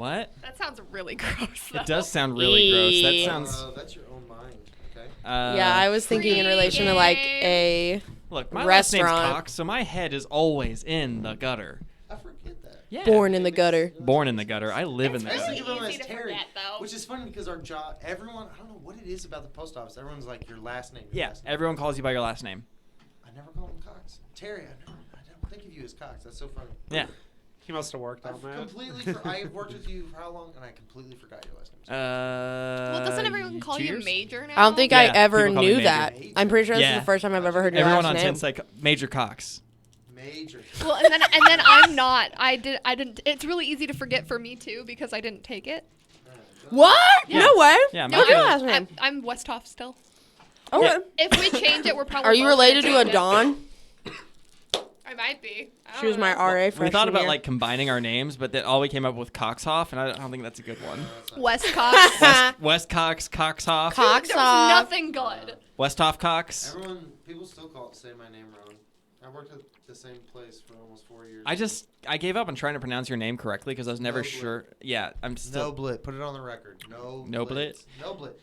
What? That sounds really gross, though. It does sound really gross. That sounds... That's your own mind, okay? Yeah, I was thinking in relation to like a Look, my restaurant. last name's Cox, so my head is always in the gutter. I forget that. Yeah. Born in the gutter. Born in the gutter. I live in the It's gutter. really Think of him as easy to Terry, forget, though. which is funny because our job, everyone, I don't know what it is about the post office. Everyone's like, your last name. Yeah, everyone calls you by your last name. I never call him Cox. Terry, I don't think of you as Cox. That's so funny. Yeah. He must have worked on that. I've worked with you for how long, and I completely forgot your last name. Well, doesn't everyone call 2 you years? Major now? I don't think Yeah, I ever people call me knew Major. that. I'm pretty sure this Yeah. is the first time I've ever heard your Everyone last on name. Tent's like Major Cox. Major. Well, and then I'm not. I didn't. It's really easy to forget for me too because I didn't take it. What? Yeah. No way. Yeah, What's mine your too. last name? I'm Westhoff still. Okay. Yeah. If we change it, we're probably. Are you both related gonna to a change it. Dawn? I might be. I She don't was my know. RA We freshman thought about year. like combining our names, but then all we came up with Coxhoff, and I don't think that's a good one. West Cox. West Cox, Coxhoff, Cox There was off. nothing good. Westhoff Cox. People still say my name wrong. I worked at the same place for almost 4 years. I gave up on trying to pronounce your name correctly because I was never Noblet. sure. Yeah, I'm still. Noblet. Put it on the record. No. Noblet? Noblet.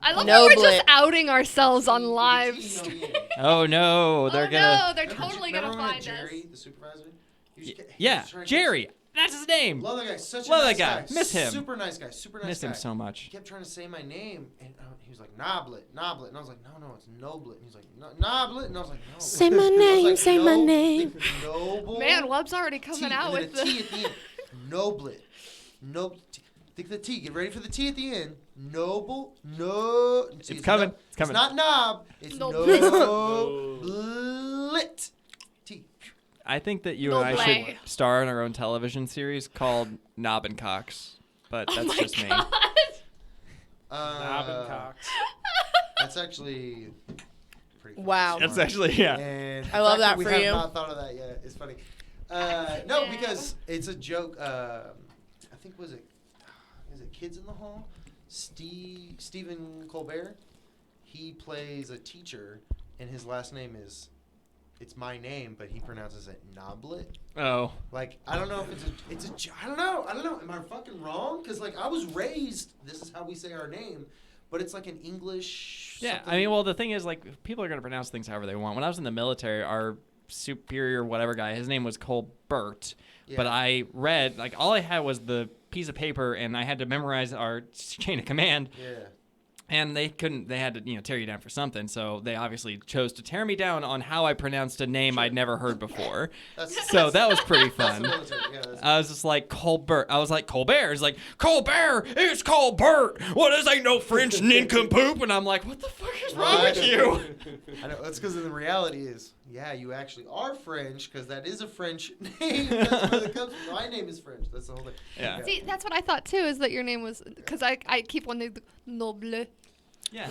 I love No how we're blit. just outing ourselves on live stream. Oh no, they're Oh gonna. no, they're totally gonna Remember when find Jerry, us. the supervisor? He was- he Yeah, was trying to- Jerry. That's his name. Love that guy. Such a Love nice that guy. Miss him. Super nice guy. Super nice Miss guy. him so He much. kept trying to say my name, and he was like, Noblet, Noblet. And I was like, no, it's Noblet. And he's like, Noblet. And I was like, no. Say my I was name, like, say my no, name. Noble. Man, Webb's already T, coming out and then with a the. T at the end. Noblet. Noble. Think of the T. Get ready for the T at the end. Noble. No. See, It's coming. It's coming. It's not knob. It's Noble. Noblet. T. I think that you and I should Noble. star in our own television series called Knob and Cox, but that's Oh my just me. God. Knob and Cox. That's actually pretty funny. Wow. That's actually yeah. And I love the fact that we for have you. not thought of that yet. It's funny. No, because it's a joke. I think is it Kids in the Hall? Stephen Colbert. He plays a teacher, and his last name is. It's my name, but he pronounces it Noblet. Oh. Like, I don't know if I don't know. Am I fucking wrong? Because, like, I was raised, this is how we say our name, but it's like an English. Yeah, something. I mean, well, the thing is, like, people are going to pronounce things however they want. When I was in the military, our superior whatever guy, his name was Colbert, but Yeah. I read, like, all I had was the piece of paper, and I had to memorize our chain of command, Yeah. and they had to, tear you down for something, so they obviously chose to tear me down on how I pronounced a name I'd never heard before. So that was pretty fun. I was just like, Colbert. I was like, Colbert. He's like, Colbert, it's Colbert. What is ain't no French nincompoop? And I'm like, what the fuck is wrong with you? I know, that's because the reality is, yeah, you actually are French, because that is a French name. That's where it comes from. My name is French. That's the whole thing. Yeah. See, that's what I thought too. Is that your name was because I keep wanting to Noble. Yeah.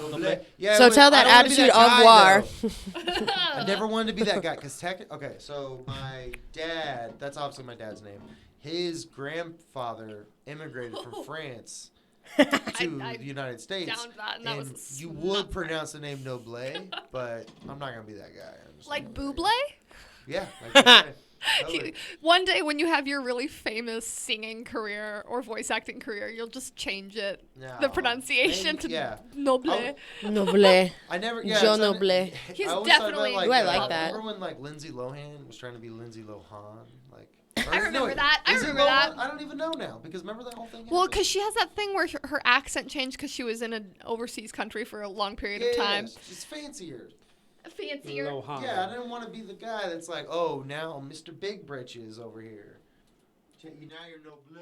Yeah, So but tell I that don't wanna be attitude that au guy, revoir. though. I never wanted to be that guy, because okay, so my dad, that's obviously my dad's name. His grandfather immigrated from France to I the United States. downed that, and that was you not would pronounce the name Noble, but I'm not going to be that guy. I'm just Like gonna- Buble? Yeah. Like that. Totally. One day when you have your really famous singing career or voice acting career, you'll just change it. No. The pronunciation Maybe- to yeah. Noble. Noble. I never. Yeah, Joe it's not- Noble. He's I always thought definitely- About, Ooh, I like that. Remember when like Lindsay Lohan was trying to be Lindsay Lohan? Like. I remember that. I is it remember that. Lohan? I don't even know now, because remember that whole thing. Well, happened? because she has that thing where her accent changed because she was in an overseas country for a long period of time. She's fancier. Fancier. Lohan. Yeah, I didn't want to be the guy that's like, oh, now Mr. Big Britches over here. Now you're no blue.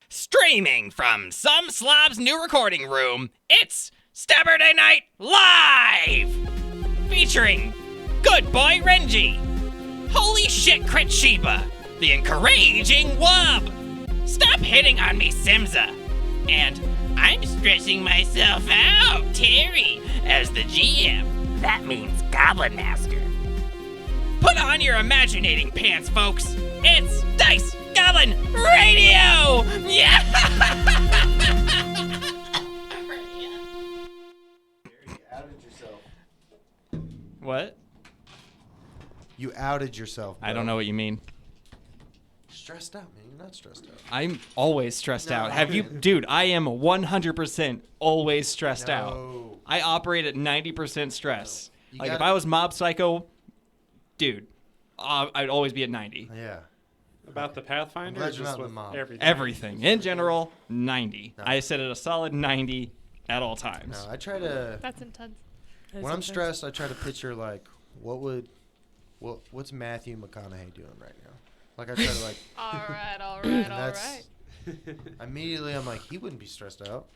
Streaming from some slob's new recording room, it's Stabberday Night Live! Featuring Good Boy Renji, Holy Shit Crit Sheba, The Encouraging Wub, Stop Hitting on Me Simza, and I'm stressing myself out, Terry, as the GM. That means Goblin Master. Put on your imaginating pants, folks. It's Dice Goblin Radio! You outed yourself. Bro. I don't know what you mean. Stressed out, man. You're not stressed out. I'm always stressed No, out. Have you, dude? I am 100% always stressed out. No. I operate at 90% stress. No. Like if I was Mob Psycho, dude, I'd always be at 90. Yeah. About the Pathfinder, or glad you're just not with the mob. everything? Everything in general, 90. No. I set it a solid 90 at all times. No, I try to. That's intense. When I'm stressed, I try to picture like, what's Matthew McConaughey doing right now? Like I try to like. All right. That's- Immediately, I'm like, he wouldn't be stressed out.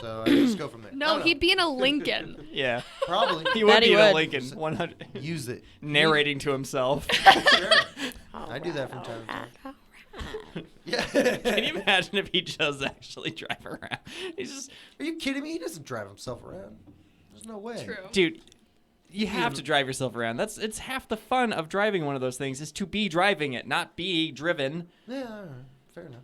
So I just go from there. No, he'd be in a Lincoln. Yeah, probably. he would That be he in a would. Lincoln, 100, Use it. narrating to himself. Sure. I do that from time to time. Yeah. Can you imagine if he does actually drive around? He's just, Are you kidding me? He doesn't drive himself around. There's no way. True. dude. You have to drive yourself around. It's half the fun of driving one of those things is to be driving it, not be driven. Yeah, all right. Fair enough.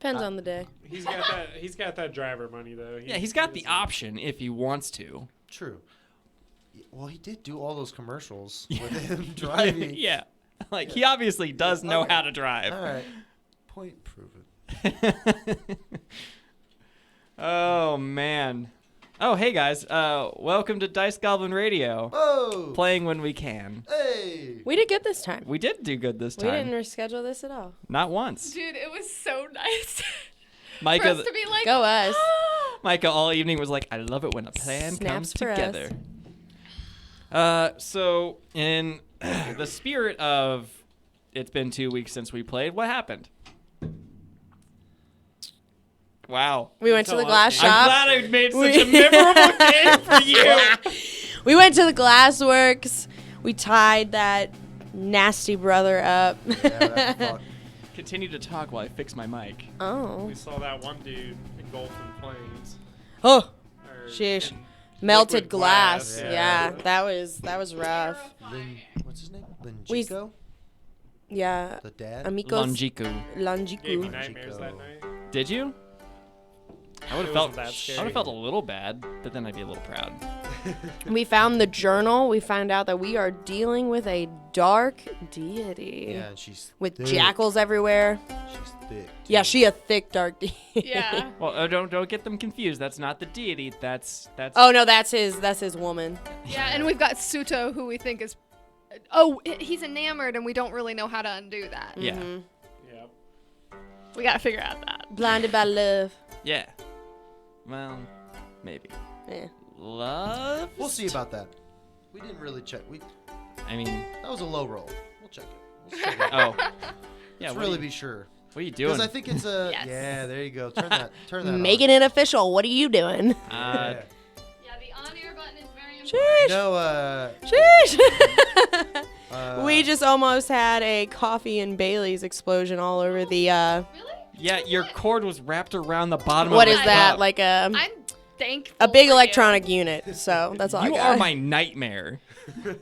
Depends on the day. He's got that. He's got that driver money though. Yeah, he's got the option if he wants to. True. Well, he did do all those commercials with him driving. Yeah, like he obviously does know Okay. how to drive. All right. Point proven. Oh man. Oh hey guys, welcome to Dice Goblin Radio. Oh. Playing when we can. Hey. We did good this time. We did do good this We time. didn't reschedule this at all. Not once. Dude, it was so nice. For Micah, us to be like, Go us. Micah all evening was like, I love it when a plan comes Snaps for us. together. So in the spirit of it's been 2 weeks since we played, what happened? Wow. We went to the Tell glass us. I'm shop. glad I made such a memorable day for you. We went to the Glassworks. We tied that nasty brother up. Yeah, that fuck. Continue to talk while I fix my mic. Oh. We saw that one dude engulfed in flames. Oh. Or Sheesh. in Melted liquid glass. glass, Yeah, that was rough. What's his name? We- Linjico? Yeah. The dad? Amigos. Longiku. Gave me Lanjiku. nightmares that night. Did you? I would It have felt wasn't that scary. I would have felt a little bad, but then I'd be a little proud. We found the journal. We found out that we are dealing with a dark deity. Yeah, and she's With thick. jackals everywhere. She's thick. Yeah, too. she a thick dark deity. yeah. Well, don't get them confused. That's not the deity. That's Oh no, that's his woman. Yeah, and we've got Suto, who we think is. Oh, he's enamored, and we don't really know how to undo that. yeah. Mhm. Yep. We gotta figure out that. Blinded by love. Yeah. Well, maybe. Yeah. Love? We'll see about that. We didn't really check. I mean, That was a low roll. We'll check it. We'll check it. oh. Yeah, Let's what, really are you, be sure. what are you doing? Because I think it's a. Yes. Yeah, there you go. Turn that. Making it official. What are you doing? uh, Yeah, the on-air button is very important. Sheesh. No, Sheesh. We just almost had a coffee and Bailey's explosion all over the. Really? yeah, your cord was wrapped around the bottom What of is the that? cup. Like I'm thankful. a big for electronic unit. So that's all You I got. are my nightmare.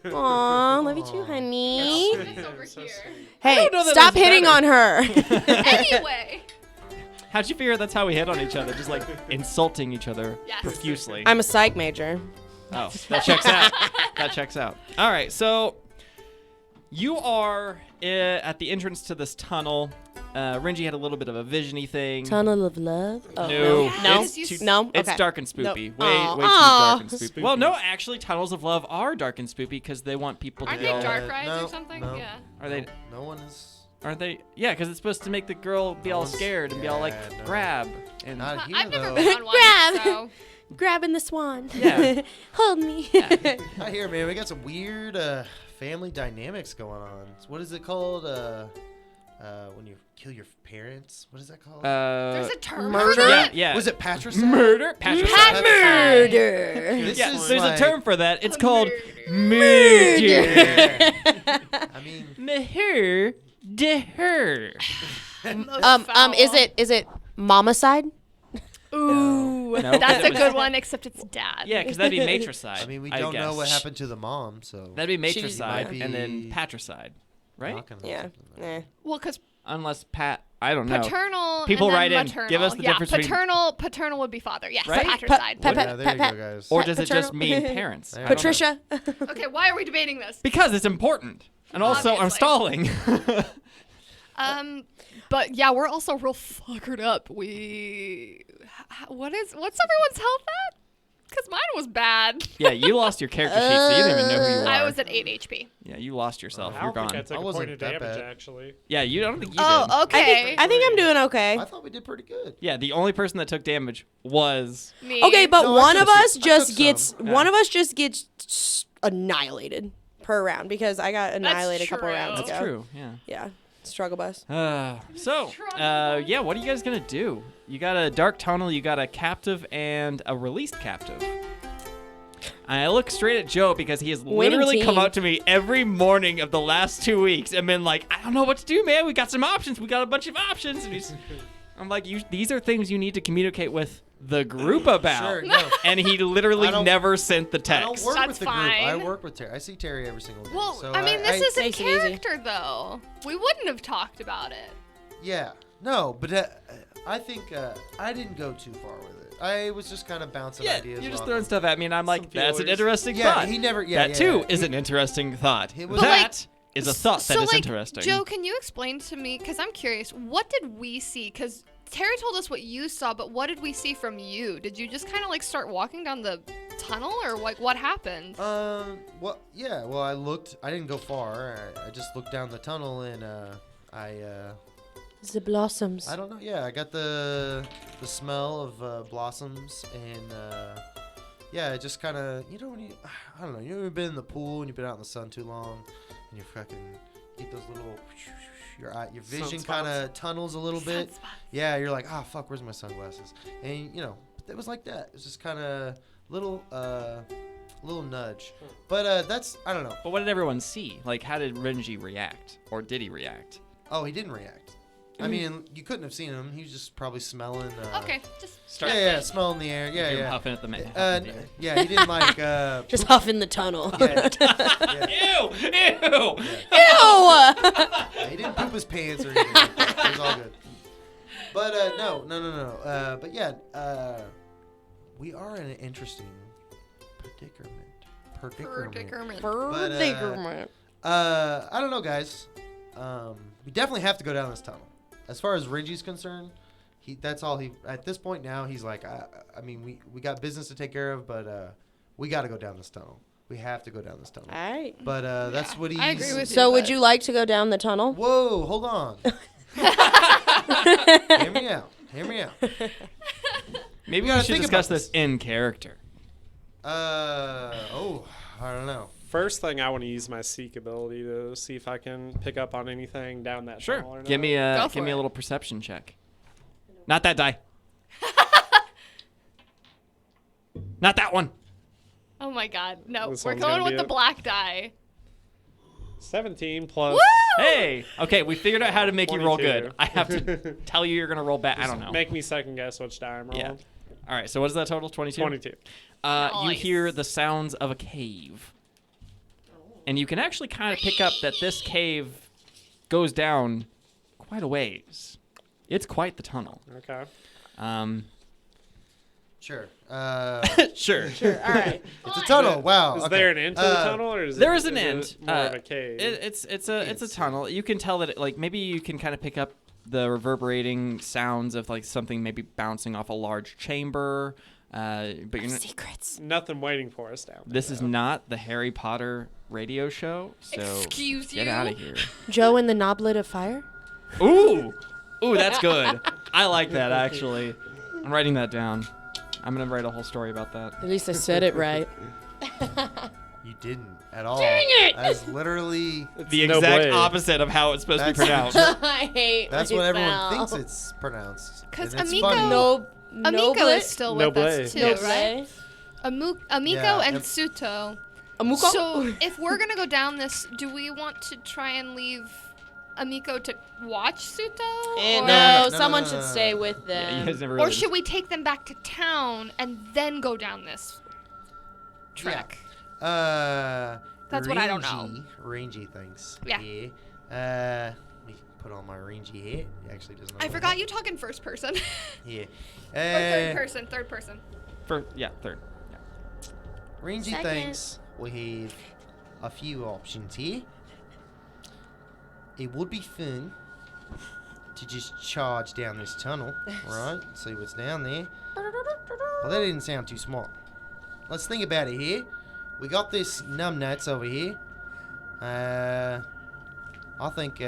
Aw, love you too, honey. You. It's over So here. sweet. Hey, don't know that stop it's hitting better. on her. Anyway. How'd you figure that's how we hit on each other? Just like insulting each other Yes. profusely. I'm a psych major. Oh, that checks out. That checks out. All right, so you are at the entrance to this tunnel. Renji had a little bit of a vision-y thing. Tunnel of love. Oh, No, no, it's you too- no. It's Okay. dark and spoopy. Nope. Way Aw. too Aw. dark and spoopy. Well, no, actually, tunnels of love are dark and spoopy because they want people to Aren't go. they dark rides no, or something? no. Yeah. Are they? No one is. Aren't they? Yeah, because it's supposed to make the girl be all one's- scared and be all like yeah, no. grab and. Not here, I've never though. been on one. Grab. So. Grabbing the swan. Yeah. Hold me. Not here, man. We got some weird family dynamics going on. What is it called? When you kill your parents? What is that called? There's a term. Murder? for Yeah, that? yeah. Was it patricide? Murder? Patricide. Murder. This Yeah, is there's like- a term for that. It's A called murder. murder. I mean, Murder. Is it mamacide? Ooh, No, 'cause that's it a was- good one, except it's dad. Yeah, because that'd be matricide. I mean, we don't know guess. what happened to the mom, so. That'd be She's- matricide Might and then be- patricide, right? Knocking on Yeah. something there. Well, because Unless Pat I don't know. Paternal. People and then write in. maternal. Give us the yeah, difference between- paternal would be father. Yes, Right? patricide. Yeah, there you go, guys. Or does it just Paternal. mean parents? There I don't know. Patricia. Okay, why are we debating this? Because it's important. And also, I'm Obviously. stalling. But yeah, we're also real fuckered up. What's everyone's health at? Because mine was bad. Yeah, you lost your character sheet, so you didn't even know who you are. I was at 8 HP. Yeah, you lost yourself. I You're don't think gone. I took I a wasn't point of that damage, bad. actually. Yeah, you don't think you did. Oh, okay. I think I'm doing okay. I thought we did pretty good. Yeah, the only person that took damage was. Me. Okay, but No, I one took of some. us I just took gets some. one of us just gets annihilated per round because I got annihilated a couple true. rounds That's ago. true. Yeah. Yeah, struggle bus. Yeah, what are you guys gonna do? You got a dark tunnel, you got a captive, and a released captive. I look straight at Joe because he has Winning literally come team. up to me every morning of the last 2 weeks and been like, I don't know what to do, man. We got some options. We got a bunch of options. And I'm like, these are things you need to communicate with the group about. Sure, no. And he literally I don't- never sent the I don't text. work That's with the group. I fine. work with Terry. I see Terry every single day. Well, so I mean, this is in Takes it easy. character, though. We wouldn't have talked about it. Yeah. No, but I think I didn't go too far with it. I was just kind of bouncing Yeah, ideas. you're just off throwing him. stuff at me, and I'm like, Some that's an feelers. interesting Yeah, thought. he never. Yeah, that yeah, too yeah. is an interesting thought. It was- That is a thought that so, is like, interesting. Joe, can you explain to me? Because I'm curious. What did we see? Because Terry told us what you saw, but what did we see from you? Did you just kind of like start walking down the tunnel, or like what happened? Well, yeah. Well, I looked. I didn't go far. I just looked down the tunnel, and The blossoms. I don't know. Yeah, I got the smell of blossoms, and yeah, it just kind of when you I don't know. You ever been in the pool and you've been out in the sun too long, and you fucking get those little your vision Sunspots. kind of tunnels a little bit. Sunspots. Yeah, you're like, ah, fuck, where's my sunglasses? And it was like that. It was just kind of little nudge. But that's I don't know. But what did everyone see? Like, how did Renji react? Or did he react? Oh, he didn't react. I mean, you couldn't have seen him. He was just probably smelling. Okay, just Start Yeah, smelling the air. Yeah, You're yeah. huffing at the man. Yeah, he didn't like. Just huff in the tunnel. Yeah, Ew! Ew! Ew! yeah, he didn't poop his pants or anything. It was all good. But no. But yeah, we are in an interesting predicament. predicament. Predicament. I don't know, guys. We definitely have to go down this tunnel. As far as Renji's concerned, that's all he. At this point now, he's like, I mean, we got business to take care of, but we got to go down this tunnel. We have to go down this tunnel. All right. But that's what he's. I agree with So, you, would but- you like to go down the tunnel? Whoa, hold on. Hear me out. Maybe we gotta should think discuss about this in character. I don't know. First thing, I want to use my seek ability to see if I can pick up on anything down that tunnel or Sure. not. Give me Go a for it. little perception check. Not that die. Not that one. Oh my god. No, This we're one's going gonna with be the it. black die. 17 plus. Woo! Hey. Okay, we figured out how to make you roll 22. good. I have to tell you you're gonna roll bad. I don't know. Make me second guess which die I'm rolling. Yeah. All right. So what is that total? 22. 22. You Nice. hear the sounds of a cave, and you can actually kind of pick up that this cave goes down quite a ways. It's quite the tunnel. Okay. Sure. Sure. All right. It's a tunnel. Wow. Is okay. there an end to the tunnel, or is There it, is an is end. it more of a cave? It's a Yes. tunnel. You can tell that maybe you can kind of pick up the reverberating sounds of like something maybe bouncing off a large chamber. But you're not. Secrets. Nothing waiting for us down there. This is though. not the Harry Potter radio show. So Excuse get you? out of here. Joe and the Knoblet of Fire? Ooh, that's good. I like that actually. I'm writing that down. I'm gonna write a whole story about that. At least I said it right. You didn't at all. Dang it! That's literally. The no exact blade. opposite of how it's supposed to be That's- pronounced. I hate That's what everyone myself. thinks it's pronounced. 'Cause and it's Amico- funny. No, Amico Noblet? is still No with us blade. too, Yes. right? Amico Yeah, and and- Suto. Amuko? So if we're gonna go down this, do we want to try and leave Amico to watch Suto? Eh, or, no, no, someone no, should no. stay with Yeah, you them. guys never or really. should we take them back to town and then go down this trek? That's what I don't know. Rangy things. Yeah. Let me put put on my rangy hat. He actually doesn't know. I forgot you talk in first person. Yeah. Or third person. Third. Yeah. Rangy Second. thinks we have a few options here. It would be fun to just charge down this tunnel, right? See what's down there. Well, that didn't sound too smart. Let's think about it here. We got this numbnuts over here. I think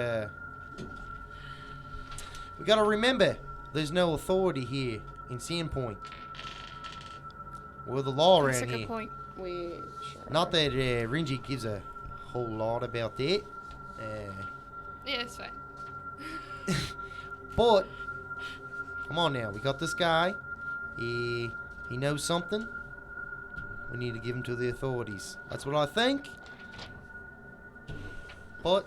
we gotta remember there's no authority here in Sandpoint. We're the law That's a around good here. point. We sure Not that Renji gives a whole lot about that. Yeah, it's fine. But come on now, we got this guy. He knows something. We need to give him to the authorities. That's what I think. But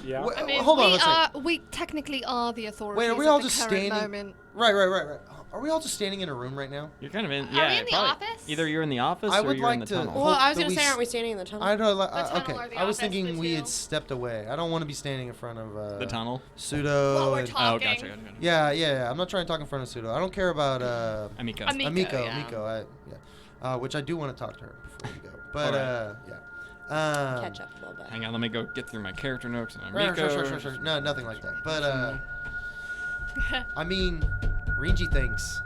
Yeah. Wait, I mean, hold on, let's see. we technically are the authorities. Wait, are we at all the just current standing? Moment. Right. Are we all just standing in a room right now? You're kind of in. Are Yeah. we in the probably. office? Either you're in the office I or would you're like in the to- tunnel. Well, Well, I was that gonna we say, s- aren't we standing in the tunnel? I don't like. The tunnel Okay, or the I was office, thinking the we two. had stepped away. I don't want to be standing in front of The tunnel. Pseudo. While we're and- talking. Oh, gotcha. Yeah. I'm not trying to talk in front of Pseudo. I don't care about Amiko. Amiko, yeah. Which I do want to talk to her before we go. But Alright. yeah. Catch up a little bit. Hang on, let me go get through my character notes and Right, Amiko. sure. No, nothing like that. But I mean, Renji thinks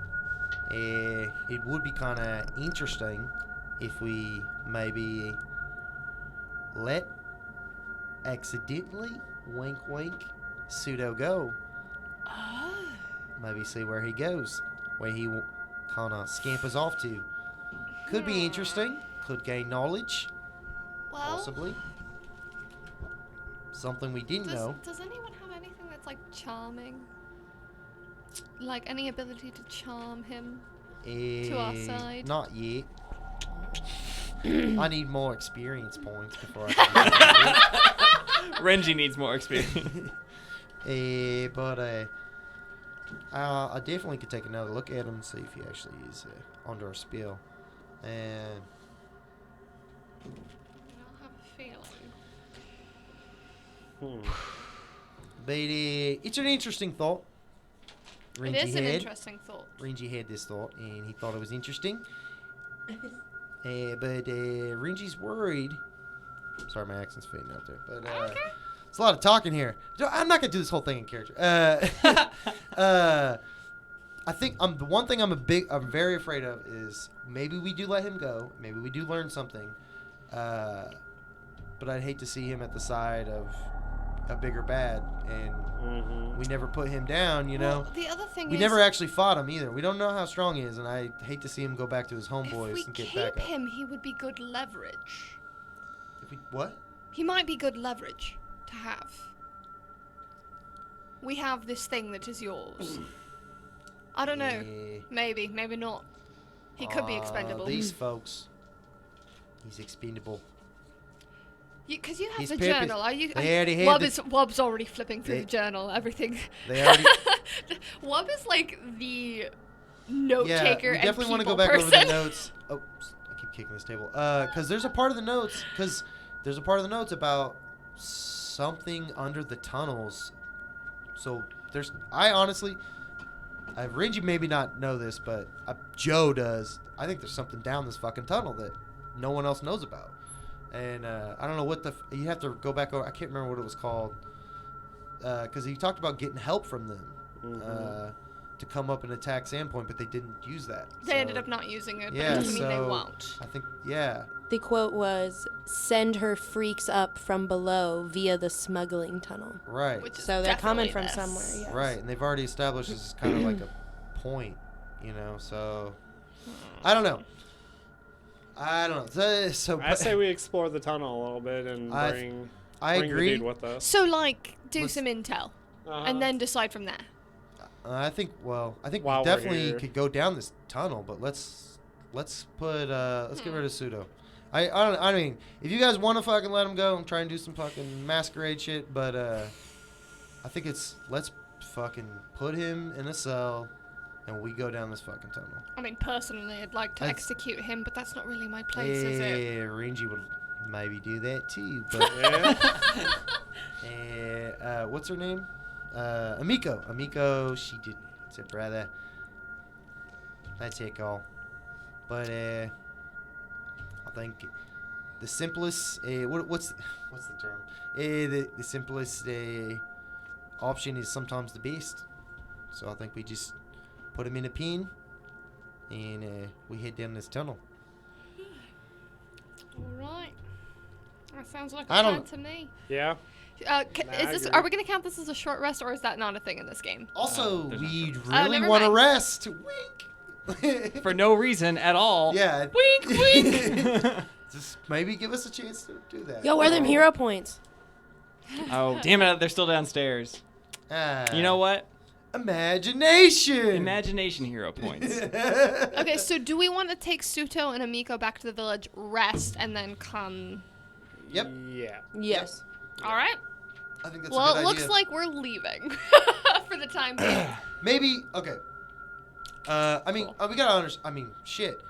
it would be kind of interesting if we maybe let accidentally wink Pseudo go. Maybe see where he goes, where he kind of scampers off to. Could be interesting. Could gain knowledge, Well, possibly. Something we didn't know. does anyone have anything that's like charming? Like any ability to charm him? To our side? Not yet. I need more experience points before I can do that. Renji needs more experience. But I definitely could take another look at him and see if he actually is under a spell. And I don't have a feeling. but it's an interesting thought. It is an interesting thought. Renji had this thought, and he thought it was interesting. But Renji's worried. Sorry, my accent's fading out there. But Okay. it's a lot of talking here. I'm not gonna do this whole thing in character. I think the one thing I'm very afraid of is maybe we do let him go. Maybe we do learn something. But I'd hate to see him at the side of a bigger bad, and we never put him down. You know. Well, the other thing We is, never actually fought him either. We don't know how strong he is, and I hate to see him go back to his if homeboys we and get keep back up. him, he would be good leverage. What? He might be good leverage to have. We have this thing that is yours. I don't know. Maybe not. He could be expendable. These folks. He's expendable. Because you have He's the purpose- journal. Are you? they already had the- Wub's already flipping through They- the journal. Everything. They already. Wub is like the note Yeah, taker we and definitely want to go people back over the person. notes. Oh, I keep kicking this table. Because there's a part of the notes. Because there's a part of the notes about something under the tunnels. So there's. I honestly. Renji maybe not know this, but Joe does. I think there's something down this fucking tunnel that no one else knows about. And I don't know what you have to go back over. I can't remember what it was called. Because he talked about getting help from them to come up and attack Sandpoint, but they didn't use that. They ended up not using it, but Yeah, it doesn't mean they so won't. I think, yeah. The quote was, "Send her freaks up from below via the smuggling tunnel." Right. Which is So they're coming definitely from this. somewhere. Yes. Right, and they've already established this is kind of like a point, you know, so. I don't know. So I say we explore the tunnel a little bit and I bring the agree. dude with us. So, like, do Let's- some intel, Uh-huh. and then decide from there. I think While we we're definitely here. could go down this tunnel, but let's get rid of Pseudo. I mean, if you guys want to fucking let him go and try and do some fucking masquerade shit, but I think let's fucking put him in a cell and we go down this fucking tunnel. I mean, personally, I'd like to That's- execute him, but that's not really my place, is it? Renji would maybe do that too, but Yeah. What's her name? Amiko. Amiko, she did. Said, brother, I take all. But I think the simplest. What's the term? The simplest option is sometimes the best. So I think we just put him in a pin, and we head down this tunnel. All right. That sounds like a I don't plan to me. Yeah. Are we going to count this as a short rest, or is that not a thing in this game? Also, there's no we shortcuts. really never want to mind. rest. Wink. For no reason at all. Yeah. Wink, wink. Just maybe give us a chance to do that. Yo, where are them hero points? Oh, damn it. They're still downstairs. You know what? Imagination. Imagination hero points. Okay, so do we want to take Suto and Amiko back to the village, rest, and then come? Yep. Yeah. Yes. All right. I think that's Well, a good it looks idea. like we're leaving for the time being. Maybe. Okay. I mean, we gotta understand. I mean, shit.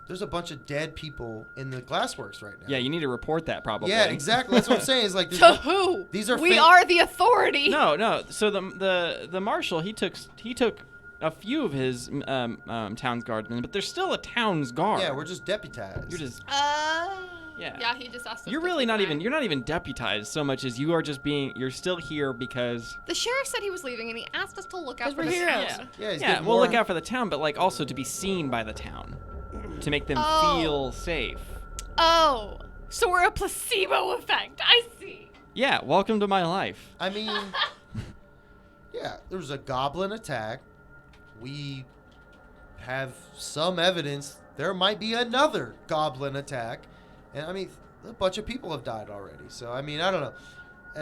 There's a bunch of dead people in the Glassworks right now. Yeah, you need to report that probably. Yeah, exactly. That's what I'm saying. Is like To who? These are we fa- are the authority. No. So the marshal he took a few of his town's guardsmen, but there's still a town's guard. Yeah, we're just deputized. You're just Yeah. yeah. He just asked us. You're to really keep not an even eye. you're not even deputized so much as you are just being you're still here because The sheriff said he was leaving, and he asked us to look out 'Cause for we're the heroes. town. Yeah, he's yeah, getting we'll more. look out for the town, but like also to be seen by the town, to make them Oh. feel safe. Oh, so we're a placebo effect. I see. Yeah, welcome to my life. I mean, yeah, there was a goblin attack. We have some evidence there might be another goblin attack, and I mean, a bunch of people have died already. So I mean, I don't know. I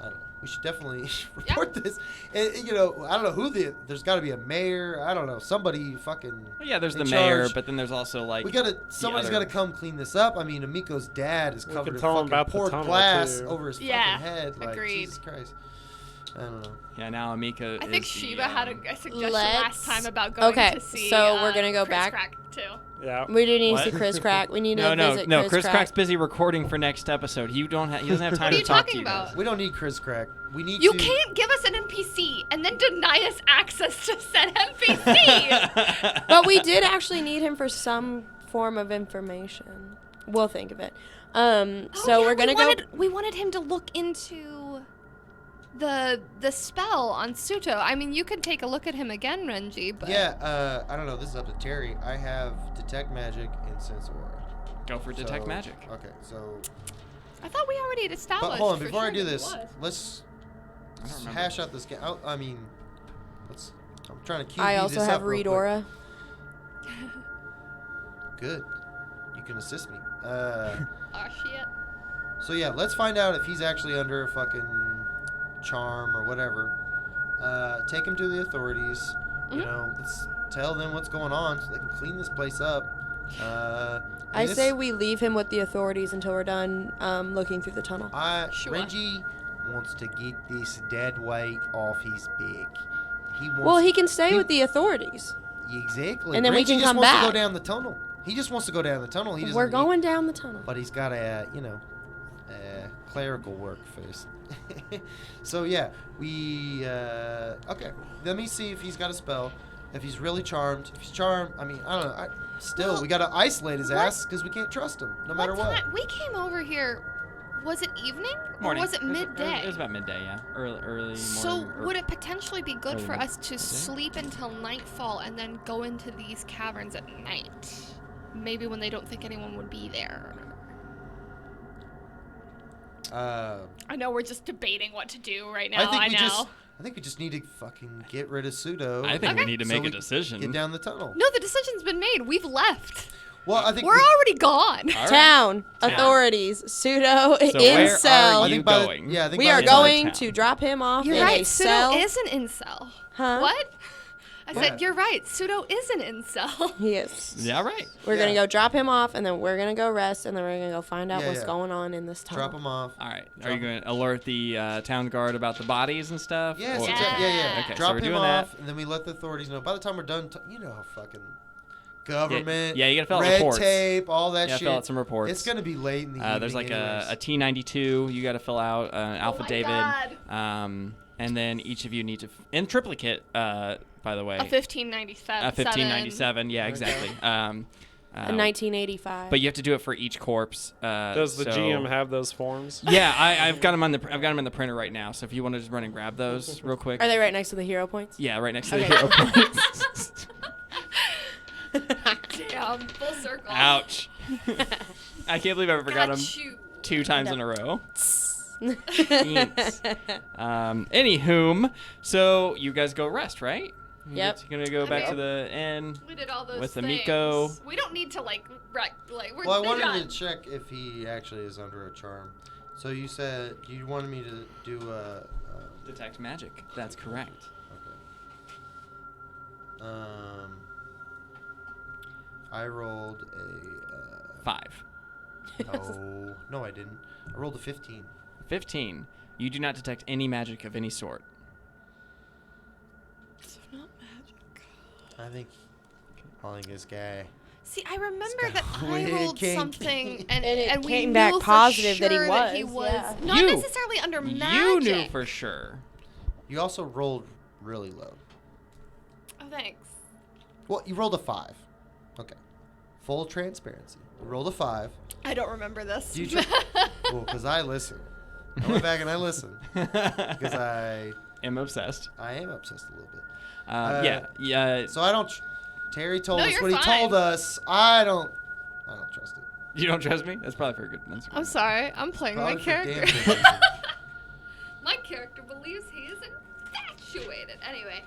don't know. We should definitely report this. And, you know, I don't know who there's got to be a mayor. I don't know. Somebody fucking. Well, yeah, there's in the mayor, charge. but then there's also like Somebody's other- got to come clean this up. I mean, Amiko's dad is We covered could in tell him fucking about the poured tunnel, glass too. over his Yeah, fucking head. Like, agreed. Jesus Christ. I don't know. Yeah, now Amika. I think is the, Sheba had a suggestion let's- last time about going Okay, to see. so we're gonna go Chris back. Crack too. Yeah. We do need What? to see Chris Crack. We need No, to visit Chris Chris Crack. Crack's busy recording for next episode. He doesn't have time What are to you talk talking to you about? guys. We don't need Chris Crack. We need You to. can't give us an NPC and then deny us access to said NPC. But we did actually need him for some form of information. We'll think of it. So we're gonna go. We wanted him to look into the spell on Suto. I mean, you could take a look at him again, Renji. But Yeah, I don't know. This is up to Terry. I have Detect Magic and Sense Aura. Go for detect So- magic. Okay, so. I thought we already had established. But hold on, for before sure I do that it this, was. let's I don't remember. hash out this game. I mean, I'm trying to QB I also this have up real read quick. aura. Good. You can assist me. Oh shit. So yeah, let's find out if he's actually under a fucking charm or whatever. Take him to the authorities. You know, let's tell them what's going on so they can clean this place up. I say we leave him with the authorities until we're done looking through the tunnel. Sure. Renji wants to get this dead weight off his back. He wants. Well, he can stay with the authorities. Exactly. And then we Renji can just come wants to back. go down the tunnel. He just wants to go down the tunnel. He doesn't. We're going down the tunnel. But he's got to, clerical work first. So yeah, we okay. Let me see if he's got a spell. If he's really charmed. If he's charmed, I mean, I don't know. Still, Well, we got to isolate his what- ass because we can't trust him, no matter what. Time? We came over here. Was it evening Morning. or was it midday? It was about midday, yeah. Early morning. So would it potentially be good early for mid- us to sleep until nightfall and then go into these caverns at night? Maybe when they don't think anyone would be there. I know we're just debating what to do right now. I think we just need to fucking get rid of Pseudo. I think we Okay. need to so make we a can decision. Get down the tunnel. No, the decision's been made. We've left. Well, I think We're already gone. All right. Town authorities, pseudo So where incel. are I you think by the- going? yeah, I think We by are the time- going town. to drop him off You're in right. a Pseudo cell. is an incel. Huh? What? I Yeah. said, you're right. Pseudo is an incel. He is. Yeah, right. We're gonna Yeah. go drop him off, and then we're gonna go rest, and then we're gonna go find out Yeah, what's yeah. going on in this tunnel. Drop him off. All right. Are Drop you going to alert the town guard about the bodies and stuff? Yes, Or- Yeah. exactly. Yeah. Okay, so Drop we're him doing off, that. and then we let the authorities know. By the time we're done, you know how fucking government. Yeah, you gotta fill out red reports. tape, all that Yeah, shit. fill out some reports. It's gonna be late in the evening. There's like anyways. a T92 you got to fill out, an affidavit, God. and then each of you need to in triplicate. By the way, A 1597. a 1597. Yeah, exactly. A 1985. But you have to do it for each corpse. Does the so- GM have those forms? Yeah, I've got them in the printer right now. So if you want to just run and grab those real quick. Are they right next to the hero points? Yeah, right next to the Okay. hero points. Damn, full circle. Ouch. I can't believe I ever forgot them Got you. 2 times in a row. Thanks. Anywhom, so you guys go rest, right? Yep. You're gonna go I back to mean- the inn. We did all those With the things. Miko. We don't need to like we're Well, I they're wanted done. to check if he actually is under a charm. So you said you wanted me to do a. Detect magic. That's correct. Okay. I rolled a. 5. No, I didn't. I rolled a 15. 15. You do not detect any magic of any sort. I think this guy. See, I remember got that I weird rolled kink. something, and it we came back knew for positive that he sure was, yeah. not You- necessarily under magic. You knew for sure. You also rolled really low. Oh, thanks. Well, you rolled a 5. Okay. Full transparency. You rolled a 5. I don't remember this. You well, because I listen. I went back and I listened because I am obsessed. am obsessed a little bit. Yeah. So I don't. Terry told No, us you're what he fine. told us. I don't trust it. You don't trust me? That's probably for a good. That's I'm sorry. I'm playing my Probably for damn character. good reason. My character believes he is infatuated. Anyway,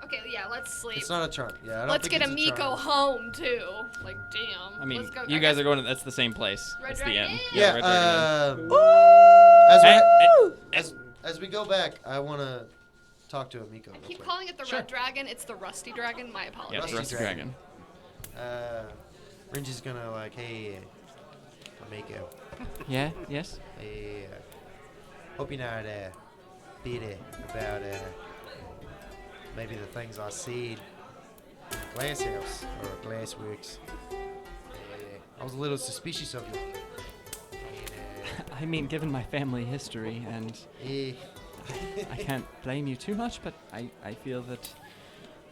okay, yeah, let's sleep. It's not a charm. Yeah, I don't Let's think get it's Miko charm. home too. Like, damn. I mean, Let's go. you guys are going to. That's the same place. Red It's the Dragon inn. Inn. Yeah. Red Dragon Inn. As, Hey, we, as we go back, I want to talk to Miko. I real keep quick. calling it the Sure. Red Dragon. It's the Rusty Dragon. My apologies. Yeah, it's Rusty Rusty Dragon. Renji's gonna like, hey, Miko. Yeah. Yes. Hey, hope you're not bitter about maybe the things I said. Glasshouse or Glassworks. I was a little suspicious of you. And, I mean, given my family history, and I can't blame you too much, but I feel that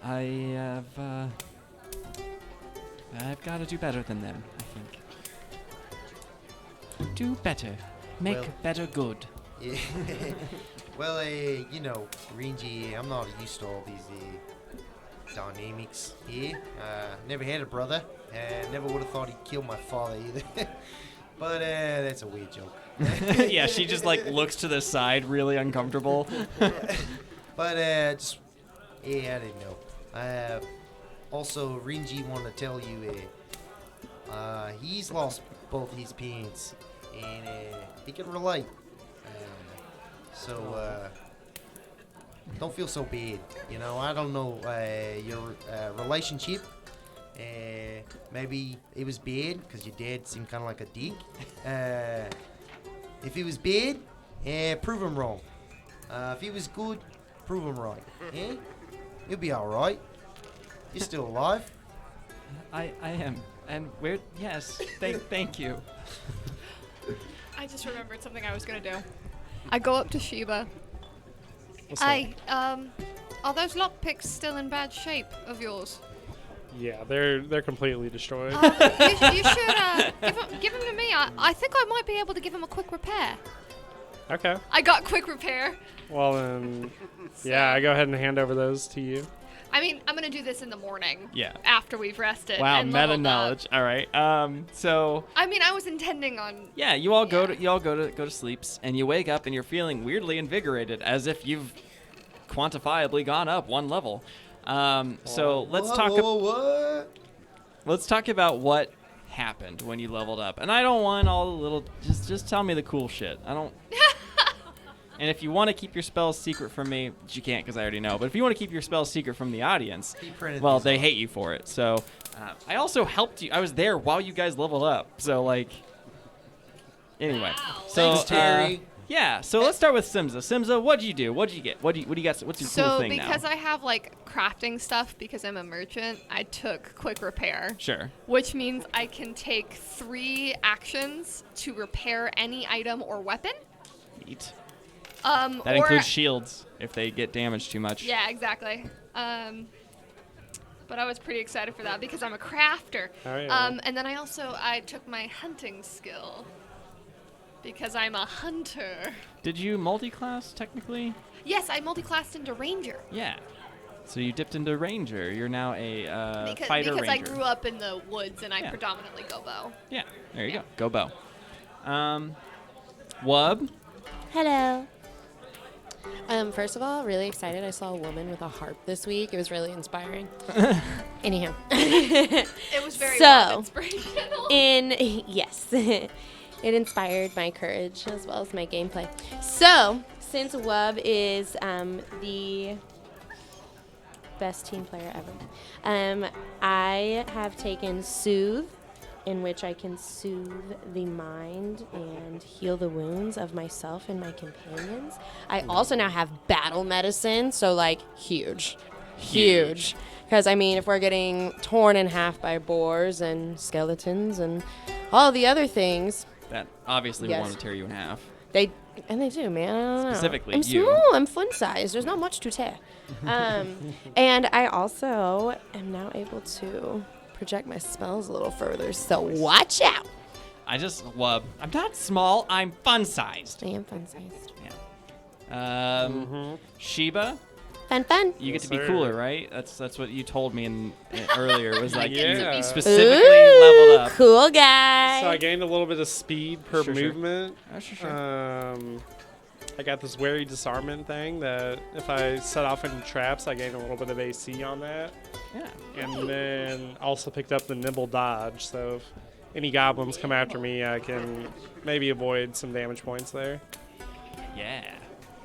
I have I've got to do better than them. I think. Do better. Make Well- better good. yeah. Well, you know, Renji, I'm not used to all these dynamics here. Never had a brother. Never would have thought he'd kill my father either. But that's a weird joke. Yeah, she just like looks to the side, really uncomfortable. But just yeah, I didn't know. Also, Renji wanted to tell you, he's lost both his parents, and he can relate. So don't feel so bad. You know, I don't know your relationship. Maybe it was bad because your dad seemed kind of like a dick. If he was bad, prove him wrong. If he was good, prove him right. Yeah? You'll be all right. You're still alive. I am, and we're yes. Thank you. I just remembered something I was gonna do. I go up to Sheba. What's up? Are those lockpicks still in bad shape of yours? Yeah, they're completely destroyed. You should give them to me. I think I might be able to give him a quick repair. Okay. I got quick repair. Well then, yeah, I go ahead and hand over those to you. I mean, I'm gonna do this in the morning. Yeah. After we've rested. Wow, and meta leveled up. knowledge. All right. So I mean, I was intending on. yeah, you all go to sleeps, and you wake up and you're feeling weirdly invigorated, as if you've quantifiably gone up 1 level. So let's talk. What? Let's talk about what happened when you leveled up. And I don't want all the little. Just tell me the cool shit. I don't. And if you want to keep your spells secret from me, which you can't because I already know. But if you want to keep your spells secret from the audience, He printed well, these they off. hate you for it. So I also helped you. I was there while you guys leveled up. So like. Anyway, Wow. so Thanks, Terry. Yeah, so let's start with Simza. Simza, what'd you do? What'd you get? What do you got? What's your cool So thing now? because I have like crafting stuff because I'm a merchant, I took quick repair. Sure. Which means I can take 3 actions to repair any item or weapon. Neat. That That includes shields if they get damaged too much. Yeah, exactly. But I was pretty excited for that because I'm a crafter. Oh, yeah. And then I took my hunting skill because I'm a hunter. Did you multi-class technically? Yes, I multi-classed into ranger. Yeah. So you dipped into ranger. You're now a Because fighter I ranger. grew up in the woods and I Yeah. predominantly go bow. Yeah. There you go. Go bow. Wub. Hello. First of all, really excited. I saw a woman with a harp this week. It was really inspiring. Anyhow. It was very So, inspirational. Yes. It inspired my courage as well as my gameplay. So, since Wub is the best team player ever, I have taken Soothe, in which I can soothe the mind and heal the wounds of myself and my companions. I also now have Battle Medicine, so like huge. Because I mean, if we're getting torn in half by boars and skeletons and all the other things, That obviously Yes. would want to tear you in half. they do, man. I don't know. Specifically I'm you. small. I'm fun sized. There's not much to tear. And I also am now able to project my spells a little further. So watch out. Wub. I'm not small. I'm fun-sized. I am fun sized. Yeah. Sheba. Fun. You get Yes, to be sir. cooler, right? That's what you told me I earlier. Was like get to Yeah. be specifically Ooh, leveled up. cool guy. So I gained a little bit of speed per Sure. movement. Oh, sure. I got this wary disarmament thing that if I set off any traps, I gain a little bit of AC on that. Yeah. And then also picked up the nimble dodge. So if any goblins come after me, I can maybe avoid some damage points there. Yeah.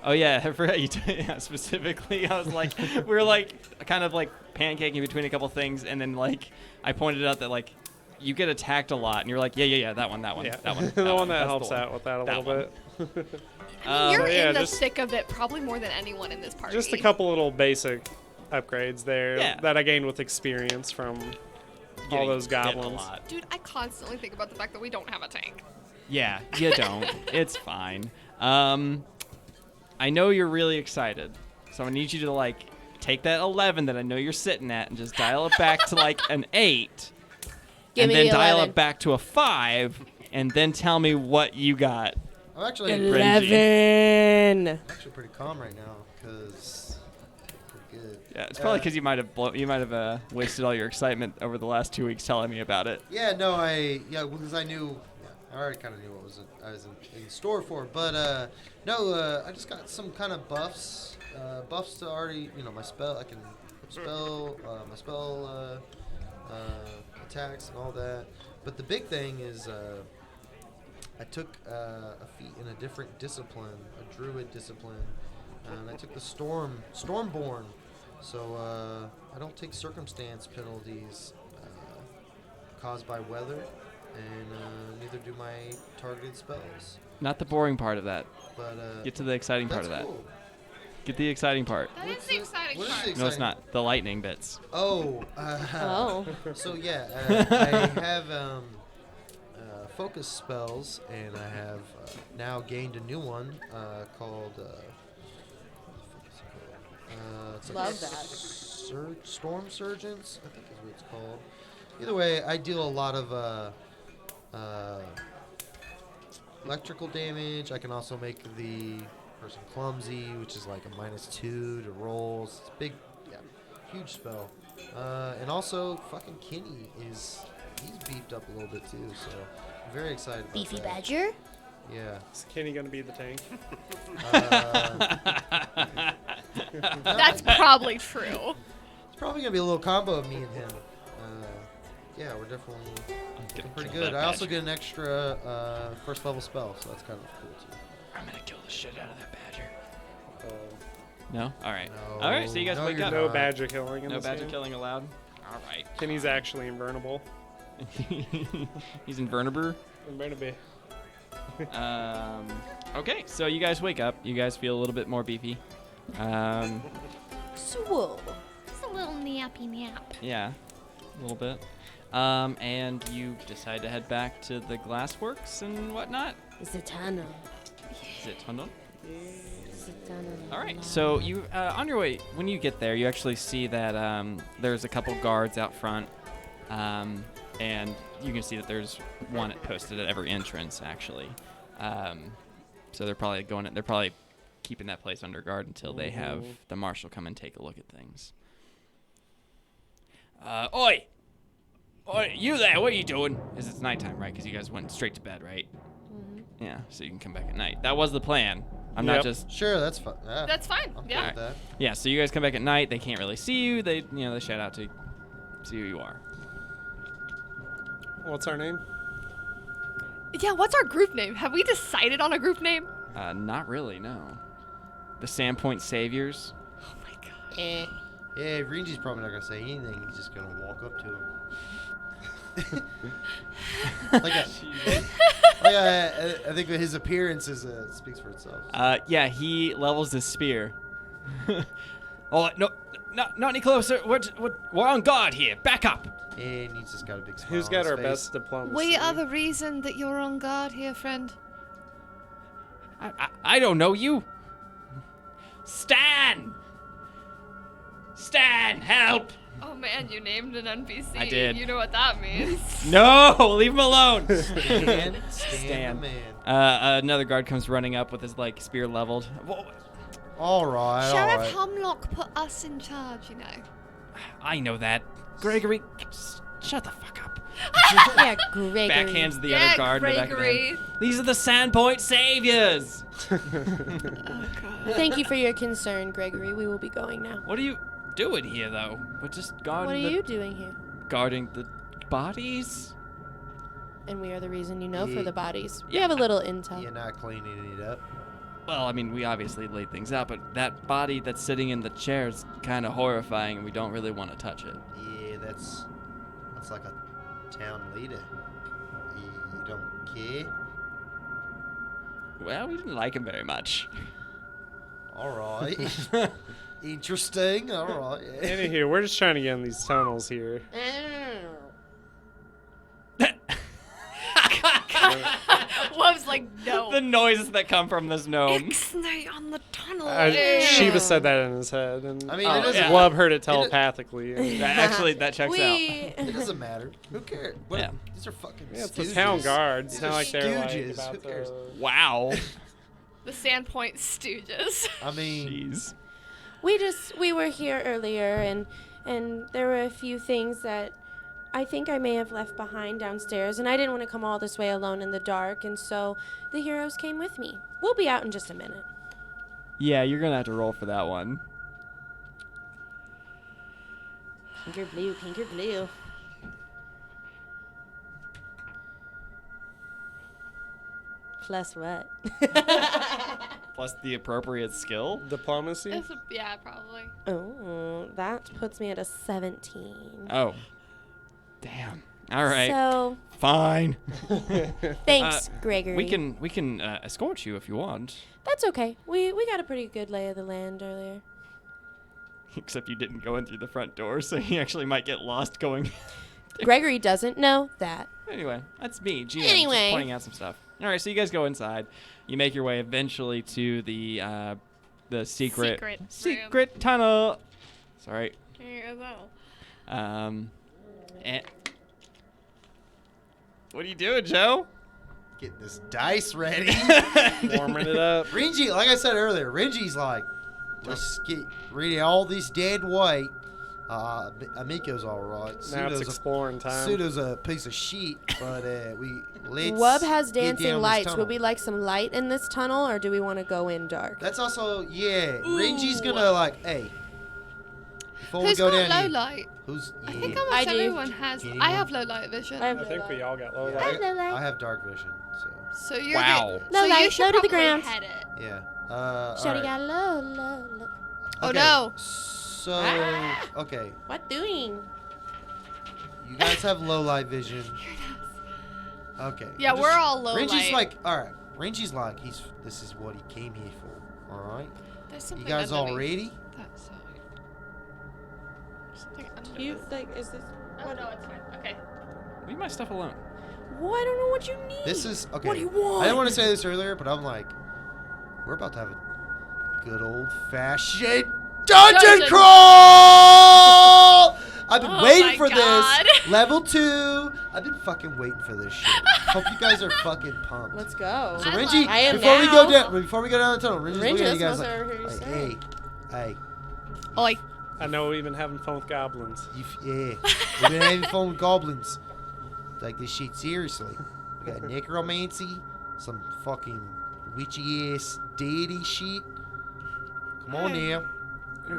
Oh yeah, I forgot you. Yeah, specifically, I was like, we were like kind of like pancaking between a couple things, and then like I pointed out that like you get attacked a lot, and you're like, yeah, that one, Yeah, that one. the one that That's helps the one. out with that a That little one. bit. You're yeah, in the just- thick of it probably more than anyone in this party. Just a couple little basic upgrades there Yeah. that I gained with experience from all Getting those bit a goblins. lot. Dude, I constantly think about the fact that we don't have a tank. Yeah, you don't. It's fine. I know you're really excited, so I need you to like take that 11 that I know you're sitting at and just dial it back to like an 8, Give and me then the dial 11. it back to a 5, and then tell me what you got. I'm actually 11. pretty calm right now because pretty good. Yeah, it's probably because you might have wasted all your excitement over the last 2 weeks telling me about it. Yeah, no, because I knew, I already kind of knew what I was in store for, but no, I just got some kind of buffs to already, my spell. I can my spell attacks and all that. But the big thing is, I took a feat in a different discipline, a druid discipline, and I took the Stormborn. So I don't take circumstance penalties caused by weather, and neither do my targeted spells. Not the boring part of that. But Get to the exciting part of that's that. cool. Get the exciting part. That is the exciting what is part. the No, it's exciting- not. The lightning bits. Oh. Oh. So yeah, I have focus spells, and I have now gained a new one called. It's like Love that. Storm Surgeons, I think is what it's called. Either way, I deal a lot of electrical damage. I can also make the person clumsy, which is like a -2 to rolls. It's big, huge spell. And also, fucking Kenny he's beefed up a little bit too, so I'm very excited about Beefy that. Badger. Yeah. Is Kenny going to be the tank? That's probably true. It's probably gonna be a little combo of me and him. Yeah, we're definitely looking pretty good. I also get an extra first level spell, so that's kind of cool too. I'm gonna kill the shit out of that badger. Uh, No? Alright. No. Alright, so you guys No, wake you're up. no not. badger killing in No this badger game. killing allowed? Alright. Kenny's actually invulnerable. He's in Verneber. I'm going to be. Okay, so you guys wake up. You guys feel a little bit more beefy. Swole. Just a little nappy nap. Yeah, a little bit. And you decide to head back to the Glassworks and whatnot. It's a tunnel. Is it tunnel? It's a tunnel. All right. So you, on your way, when you get there, you actually see that there's a couple guards out front, and you can see that there's one posted at every entrance, actually. So they're probably keeping that place under guard until they have the marshal come and take a look at things. Oi, you there? What are you doing? Because it's nighttime, right? Because you guys went straight to bed, right? Mm-hmm. Yeah. So you can come back at night. That was the plan. I'm not just. Sure, that's fine. That's fine. I'm Yeah. fine with that. Yeah, so you guys come back at night. They can't really see you. They shout out to see who you are. What's our name? Yeah, what's our group name? Have we decided on a group name? Not really, no. The Sandpoint Saviors. Oh my god. Yeah, Renji's probably not gonna say anything. He's just gonna walk up to him. I think his appearance speaks for itself. Yeah, he levels his spear. Oh, no, not any closer. We're on guard here. Back up. And he's just got a big smile. Who's on got his our face. best diplomacy? We are the reason that you're on guard here, friend. I don't know you. Stan! Stan, help! Oh man, you named an NPC. I did. You know what that means. No, leave him alone. Stan Stan. the man. Another guard comes running up with his spear leveled. Whoa. All right, all Sheriff right. Humlock put us in charge, you know. I know that. Gregory, shut the fuck up. Yeah, Gregory. Backhands the Yeah, other guard in the back of the Gregory. head. These are the Sandpoint Saviors. Oh god. Thank you for your concern, Gregory. We will be going now. What are you doing here, though? We're just guarding What are you doing here? guarding the bodies. And we are the reason you know Yeah. for the bodies. We have a little intel. You're not cleaning it up. Well, I mean, we obviously laid things out, but that body that's sitting in the chair is kind of horrifying, and we don't really want to touch it. Yeah, that's like a town leader. You don't care? Well, we didn't like him very much. All right. Interesting. All right. Yeah. Anywho, we're just trying to get in these tunnels here. Woof's like, no. The noises that come from this gnome. Ixnay on the tunnel. Shiva said that in his head, and I mean, it doesn't. yeah. Love heard it telepathically. and- Actually, that checks out. It doesn't matter. Who cares? What, Yeah. These are fucking. Yeah, it's the stooges. town guards. It's These not are like they're like stooges. about Who cares? to... Wow. The Sandpoint Stooges. I mean, Jeez. We were here earlier, and there were a few things that I think I may have left behind downstairs, and I didn't want to come all this way alone in the dark, and so the heroes came with me. We'll be out in just a minute. Yeah, you're gonna have to roll for that one. Pink or blue, pink or blue. Plus what? Plus the appropriate skill. Diplomacy? Yeah, probably. Oh, that puts me at a 17. Oh. Damn. All right. So, Fine. thanks, Gregory. We can escort you if you want. That's okay. We got a pretty good lay of the land earlier. Except you didn't go in through the front door, so you actually might get lost going. Gregory doesn't know that. Anyway, that's me, GM, Anyway. just pointing out some stuff. All right, so you guys go inside. You make your way eventually to the secret room. tunnel. Sorry. Here you go. And what are you doing, Joe? getting this dice ready. Warming it up. Renji, like I said earlier, Renji's like, let's get rid of all this dead weight. Amiko's all right. Now it's exploring time. Pseudo's a piece of shit, but let's Wub has get dancing down this lights. tunnel. Would we like some light in this tunnel, or do we want to go in dark? That's also, yeah. Renji's gonna like, hey. Before Who's we go got down low here, light? who's? I Yeah. think almost I do. everyone has. Can I you? have low light vision. I have I low think light. we all got low Yeah, light. I have dark vision, so So you're Wow. the, Low so light, you should low to the probably ground. head it. yeah. Shawty Alright. got low. Oh, Okay, no. So okay, What doing? you guys have low light vision. Okay. Yeah, we're all low Renji's light. like, all right. Renji's like, this is what he came here for. All right. There's You something guys all underneath ready? that side. Something under You this. like? Is this? Oh no, it's fine. Okay. Leave my stuff alone. Well, I don't know what you need. This is okay. What do you want? I didn't want to say this earlier, but I'm like, we're about to have a good old-fashioned dungeon crawl. I've been Oh waiting my for God. this. Level 2. I've been fucking waiting for this shit. Hope you guys are fucking pumped. Let's go. So I Renji, love I am before we go now. down the tunnel, Renji's Renji, looking at you that's guys like, over here, you say. hey, Oi. I know we've been having fun with goblins. we've been having fun with goblins. Take this shit seriously. We got necromancy, some fucking witchy ass deity shit. Come on now.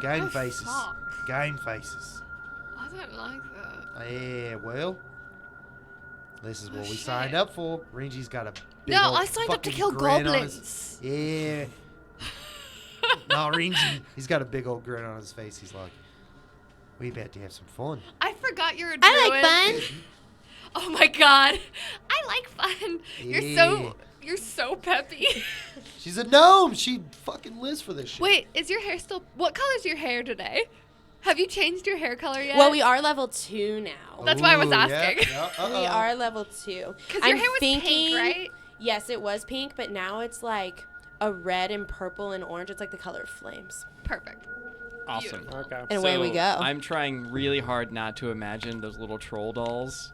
Game Oh, faces. fuck. Game faces. I don't like that. Yeah, well, this is what we shit. signed up for. Renji's got a big No, old I signed up to fucking kill grin on his- goblins. Yeah. No, Renji, he's got a big old grin on his face. He's like, we about to have some fun. I forgot you're a druid. I like fun. Oh my god. I like fun. Yeah. You're so peppy. She's a gnome. She fucking lives for this shit. Wait, is your hair still what color's your hair today? Have you changed your hair color yet? Well, we are level 2 now. That's why I was Ooh, yeah, asking. yeah, We uh-oh. are level 2. Because your hair was pink, right? Yes, it was pink, but now it's like a red and purple and orange. It's like the color of flames. Perfect. Awesome. Beautiful. Okay. And away we So, go. I'm trying really hard not to imagine those little troll dolls.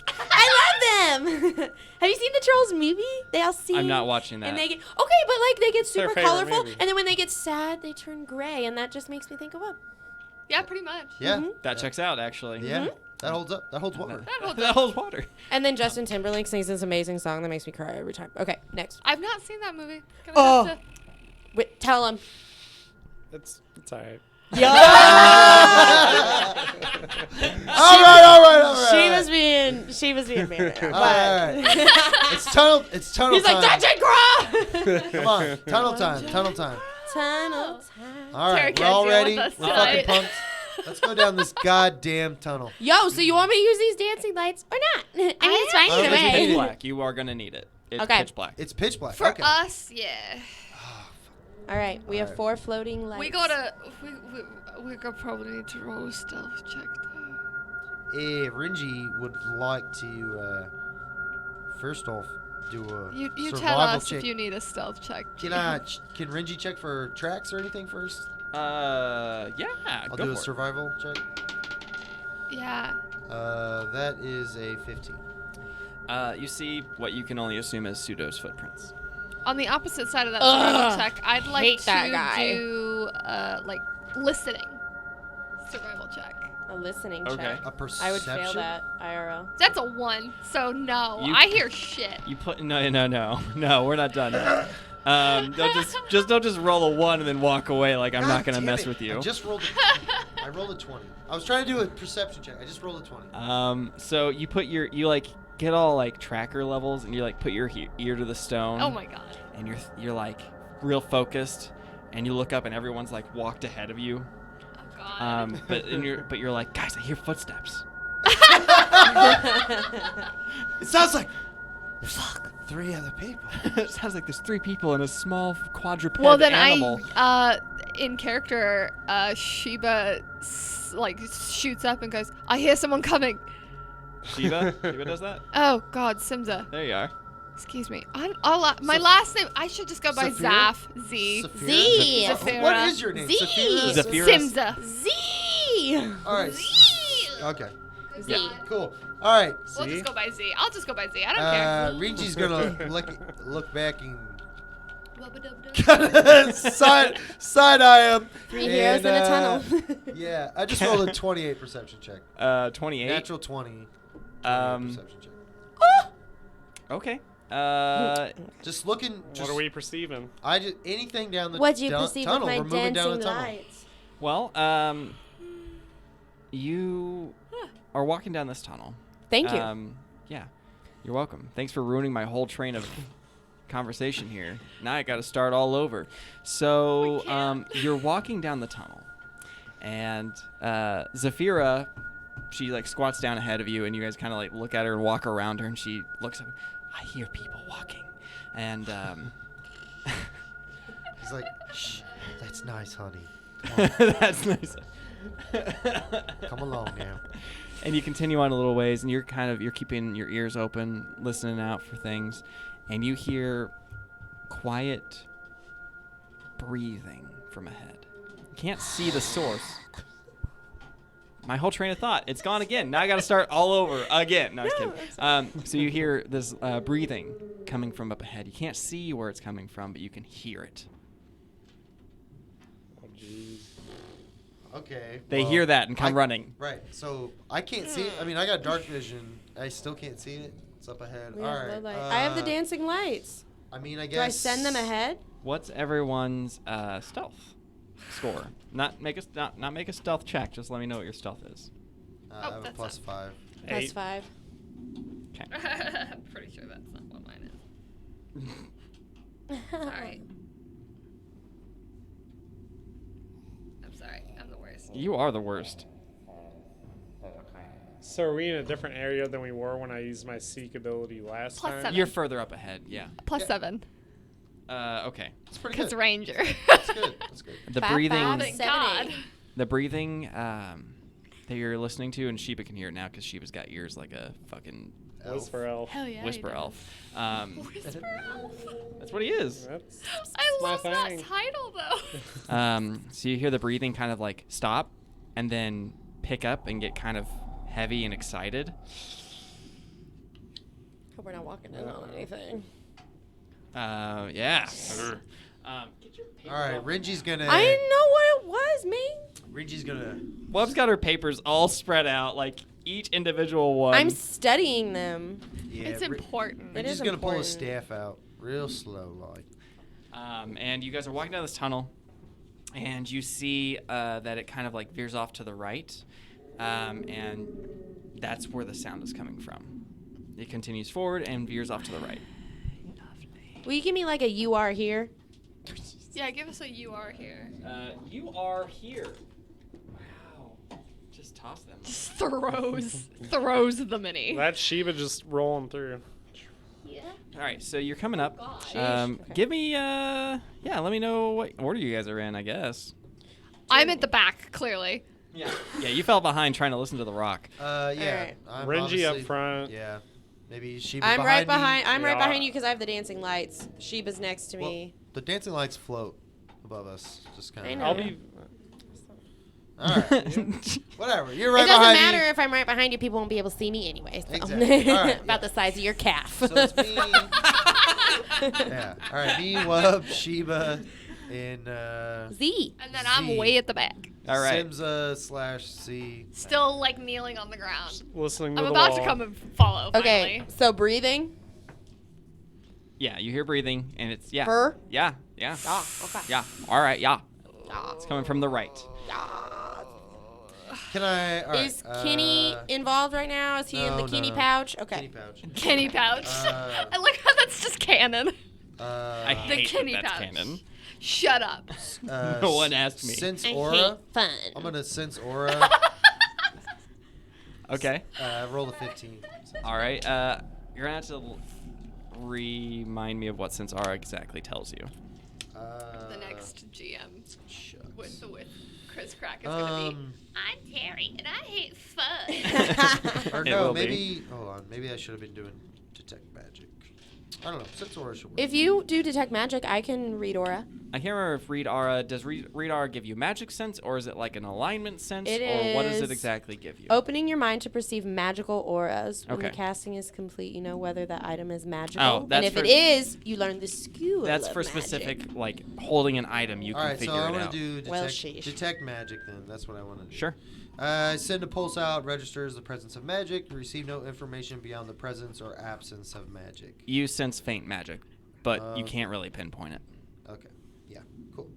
I love them. Have you seen the Trolls movie? They all sing. I'm not watching that. And they get okay, but like they get their super favorite colorful, movie. and then when they get sad, they turn gray, and that just makes me think of what? Yeah, pretty much. Yeah. That checks out, actually. Yeah. That holds up. That holds water. That holds That up. holds water. And then Justin Timberlake sings this amazing song that makes me cry every time. Okay, next. I've not seen that movie. Gonna Oh. have to- Wait, tell him. It's all right. All right. She was being married. All right. It's tunnel He's time. like Dungeon Crawl. Come on. Tunnel time. Tunnel time. All right. Terry We're all can't deal ready. with us We're fucking tonight. pumped. Let's go down this goddamn tunnel. Yo, so you want me to use these dancing lights or not? I mean, it's fine I either don't think It's pitch way. black. You are gonna need it. It's Okay. pitch black. It's pitch black. For okay. us, yeah. All right, we have Alright. 4 floating lights. We could probably need to roll a stealth check though. Renji would like to first off do a You survival tell us check. if you need a stealth check. Can Renji check for tracks or anything first? Yeah. I'll go do a for it. survival check. Yeah. That is a 15. You see what you can only assume as pseudo's footprints. On the opposite side of that Ugh, survival check, I'd like hate to that guy. do like listening survival check. A listening Okay. check. A perception. I would fail that IRL. That's a 1, so no. You- I hear shit. You put no. We're not done yet. Don't just roll a 1 and then walk away like I'm not gonna damn mess it. with you. I rolled a 20. I was trying to do a perception check. I just rolled a 20. So you put you like get all like tracker levels and you like put your ear to the stone. Oh my god. And you're like real focused, and you look up and everyone's like walked ahead of you. Oh god. But you're like, guys, I hear footsteps. It sounds like there's 3 other people. It sounds like there's 3 people in a small quadruped Well, then animal. in character, Sheba like shoots up and goes, "I hear someone coming." Shiva does that. Oh God, Simza. There you are. Excuse me. My last name. I should just go by Saphira? Zaf. Z. Z. Zaphira. What is your name? Z. Saphira? Zaphira. Simza. Z. All right. Z. Okay. Z. Cool. All right. We'll just go by Z. I'll just go by Z. I don't care. Renji's gonna look back and Wubba-dub-dub. side eye him. 3 heroes in a tunnel. Yeah, I just rolled a 28 perception check. 28. Natural 20. Perception check. Okay. Just looking. What are we perceiving? Anything down the What'd you down, perceive tunnel. with my We're moving down the dancing tunnel. lights? Well, you are walking down this tunnel. Thank you. Yeah, you're welcome. Thanks for ruining my whole train of conversation here. Now I got to start all over. So, you're walking down the tunnel, and Zaphira, she like squats down ahead of you, and you guys kind of like look at her and walk around her, and she looks up. I hear people walking, And He's like, shh, that's nice, honey. Come on, that's nice. come along now. And you continue on a little ways, and you're keeping your ears open, listening out for things, and you hear quiet breathing from ahead. You can't see the source. My whole train of thought, it's gone again. Now I got to start all over again. No, I'm kidding. So you hear this breathing coming from up ahead. You can't see where it's coming from, but you can hear it. Oh, jeez. Okay. They hear that and come running. Right. So I can't see it. I mean, I got dark vision. I still can't see it. It's up ahead. We All have right. low light. I have the dancing lights. I mean, I guess. Do I send them ahead? What's everyone's stealth score? Not make a stealth check. Just let me know what your stealth is. I have a that's plus not- 5. Plus 8. 5. Okay. I'm pretty sure that's not what mine is. Sorry. I'm sorry. I'm the worst. You are the worst. So are we in a different area than we were when I used my seek ability last Plus time? 7. You're further up ahead. Yeah. Plus Yeah. 7. Okay. That's pretty Because good. Ranger. That's good. That's good. The 5, breathing. 5, Thank 7, God. 8. The breathing that you're listening to, and Sheba can hear it now because Sheba's got ears like a fucking Whisper elf. Hell yeah. whisper he elf. Whisper elf. That's what he is. That's I my love that thing. title though. So you hear the breathing kind of like stop and then pick up and get kind of heavy and excited. Hope we're not walking in on anything. Yeah. Get your paper All right. off. Renji's gonna. I didn't know what it was, man. Renji's gonna. Wub's got her papers all spread out, like each individual one. I'm studying them. Yeah. It's important. It Renji's is gonna pull his important. staff out real slow, like. And you guys are walking down this tunnel, and you see that it kind of like veers off to the right, and that's where the sound is coming from. It continues forward and veers off to the right. Will you give me like a you are here? Yeah, give us a you are here. You are here. Wow. Just toss them. Just throws the mini. That's Sheba just rolling through. All right, so you're coming up. Okay. Give me, let me know what order you guys are in, I guess. I'm at the back, clearly. Yeah, you fell behind trying to listen to the rock. Yeah. Alright. I'm Renji up obviously- front. Yeah. Maybe Sheba I'm right behind. me. I'm right Yeah. behind you because I have the dancing lights. Sheba's next to Well, me. the dancing lights float above us. Just kind I of. know. I'll be. All right. Whatever. You're right It doesn't behind matter me. if I'm right behind you. People won't be able to see me anyway. So. Exactly. All right, About yeah. the size of your calf. So it's me. Yeah. All right. Me, Wub, Sheba, and Z. And then I'm Z. way at the back. All right. Simza / C. Still like kneeling on the ground. Listening to I'm the about wall. to come and follow Okay, finally. so breathing. Yeah, you hear breathing, and it's, yeah. Her. Yeah. Ah, okay. Yeah. All right, yeah. Ah, It's coming from the right. ah. Can I? All right. Is Kenny involved right now? Is he in the no, Kenny no. pouch? Okay. Kenny pouch. Kenny pouch. I like how that's just canon. I The hate Kenny that that's pouch. canon. Shut up. No one asked me. Sense I aura. hate fun. I'm gonna sense aura. Okay. Roll a 15. All right. You're gonna have to remind me of what Sense Aura exactly tells you. The next GM Shucks. with Chris Crack is gonna be. Um, I'm Terry and I hate fun. or It no, will be. maybe. Hold on. Maybe I should have been doing detect magic. I don't know. Sense aura should work. If you do detect magic, I can read aura. I can't remember if Read Aura does Read Aura give you magic sense, or is it like an alignment sense, It or what does it is exactly give you? Opening your mind to perceive magical auras. When the Okay. casting is complete, you know whether the item is magical. Oh, and that's if for- it is, you learn the skill. That's of for magic. specific, like holding an item. You All can right, so figure I it want out. to do detect, Well, sheesh. detect magic then. That's what I want to do. Sure. Send a pulse out, registers the presence of magic. Receive no information beyond the presence or absence of magic. You sense faint magic, but you Uh, can't really pinpoint it. Okay. Yeah. Cool.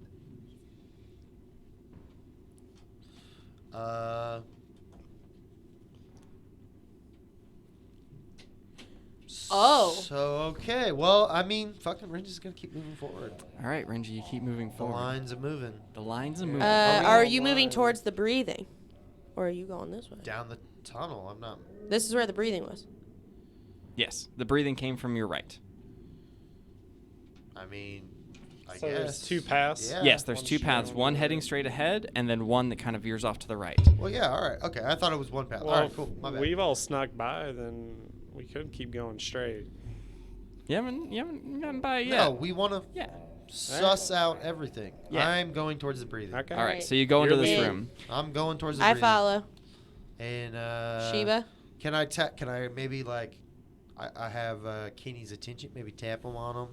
Oh. So okay. Well, I mean, fucking Ringe is gonna keep moving forward. All right, Renji, you keep moving The forward. lines are moving The lines are moving. Are we you all moving alive? towards the breathing? Or are you going this way? down the tunnel. I'm not. This is where the breathing was. Yes, the breathing came from your right. I mean, I So guess. there's 2 paths? Yeah. Yes, there's One 2 straight, paths. one One right. heading straight ahead, and then one that kind of veers off to the right. Well, yeah, all right. Okay, I thought it was one path. Well, all right, cool. My if bad. we've all snuck by, then we could keep going straight. You haven't gotten by yet. No, we want to Yeah. suss out everything. Yeah. I'm going towards the breathing. Okay. All right, Alright. so you go into You're this the- room. I'm going towards the I breathing. follow. And Sheba. Can I maybe like I have Kenny's attention, maybe tap him on him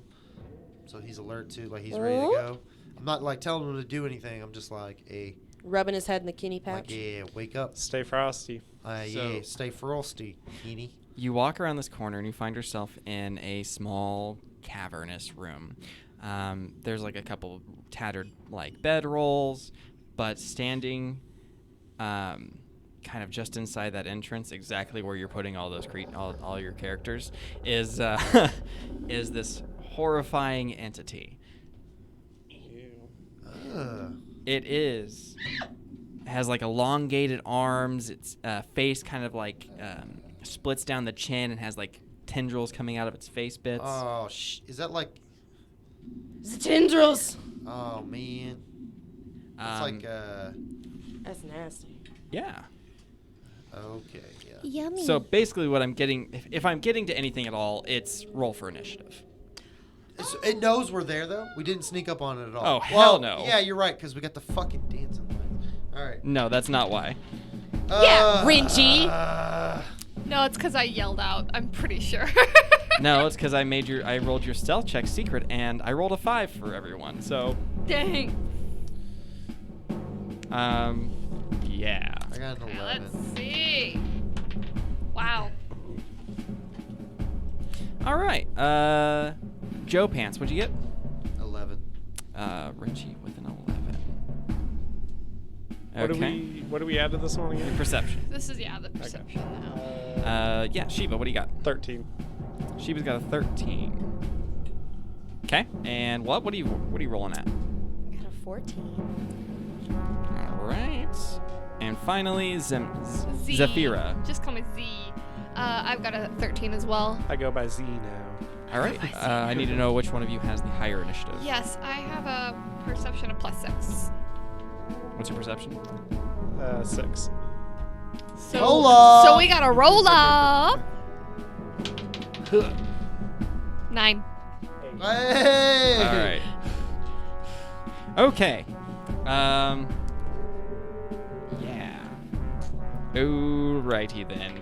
so he's alert to like he's ready to Oh. go. I'm not like telling him to do anything. I'm just like, hey, Rubbing his head in the Kenny like, pouch. yeah, wake up. Stay frosty. Yeah, stay frosty, Kenny. You walk around this corner and you find yourself in a small cavernous room. There's like a couple tattered like bedrolls, but standing kind of just inside that entrance, exactly where you're putting all those all your characters, is is this horrifying entity. It has like elongated arms. Its face kind of like splits down the chin and has like tendrils coming out of its face bits. Oh, is that like? The tendrils. Oh man, it's like That's nasty. Yeah. okay, yeah. Yummy. So basically, what I'm getting, if I'm getting to anything at all, it's roll for initiative. It knows we're there though. We didn't sneak up on it at all. Oh, hell no. Yeah, you're right because we got the fucking dancing lights. All right. No, that's not why. Yeah, Renji. No, it's because I yelled out. I'm pretty sure. No, it's because I rolled your stealth check secret, and I rolled a 5 for everyone. So, Dang. yeah. I got an Okay, 11. let's see. Wow. All right. Joe Pants, what'd you get? 11. Richie with an 11. Okay. What do we add to this one again? Perception. This is, yeah, the perception now. Yeah, Sheba, what do you got? 13. Sheba's got a 13. Okay. And what? What are you rolling at? I got a 14. All right. And finally, Z. Zephyra. Just call me Z. I've got a 13 as well. I go by Z now. All right. I need to know which one of you has the higher initiative. Yes, I have a perception of +6. What's your perception? 6. So, Roll up. So we got to roll up. 9. Hey! All right. Okay. Yeah. Alrighty then.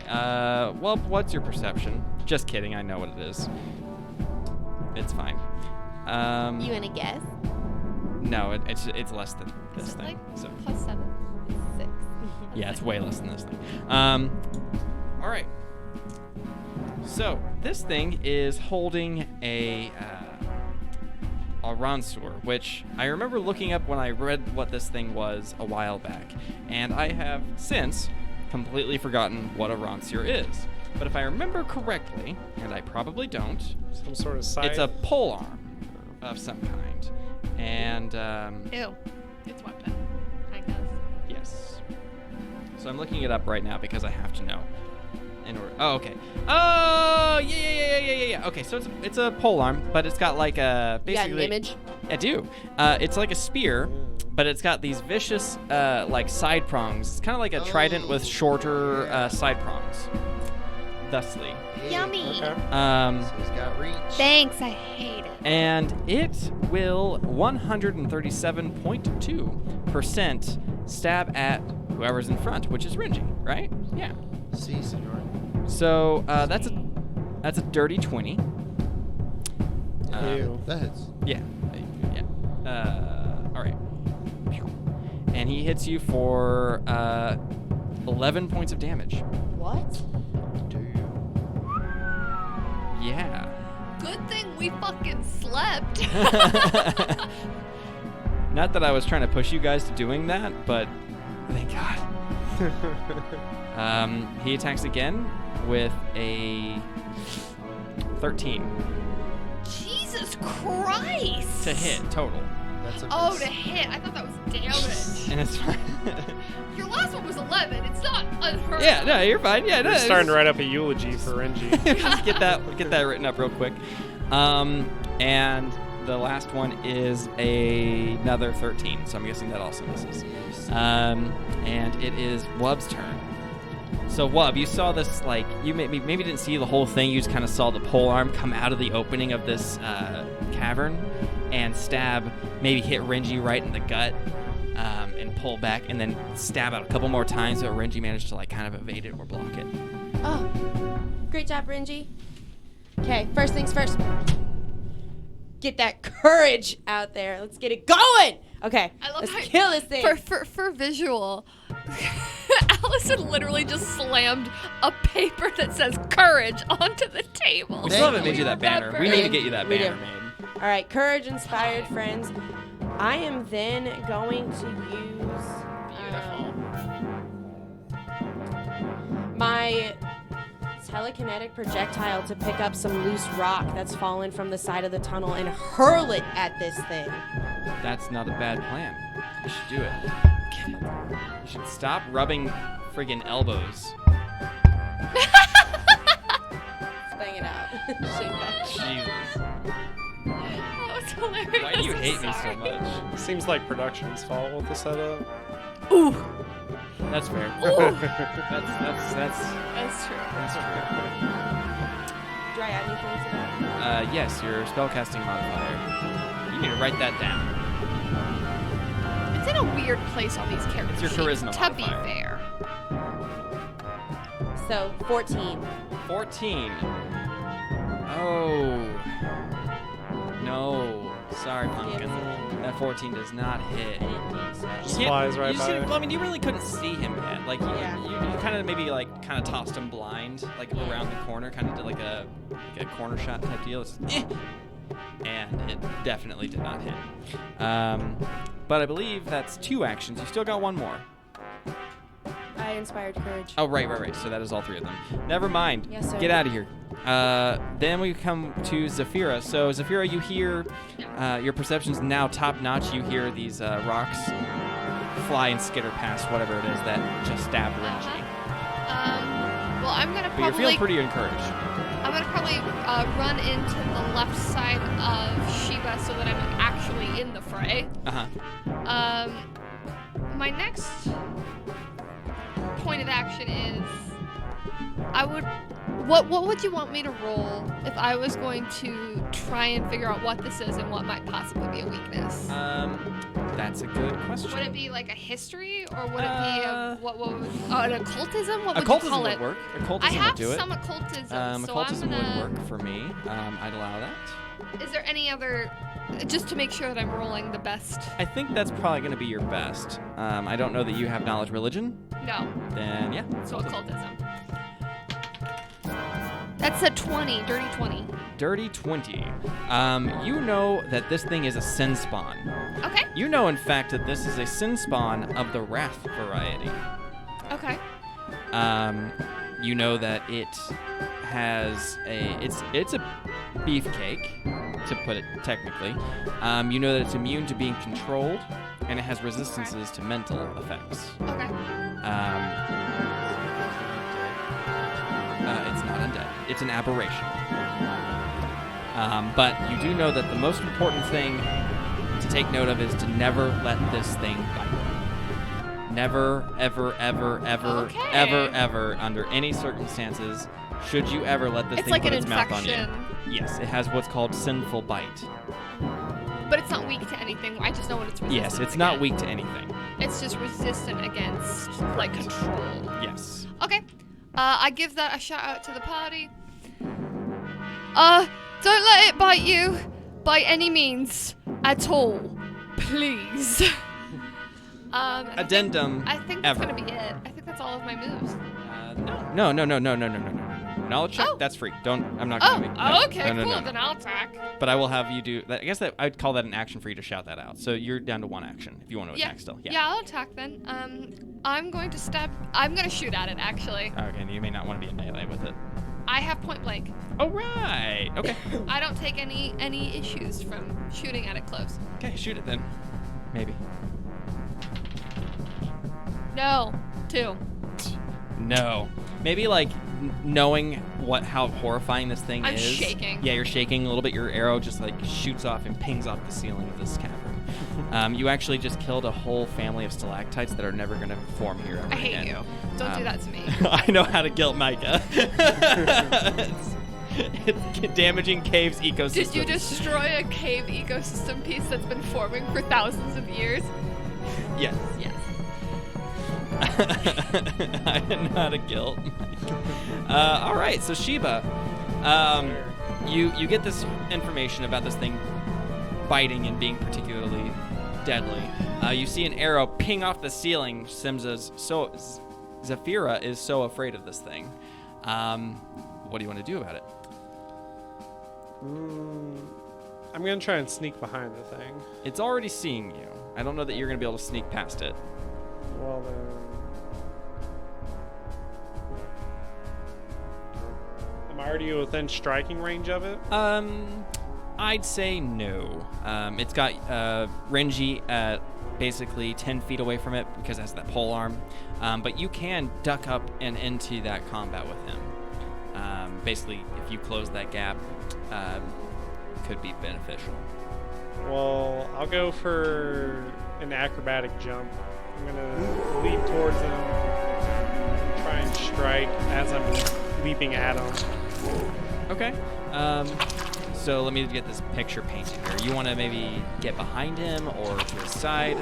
Well, what's your perception? Just kidding. I know what it is. It's fine. You want to guess? No, it's less than this Is it thing. like So +7? 6. yeah, it's way less than this thing. All right. So this thing is holding a Ransur, which I remember looking up when I read what this thing was a while back, and I have since completely forgotten what a Ransur is. But if I remember correctly, and I probably don't, Some sort of scythe. it's a pole arm of some kind. And Ew. It's weapon. I guess. yes. So I'm looking it up right now because I have to know. In order. Oh, okay. Oh, yeah. Okay, so it's a pole arm, but it's got like a You got basically. an image? I do. It's like a spear, but it's got these vicious like side prongs. It's kind of like a trident with shorter side prongs. Thusly. Yummy. Okay. So he's got reach. Thanks. I hate it. And it will 137.2% stab at whoever's in front, which is Renji, right? Yeah. See, senor. So that's a dirty 20. Ew. That hits. Yeah. All right. And he hits you for 11 points of damage. What? Yeah. Good thing we fucking slept. Not that I was trying to push you guys to doing that, but thank God. He attacks again with a 13 Jesus Christ. to hit total. That's a Oh, miss. to hit. I thought that was damage. And it's fine. Your last one was 11. It's not unheard Yeah, of. no, you're fine. Yeah, no. You're starting to write up a eulogy for Renji. Just get that written up real quick. And the last one is another 13, so I'm guessing that also misses. And it is Wub's turn. So Wub, you saw this, like, you maybe didn't see the whole thing. You just kind of saw the pole arm come out of the opening of this cavern and stab, maybe hit Renji right in the gut, and pull back, and then stab out a couple more times, so Renji managed to, like, kind of evade it or block it. Oh, great job, Renji. Okay, first things first. Get that courage out there. Let's get it going. Okay, I love let's how kill this thing. For visual, Allison literally just slammed a paper that says courage onto the table. We still haven't made you that banner. We need to get you that We banner do. made. All right, courage-inspired friends. I am then going to use my telekinetic projectile to pick up some loose rock that's fallen from the side of the tunnel and hurl it at this thing. That's not a bad plan. You should do it. You should stop rubbing friggin' elbows. Bang it out. Jesus. That was hilarious. Why do you I'm hate me so sorry. much? Seems like production's fault with the setup. Ooh, That's fair. ooh. That's That's true. Do I add anything to that? yes, your spellcasting modifier. You need to write that down. It's in a weird place on these characters. It's your charisma To be modifier. fair. So, 14. 14. Oh. No. Sorry, Pumpkin. That 14 does not hit. Just You flies right you by. should- well, I mean, you really couldn't see him yet. Like, Yeah. you kind of maybe, like, kind of tossed him blind, like, around the corner, kind of did, like a corner shot type deal. It's, and it definitely did not hit. But I believe that's 2 actions. You still got 1 more. I inspired courage. Oh, right. So that is all 3 of them. Never mind. Yes, sir. Get out of here. Then we come to Zafira. So, Zafira, you hear, your perception's now top notch. You hear these rocks fly and skitter past whatever it is that just stabbed Renji. Well, I'm gonna But you're feeling probably pretty encouraged. run into the left side of Shiba so that I'm actually in the fray. Uh-huh. My next point of action is what would you want me to roll if I was going to try and figure out what this is and what might possibly be a weakness? That's a good question. Would it be like a history, or would it be an occultism? What would Occultism you call would it? work. I Occultism have would do it. some occultism, so Occultism I'm gonna. would work for me. I'd allow that. Is there any other, just to make sure that I'm rolling the best? I think that's probably going to be your best. I don't know that you have knowledge religion. No, Then, yeah. so occultism. That's a 20, dirty 20. Dirty 20. You know that this thing is a sin spawn. Okay. You know, in fact, that this is a sin spawn of the Wrath variety. Okay. You know that it has it's a beefcake, to put it technically. You know that it's immune to being controlled, and it has resistances to mental effects. Okay. It's not undead. It's an aberration. But you do know that the most important thing to take note of is to never let this thing bite. Never, ever, ever, ever, Okay. ever, ever, under any circumstances, should you ever let this It's thing like put an its mouth on infection. you. Yes, it has what's called sinful bite. But it's not weak to anything. I just know what it's resistant Yes, it's not against. weak to anything. It's just resistant against, like, control. Yes. Okay. I give that a shout out to the party. Don't let it bite you by any means at all. Please. Addendum. I think that's ever. gonna be it. I think that's all of my moves. No. Knowledge check. Oh. That's free. I'm not Oh, going to. okay, cool. Then I'll attack. But I will have you do that. I guess that I'd call that an action for you to shout that out. So you're down to 1 action if you want to attack still. Yeah, I'll attack then. I'm going to stab. I'm gonna shoot at it actually. Okay, and you may not want to be in melee with it. I have point blank. Oh right. Okay. I don't take any issues from shooting at it close. Okay, shoot it then. Maybe. No, 2. No. Maybe like knowing how horrifying this thing I'm is. shaking. Yeah, you're shaking a little bit. Your arrow just like shoots off and pings off the ceiling of this cavern. You actually just killed a whole family of stalactites that are never going to form here ever I hate again. you. Don't do that to me. I know how to guilt Micah. It's damaging caves ecosystems. Did you destroy a cave ecosystem piece that's been forming for thousands of years? Yes. Yes. I know how to guilt. All right, so Sheba, you get this information about this thing biting and being particularly deadly. You see an arrow ping off the ceiling. Zafira is so afraid of this thing. What do you want to do about it? I'm gonna try and sneak behind the thing. It's already seeing you. I don't know that you're going to be able to sneak past it. Well then, am I already within striking range of it? I'd say no. It's got Renji at basically 10 feet away from it because it has that pole arm. But you can duck up and into that combat with him. Basically, if you close that gap, could be beneficial. Well, I'll go for an acrobatic jump. I'm gonna leap towards him and try and strike as I'm leaping at him. Okay. So let me get this picture painted here. You want to maybe get behind him or to his side?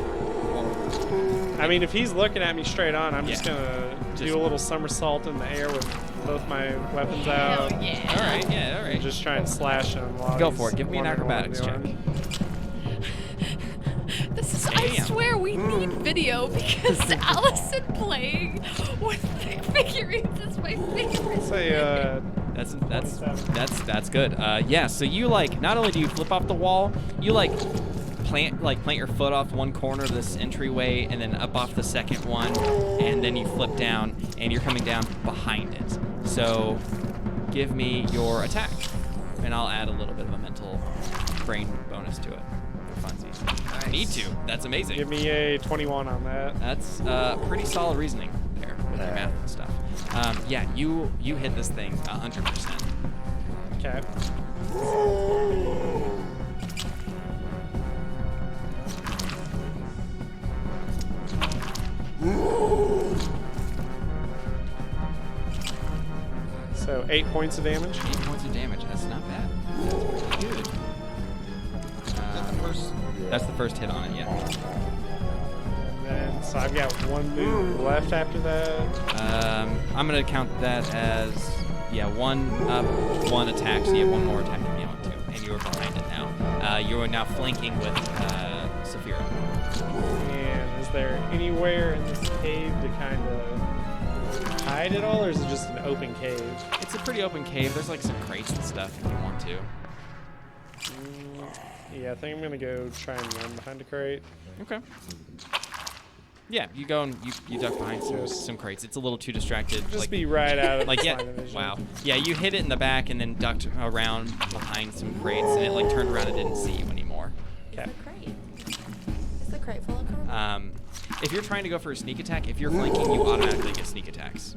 I mean, if he's looking at me straight on, I'm just gonna Just- do a little somersault in the air with both my weapons out. Hell yeah. All right. Yeah. All right. And just try and slash him. While Go he's for it. Give me an wondering what I'm acrobatics check. doing. This is, I Damn. swear we need video because Allison playing with the figurines is my favorite. Say, That's good. Yeah. So you not only do you flip off the wall, you plant your foot off one corner of this entryway and then up off the second one, and then you flip down and you're coming down behind it. So give me your attack, and I'll add a little bit of a mental brain bonus to it for funsies. Nice. Need to. That's amazing. give me a 21 on that. That's pretty solid reasoning there with your math and stuff. Yeah, you hit this thing 100%. Okay. So 8 points of damage. 8 points of damage. That's not bad. That's pretty good. That's the first hit on it, yeah. And then, so I've got one move left after that. I'm going to count that as, one up, one attack, so you have one more attack if you want to. And you are behind it now. You are now flanking with Saphira. And is there anywhere in this cave to kind of hide at all, or is it just an open cave? It's a pretty open cave. There's some crates and stuff if you want to. Yeah, I think I'm gonna go try and run behind a crate. Okay. Yeah, you go and you duck behind some crates. It's a little too distracted. Just be right out of like its yeah, line of vision. wow. Yeah, you hit it in the back and then ducked around behind some crates, and it turned around and didn't see you anymore. Okay. Crate. Is the crate full of combat? If you're trying to go for a sneak attack, if you're flanking, you automatically get sneak attacks.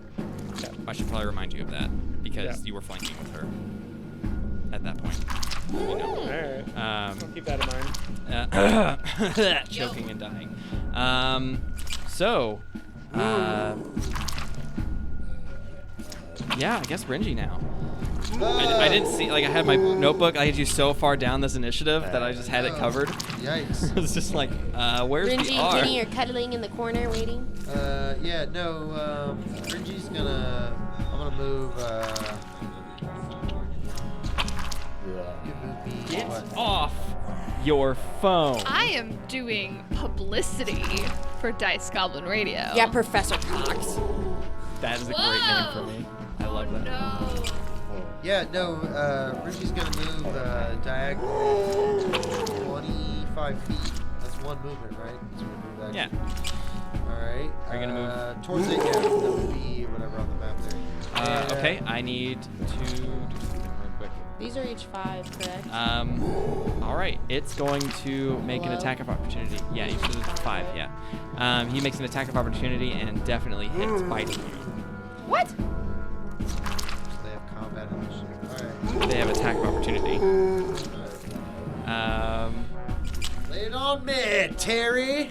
Okay. I should probably remind you of that because you were flanking with her at that point. You know. All right. I'll keep that in mind. Choking and dying. Yeah, I guess Renji now. I didn't see, I had my notebook. I had you so far down this initiative that I just had it covered. Yikes. It was just like, where's Renji the and R? Kenny are cuddling in the corner waiting. Renji's gonna. I'm gonna move. You move me. Get what? off your phone. I am doing publicity for Dice Goblin Radio. Yeah, Professor Cox. That is a great name for me. I love that. No. Yeah, no. Renji's gonna move diagonally 25 feet. That's one movement, right? So we move that. Yeah. All right. Are you gonna move? Towards it? Yeah. That would be whatever on the map there. And, Okay, I need to do something real quick. These are each 5, correct? All right, it's going to make an Hello? attack of opportunity. Yeah, you should have 5. Yeah. He makes an attack of opportunity and definitely hits, biting you. What? So they have combat bad initiative. All right. They have attack of opportunity. Lay it on me, Terry.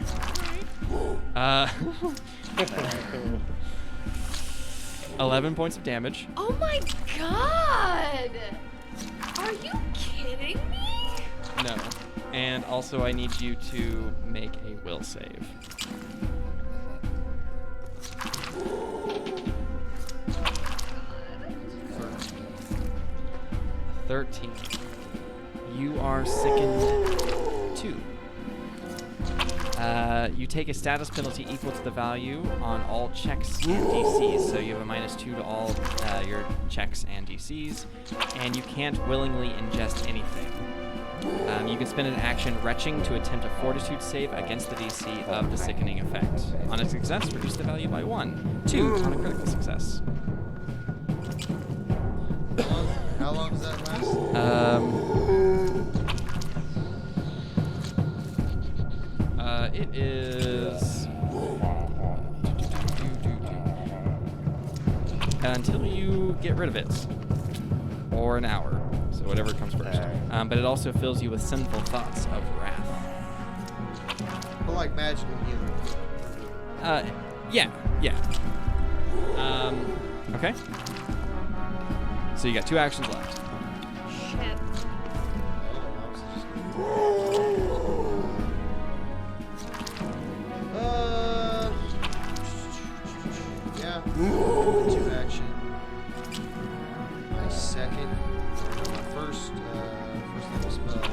11 points of damage. Oh my god! Are you kidding me? No. And also I need you to make a will save. 13. You are sickened 2. You take a status penalty equal to the value on all checks and DCs. So you have a -2 to all your checks and DCs. And you can't willingly ingest anything. You can spend an action retching to attempt a fortitude save against the DC of the sickening effect. On a success, reduce the value by 1. 2 on a critical success. How long does that last? It is until you get rid of it, or an hour. So whatever comes first. But it also fills you with sinful thoughts of wrath. But like magical healing. Yeah. Okay. So you got 2 actions left. Shit. Yeah. 2 action. My second, my first level spell.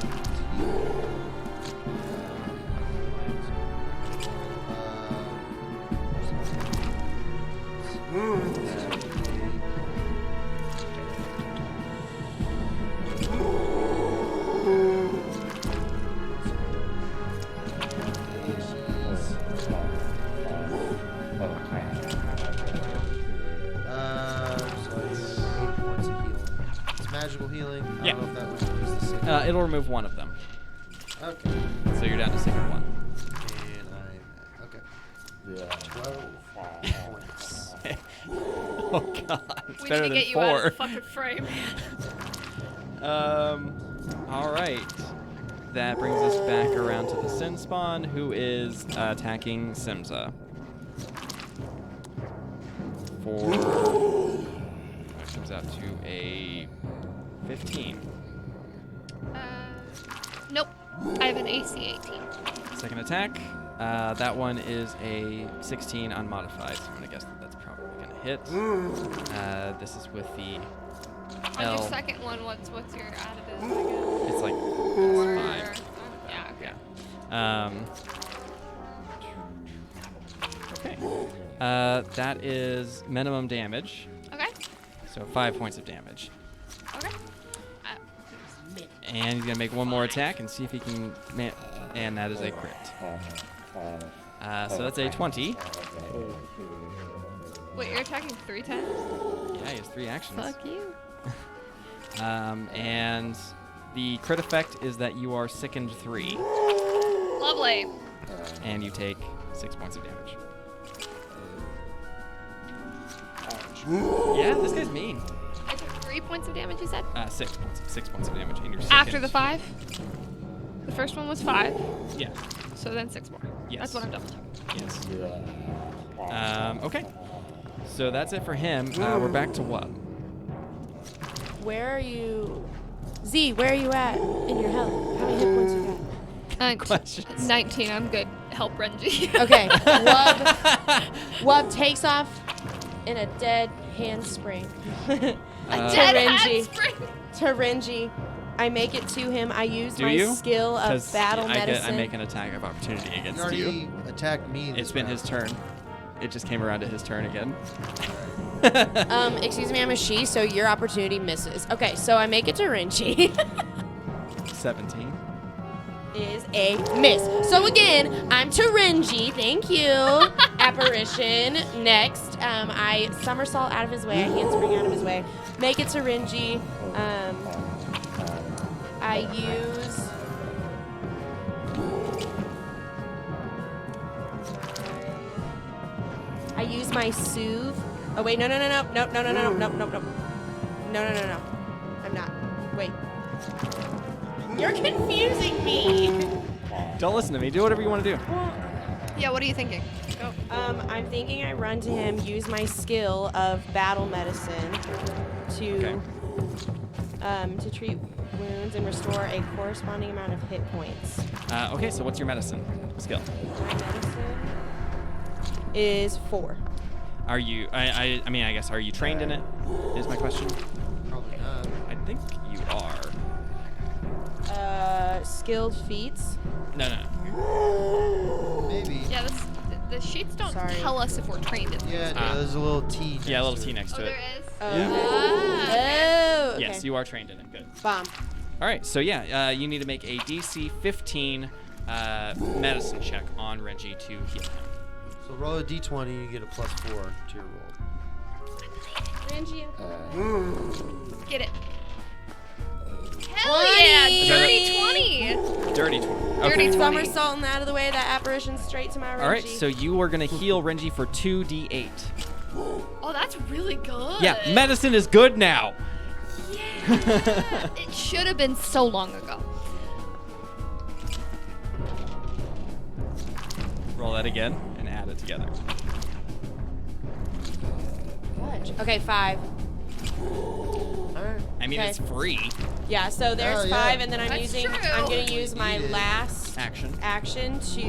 Magical healing. I Yeah. don't know if that was the second. It'll remove 1 of them. Okay. So you're down to second 1. And I'm okay. 12 points. Oh god, it's We better need to than get you out 4. of the fucking frame. All right. That brings us back around to the Sin Spawn, who is attacking Simza. That comes out to a 15. Nope. I have an AC 18. Second attack. That one is a 16 unmodified, so I'm gonna guess that that's probably gonna hit. This is with the On L. your second one, what's your additive? It's like Four. 5. Yeah. Okay. Okay. That is minimum damage, Okay. so 5 points of damage. Okay. And he's gonna make one more attack and see if he can. And that is a crit. So that's a 20. Wait, you're attacking 3 times? Yeah, he has 3 actions. Fuck you. And the crit effect is that you are sickened 3, Lovely. and you take 6 points of damage. Yeah, this guy's mean. I took 3 points of damage, you said? 6 points of damage, and you're sickened. After the 5? The first one was 5, Yeah. so then 6 more. Yes. That's what I'm double checking. Yes. Okay. So that's it for him. We're back to Wub. Where are you? Z, where are you at in your health? How many hit points you got? Questions. 19, I'm good. Help Renji. Okay. Wub takes off in a dead handspring. Dead Renji. handspring. To Renji. I make it to him. I use Do my you? skill of 'Cause battle I medicine. make an attack of opportunity He against already you. attacked me. It's been his turn. It just came around to his turn again. Excuse me, I'm a she, so your opportunity misses. Okay, so I make it to Renji. 17. Is a miss. So again, I'm to Renji. Thank you. Apparition. Next, I somersault out of his way. I handspring out of his way. Make it to Renji. I use my soothe. Oh wait, no. No. I'm not. Wait. You're confusing me. Don't listen to me. Do whatever you want to do. Yeah, what are you thinking? Go. I'm thinking I run to him, use my skill of battle medicine to treat wounds and restore a corresponding amount of hit points. Okay, so what's your medicine skill? My medicine is 4. Are you? I mean, I guess. Are you trained in it? Is my question. Probably not. I think you are. Skilled feats. No. Maybe. Yeah, the sheets don't tell us if we're trained in Yeah, no, there's a little T. Yeah, a little T next to it. there is? Oh, okay. Yes, you are trained in it. Good. Bomb. All right, so yeah, you need to make a DC 15 medicine check on Reggie to heal him. So roll a d20, you get a +4 to your roll. Get it. Hell yeah! Dirty 20! Dirty 20. Okay. Dirty 20. Somersaulting out of the way, that apparition straight to my Renji. All right, so you are going to heal Renji for 2d8. Oh, that's really good. Yeah, medicine is good now. Yeah. It should have been so long ago. Roll that again and add it together. Okay, 5. Alright. I mean, Okay. it's free. Yeah, so there's Oh, yeah. 5, and then I'm That's using. true. I'm gonna use my Needed. last Action action to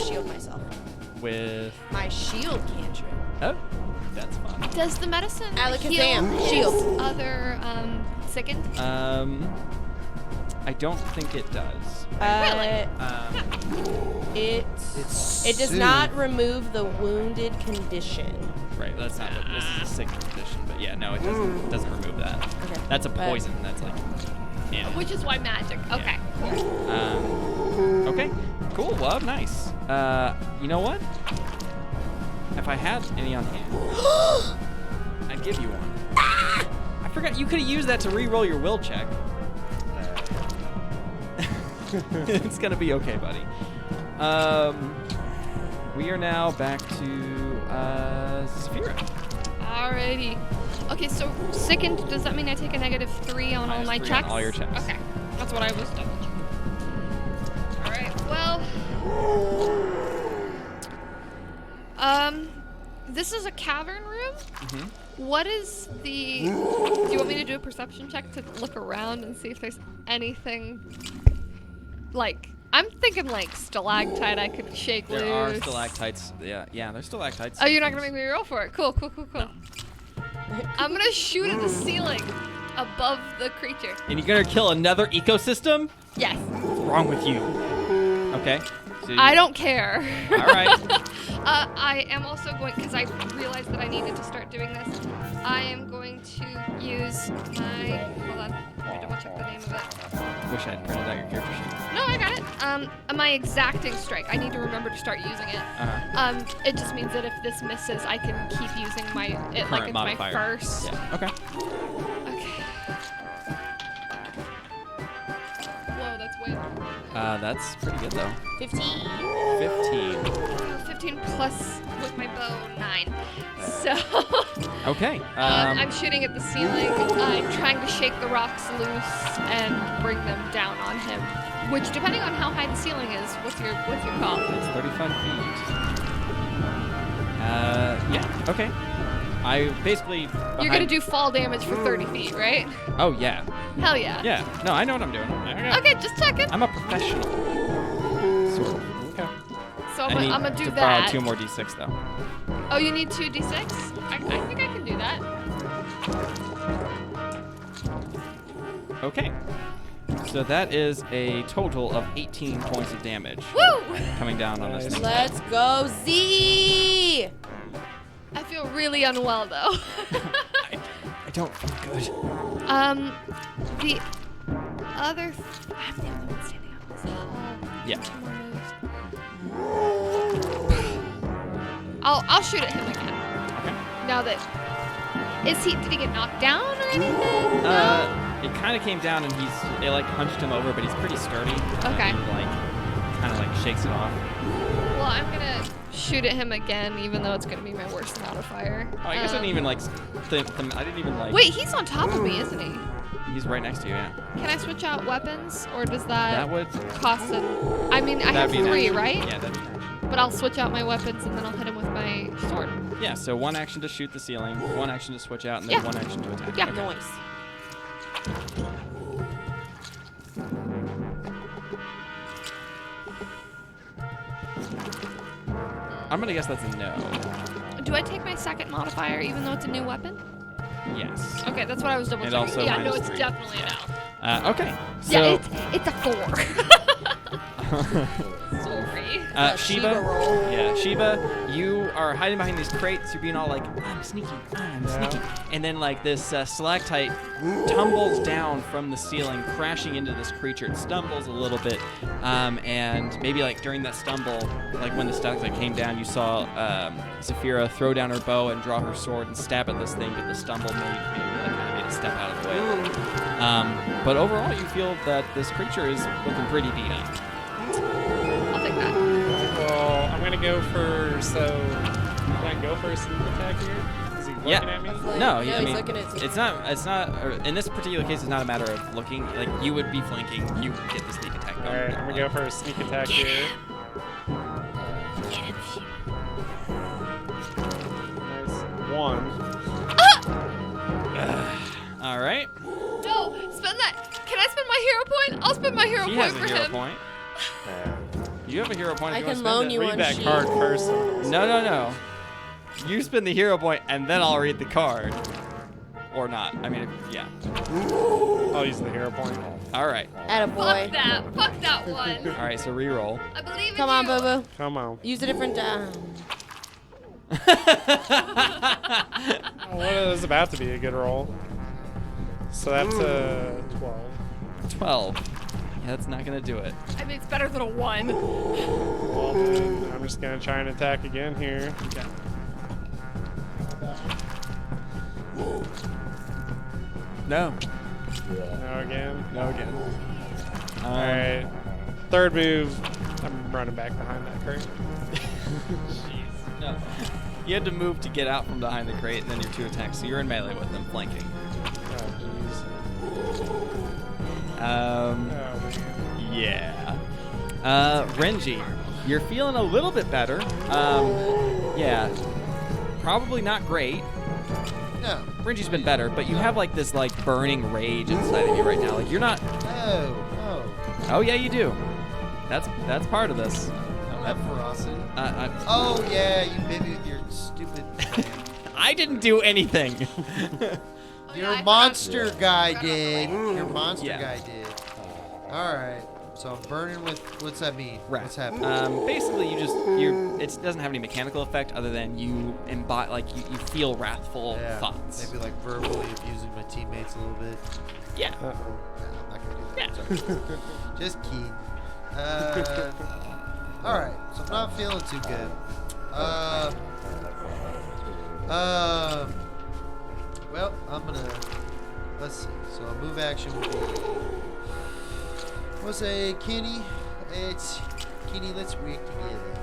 shield myself. with. My shield cantrip. Oh, that's fun. Does the medicine Alakazam, heal shield. his other sickened? I don't think it does. Really? It does not remove the wounded condition. Right, that's not. This is a sick condition, but yeah, no, it doesn't remove that. Okay. That's a But- poison. That's like. Yeah. Which is why magic. Okay. Okay. Cool. Well, nice. You know what? If I had any on hand, I'd give you one. I forgot you could have used that to re-roll your will check. It's gonna be okay, buddy. We are now back to Saphira. Alrighty. Okay, so sickened, does that mean I take a -3 on all Minus my 3 on checks? all your checks. Okay. That's what I was double checking. Alright, well. This is a cavern room? Mm-hmm. What is the... Do you want me to do a perception check to look around and see if there's anything... Like, I'm thinking like stalactite I could shake loose. There are stalactites. Yeah, there's stalactites. Oh, you're not gonna make me roll for it? Cool. I'm gonna shoot at the ceiling above the creature. And you're gonna kill another ecosystem? Yes. What's wrong with you? Okay. So I don't care. All right. I am also going, because I realized that I needed to start doing this, I am going to use my, hold on, let me double check the name of it. Wish I'd printed out your character sheet. No, I got it. My exacting strike. I need to remember to start using it. It just means that if this misses, I can keep using like it's modifier. my first. Yeah. Okay. Okay. Whoa, that's way. That's pretty good though. 15. 15 plus with my bow 9. So Okay. I'm shooting at the ceiling. I'm trying to shake the rocks loose and bring them down on him. Which, depending on how high the ceiling is, what's your call? It's 35 feet. Yeah. Okay. I basically. You're gonna do fall damage for 30 feet, right? Oh yeah. Hell yeah. Yeah. No, I know what I'm doing. Okay, just checking. I'm a professional. Sort of. Okay. So I I'm need gonna do to borrow that. 2 more d6 though. Oh, you need 2 d6? I think I can do that. Okay. So that is a total of 18 points of damage Woo! coming down on this thing. Let's go, Z! I feel really unwell though. I don't feel good. The other. I'm the only one standing on this hall. Yeah. I'll shoot at him again. Okay. Now that did he get knocked down or anything? It kind of came down and it like hunched him over, but he's pretty sturdy. Okay. And he, kind of shakes it off. Well, I'm gonna shoot at him again, even though it's gonna be my worst modifier. Oh, I guess I didn't even like. I didn't even like. Wait, he's on top of me, isn't he? He's right next to you. Yeah. Can I switch out weapons, or does that, That would. cost an? I mean, I have That'd be an 3, action. right? Yeah, that'd be an action. But I'll switch out my weapons and then I'll hit him with my sword. Yeah. So 1 action to shoot the ceiling, 1 action to switch out, and then Yeah. 1 action to attack. Yeah. Okay. Noise. I'm gonna guess that's a no. Do I take my second modifier even though it's a new weapon? Yes. Okay, that's what I was double And checking. also Yeah, no, minus it's 3. definitely a no. Okay. So. Yeah, it's a 4. Sorry. Sheba. Yeah, Sheba, you are hiding behind these crates. You're being all like, I'm sneaky, I'm sneaky. And then like this stalactite tumbles down from the ceiling, crashing into this creature. It stumbles a little bit, and maybe like during that stumble, like when the stalactite came down, you saw Zafira throw down her bow and draw her sword and stab at this thing, but the stumble maybe like kind of made it step out of the way a little bit. But overall, you feel that this creature is looking pretty beat up. I'll take that. Well, I'm gonna go for Can I go for a sneak attack here? Is he looking at me? No, he's I mean, looking at you. it's not, or in this particular case, it's not a matter of looking, like, you would be flanking, you get the sneak attack. Alright, I'm gonna go for a sneak attack here. Nice. 1. Alright. No, spend that. Can I spend my hero point? I'll spend my hero She point has a for hero him. point. You have a hero point if I you want can to spend loan it. you Read one that sheet. card first. No. You spend the hero point, and then I'll read the card. Or not. I mean, yeah. I'll use the hero point. Alright. Attaboy. Fuck that one. Alright, so reroll. I believe in Come on, you. Boo Boo. Come on. Use a different. Oh, well, it was about to be a good roll. So that's a 12. 12. Yeah, that's not gonna do it. I mean, it's better than a 1. Well, then I'm just gonna try and attack again here. Okay. No. No again. No again. Alright. Third move. I'm running back behind that crate. No. You had to move to get out from behind the crate, and then your 2 attacks, so you're in melee with them, flanking. Oh, jeez. Oh, man. Yeah. Renji, you're feeling a little bit better. Yeah. Probably not great. No. Renji's been better, but you have like this like burning rage inside of you right now. Like you're not. Oh. Oh yeah, you do. That's part of this. I don't have ferocity. I Oh yeah, you bit me with your stupid. I didn't do anything. Your monster guy did. Your monster Yeah. guy did. All right. So I'm burning with. What's that mean? Wrath. What's happening? Basically, it doesn't have any mechanical effect other than you embody, like you feel wrathful thoughts. Maybe like verbally abusing my teammates a little bit. Yeah. Nah, I'm not gonna do that. Sorry. Just kidding. All right. So I'm not feeling too good. Well, I'm gonna. Let's see. So a move action would be. We'll say Kenny. It's Kenny. Let's work together.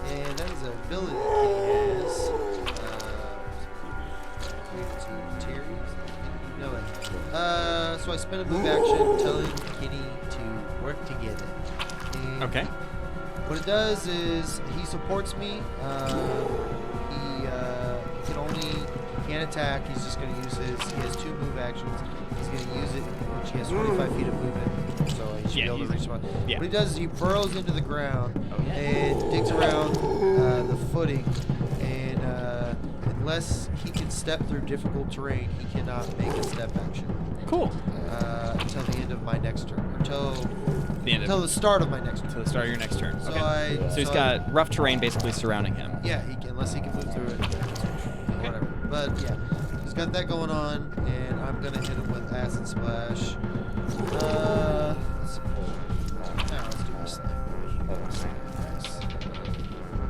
And that is an ability that Kenny has. Terry. No way. So I spend a move action telling Kenny to work together. And Okay. what it does is he supports me. He can't attack. He's just going to use his. He has 2 move actions. He's going to use it, which he has 25 feet of movement, so he should be able to respond. yeah. What he does is he burrows into the ground Oh, yeah. and digs around the footing, and unless he can step through difficult terrain, he cannot make a step action Cool. until the end of my next turn, until The start of my next turn. To the start of your next turn. So Okay. So he's got rough terrain basically surrounding him. Yeah, unless he can move through it. Whatever. But yeah, he's got that going on, and I'm gonna hit him with acid splash. Let's see. Now let's do this thing.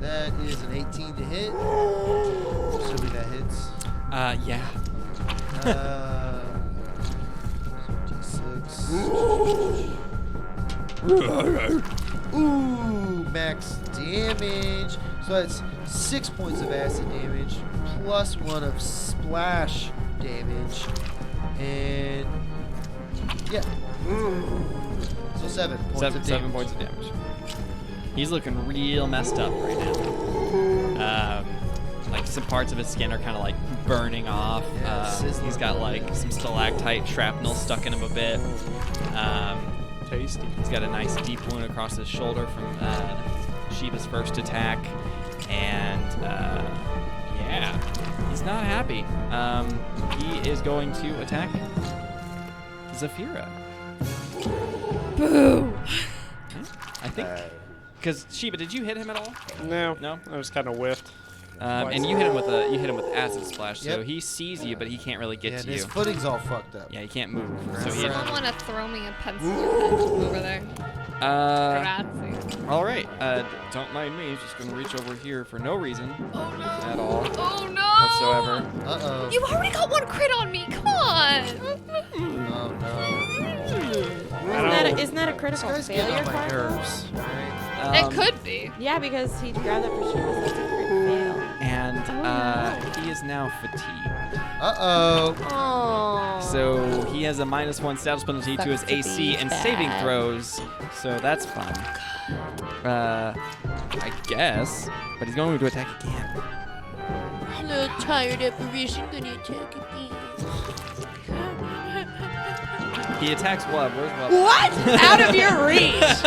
That is an 18 to hit. Assuming that hits. Yeah. D6. Ooh, max damage. So So that's 6 points of acid damage, plus 1 of splash damage, and yeah. So 7 points of damage. 7 points of damage. He's looking real messed up right now. Like some parts of his skin are kind of like burning off. He's got like some stalactite shrapnel stuck in him a bit. Tasty. He's got a nice deep wound across his shoulder from Shiva's first attack. And yeah, he's not happy. He is going to attack Zafira. Boo! I think. Because Shiva, did you hit him at all? No. No? I was kind of whiffed. And you hit him with acid splash, so Yep. he sees you, but he can't really get Yeah, to and his you. footing's all fucked up. Yeah, he can't move. So he. Someone want to throw me a pencil over there. Grazie. All right. Don't mind me. Just gonna reach over here for no reason Oh no! at all Oh no! whatsoever. Uh-oh. You already got 1 crit on me. Come on! Oh, no. Isn't that a This critical guy's getting failure on my card? nerves. Right? It could be. Yeah, because he grabbed that for sure. That's a crit fail. And he is now fatigued. Uh-oh. Oh. So he has a -1 status penalty to his Sucks to AC be and bad. saving throws. So that's fun. I guess. But he's going to attack again. A little tired apparition gonna attack again. He attacks Wub. Where's Wub? What? Out of your reach,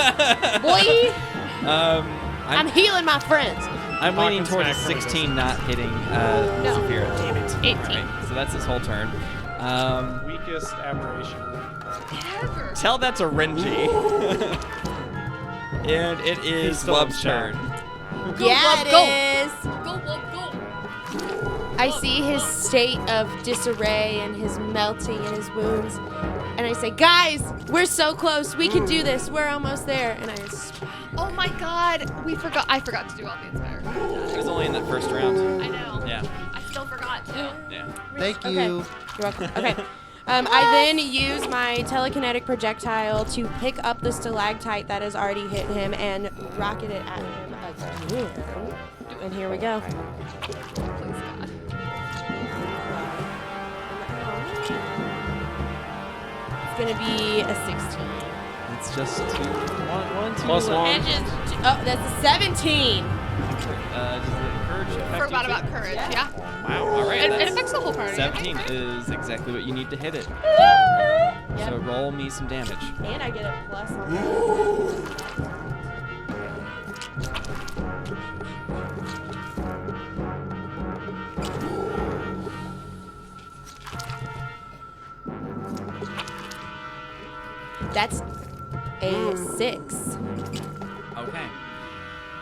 boy. I'm healing my friends. I'm Hawk leaning and towards a smack 16 not hitting No. Zafira. Damn it. 18. Alright, so that's his whole turn. Weakest aberration. Ever. Tell that to Renji. And it is still in Wub's shock. turn. Yeah, Wub, it go. is. Go, Wub, go. I see his state of disarray and his melting and his wounds. And I say, guys, we're so close. We can do this. We're almost there. And I Oh my god. I forgot to do all the inspire. It was only in that first round. I know. Yeah. I still forgot to. Yeah. Thank Okay. you. You're welcome. Okay. I then use my telekinetic projectile to pick up the stalactite that has already hit him and rocket it at him again. And here we go. Please God. It's gonna be a 16. It's just one, two. Plus one. And just, oh, that's a 17. Does the courage affect Forgot you about too? courage, yeah. Wow. All right. It that's- affects the whole party. 17 is exactly what you need to hit it. Yep. So roll me some damage. And I get a plus on that. That's a 6. Okay.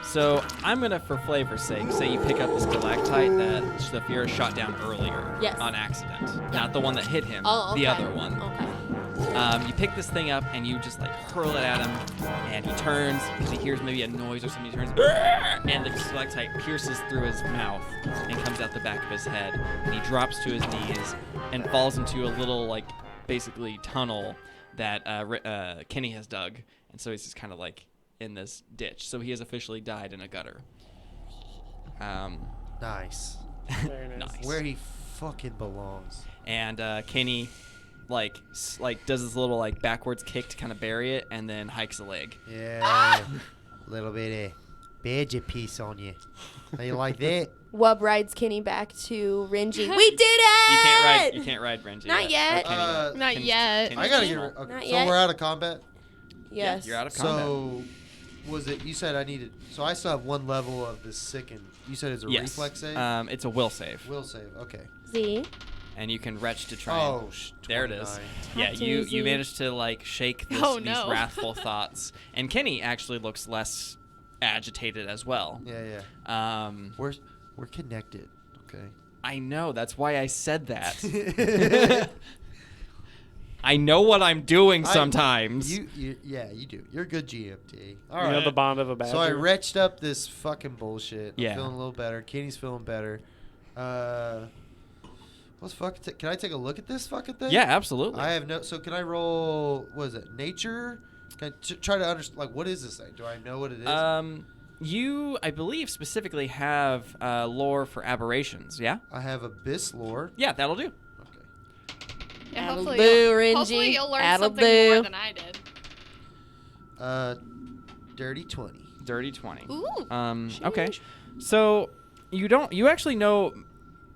So I'm gonna, for flavor's sake, say you pick up the stalactite that Zafira shot down earlier Yes. on accident, not the one that hit him, Oh, okay. the other one. Okay. You pick this thing up and you just like hurl it at him, and he turns because he hears maybe a noise or something. He turns, and the stalactite pierces through his mouth and comes out the back of his head, and he drops to his knees and falls into a little like basically tunnel that Kenny has dug, and so he's just kind of like in this ditch. So he has officially died in a gutter. Nice. Very nice. Nice. Where he fucking belongs. And Kenny like does this little like backwards kick to kind of bury it, and then hikes a leg. Yeah. Little bit of badger piece on you. How you like that? Wub rides Kenny back to Renji. We did it! You can't ride Renji. Not yet. Or Kenny. Not Kenny's- yet. Kenny's I gotta too get. small. Okay, Not so yet. we're out of combat. Yes. Yeah, you're out of combat. So, was it? You said I needed. So I still have one level of the sicken. You said it's a Yes. reflex save. It's a will save, Will save. Okay. Z. and you can retch to try. Oh, there it is. 29. Yeah, That's you easy. managed to like shake these no. wrathful thoughts, and Kenny actually looks less agitated as well. Yeah, yeah. Um, We're connected. Okay. I know. That's why I said that. I know what I'm doing sometimes. Yeah, you do. You're a good GMT. All You right. know the bond of a badger. So I retched up this fucking bullshit. Yeah. I'm feeling a little better. Kenny's feeling better. Let's fucking. Can I take a look at this fucking thing? Yeah, absolutely. I have no. So can I roll? What is it? Nature? Can I try to understand? Like, what is this thing? Do I know what it is? You, I believe, specifically have lore for aberrations. Yeah. I have Abyss lore. Yeah, that'll do. Okay. Yeah, Addle hopefully, boo, you'll, Renji. hopefully you'll learn Addle something boo. more than I did. Dirty 20. Dirty 20. Ooh. Okay. So you actually know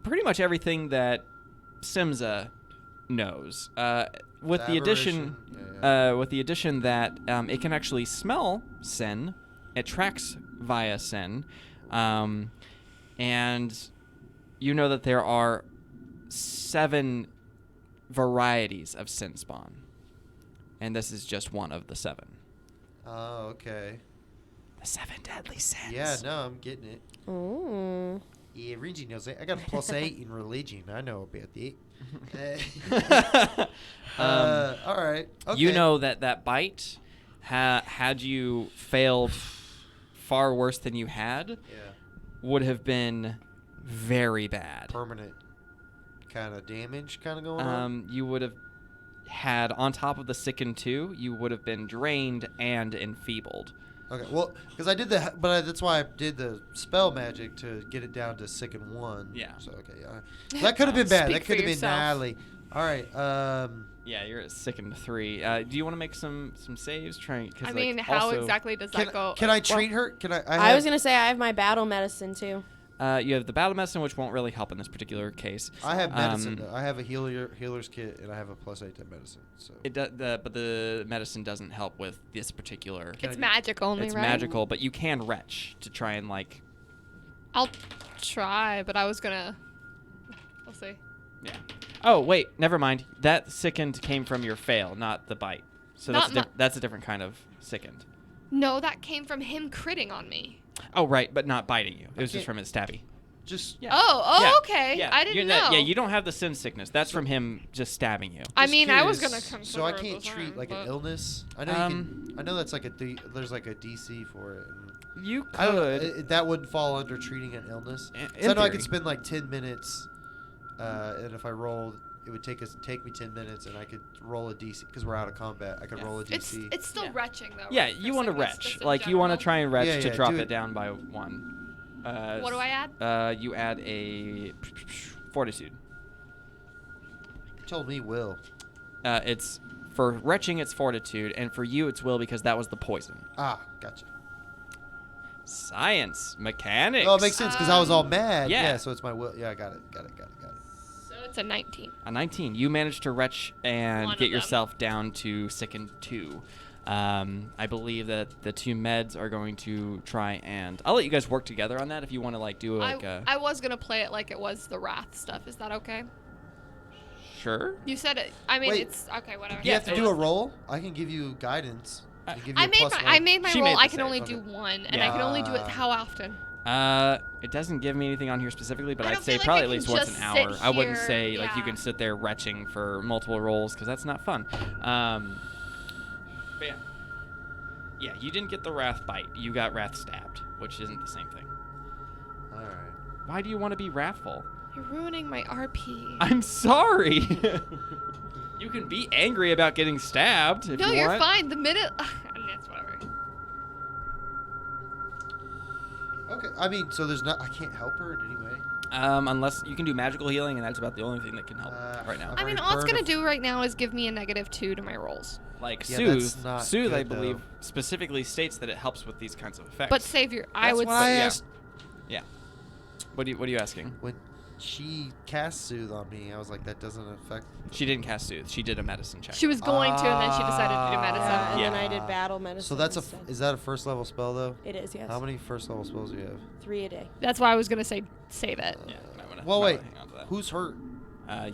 pretty much everything that Simza knows. With the addition that it can actually smell sin, it tracks via sin, and you know that there are 7 varieties of sin spawn, and this is just one of the 7. Oh, okay. The 7 deadly sins. Yeah, no, I'm getting it. Ooh. Yeah, Renji knows it. I got a +8 in religion. I know about it. All right. Okay. You know that bite had you failed far worse than you had, Yeah. would have been very bad. Permanent kind of damage kind of going on. You would have had, on top of the sickened 2, you would have been drained and enfeebled. Okay, well, because I did that's why I did the spell magic to get it down to sicken 1. Yeah. So okay, yeah. That could have been bad. Speak That for could have been yourself. gnarly. All right. Yeah, you're at sickened 3. Do you want to make some saves? I mean, how exactly does that go? Can I treat her? Can I? I was gonna say I have my battle medicine too. You have the battle medicine, which won't really help in this particular case. I have medicine. Though. I have a healer's kit, and I have a +8 to medicine. So. But the medicine doesn't help with this particular. It's magic only, It's right? magical, but you can retch to try and like. I'll try, but I was gonna. We'll see. Yeah. Oh wait, never mind. That sickened came from your fail, not the bite. So Not that's a different kind of sickened. No, that came from him critting on me. Oh right, but not biting you. It was just Okay. from his stabby. Just Yeah. Oh, Yeah. okay. Yeah. I didn't You're know. not- yeah, you don't have the sin sickness. That's from him just stabbing you. I Just mean, I was curious. gonna come. So I can't treat like an illness. I know you can. I know that's like there's like a DC for it. And You I don't know. could. That wouldn't fall under treating an illness. In So I know I theory. could spend like 10 minutes, and if I rolled, it would take me 10 minutes, and I could roll a DC because we're out of combat. I could roll a DC. It's still Yeah. retching though. Yeah, right, for you want to sickness, retch. just in Like you want to general? try and retch Yeah, to yeah, drop do it it. down by 1. What do I add? You add a fortitude. Told me will. It's for retching, it's fortitude, and for you, it's will because that was the poison. Ah, gotcha. Science, mechanics. Oh, it makes sense because I was all mad. yeah. Yeah, so it's my will. Yeah, I got it. So it's a 19. A 19. You managed to retch and One of get them. yourself down to sickened 2. I believe that the 2 meds are going to try and. I'll let you guys work together on that if you want to like do like a. I was gonna play it like it was the Wrath stuff. Is that okay? Sure. You said it. I mean, Wait. it's okay. Whatever. You have to do a roll. I can give you guidance. and give you I a made +1. I made my She roll. made the I can save. only Okay. do 1, and Yeah. I can only do it how often? It doesn't give me anything on here specifically, but I I'd don't say feel like probably I at can least once just an hour. sit I wouldn't here, say like you yeah. can sit there retching for multiple rolls because that's not fun. But yeah. Yeah, you didn't get the wrath bite. You got wrath stabbed, which isn't the same thing. All right. Why do you want to be wrathful? You're ruining my RP. I'm sorry. You can be angry about getting stabbed if No, you you're want. fine. The minute that's whatever. Okay. I mean, so there's not. I can't help her in any way. Unless you can do magical healing, and that's about the only thing that can help right now. I've I mean, already all it's burned gonna a- do right now is give me a -2 to my rolls. Like Yeah, soothe, that's not soothe, I good, though. believe, specifically states that it helps with these kinds of effects. But savior, I That's would. why I yeah. asked yeah. What are you asking? when she cast soothe on me. I was like, that doesn't affect. She didn't cast soothe. She did a medicine check. She was going to, and then she decided to do medicine. Yeah, and Yeah. then I did battle medicine. So that's instead. is that a first level spell though? It is, yes. How many first level spells do you have? 3 a day. That's why I was gonna say save it. Yeah, might wanna- Well, might wait. wanna hang on to that. Who's hurt?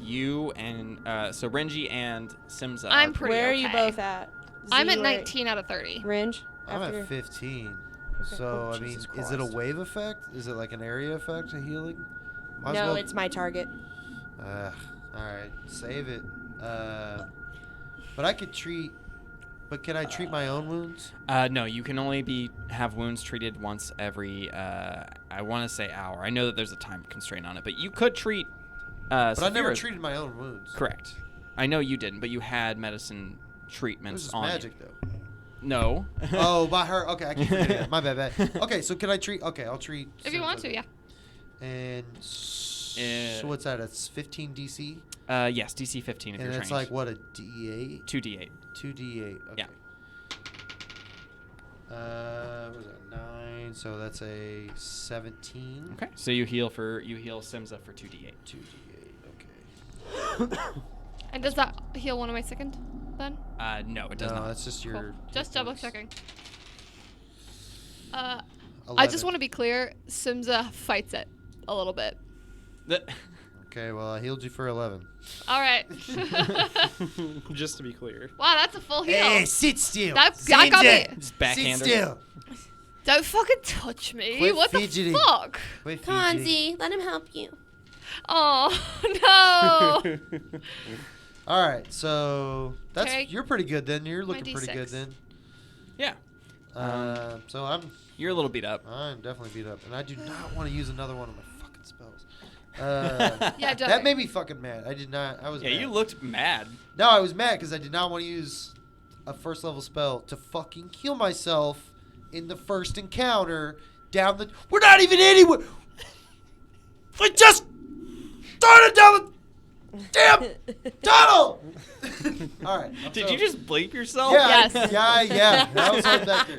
You and so Renji and Simza. I'm are pretty Where are you okay. both at? I'm Z, at you are- 19 out of 30. Range? I'm after- at 15. Okay. So Oh, I mean, Jesus is it a Christ. wave effect? Is it like an area effect to healing? Might as No, well- it's my target. All right, save it. But I could treat. But can I treat my own wounds? No, you can only have wounds treated once every. I want to say hour. I know that there's a time constraint on it, but you could treat. But I never severe- treated my own wounds. Correct. I know you didn't, but you had medicine It was treatments just on magic you. though. No. Oh, by her. Okay, I keep forgetting. My bad. Okay, so can I treat? Okay, I'll treat. If you want to, yeah. And so what's that? It's 15 DC. Yes, DC 15 if and you're it's trained. like what, a D8? 2d8. 2d8. Okay. Yeah. What was that? 9. So that's a 17. Okay. So you heal Simza for 2d8. 2d8. Okay. And does that heal one of my second then? No, it does No, not. that's just your. Cool. Just double points. checking. 11. I just want to be clear. Simza fights it a little bit. Okay, well I healed you for 11. All right. Just to be clear. Wow, that's a full heal. Hey, sit still. That got me. Just Sit backhander. still. Don't fucking touch me. Quit What fidgeting. the fuck? Quit Come on, fidgeting. Z. Let him help you. Oh, no. All right, so that's Okay. you're pretty good then. You're My looking pretty good D6. then. Yeah. So I'm You're a little beat up. definitely beat up, and I do not want to use another one of my fucking spells. Yeah, don't. That made me fucking mad. I did not. I was. Yeah, mad. you looked mad. No, I was mad because I did not want to use a first level spell to fucking heal myself in the first encounter down the. We're not even anywhere. I just started down the damn tunnel. All right. Did you just bleep yourself? Yeah. Yes. Yeah. That was on back there.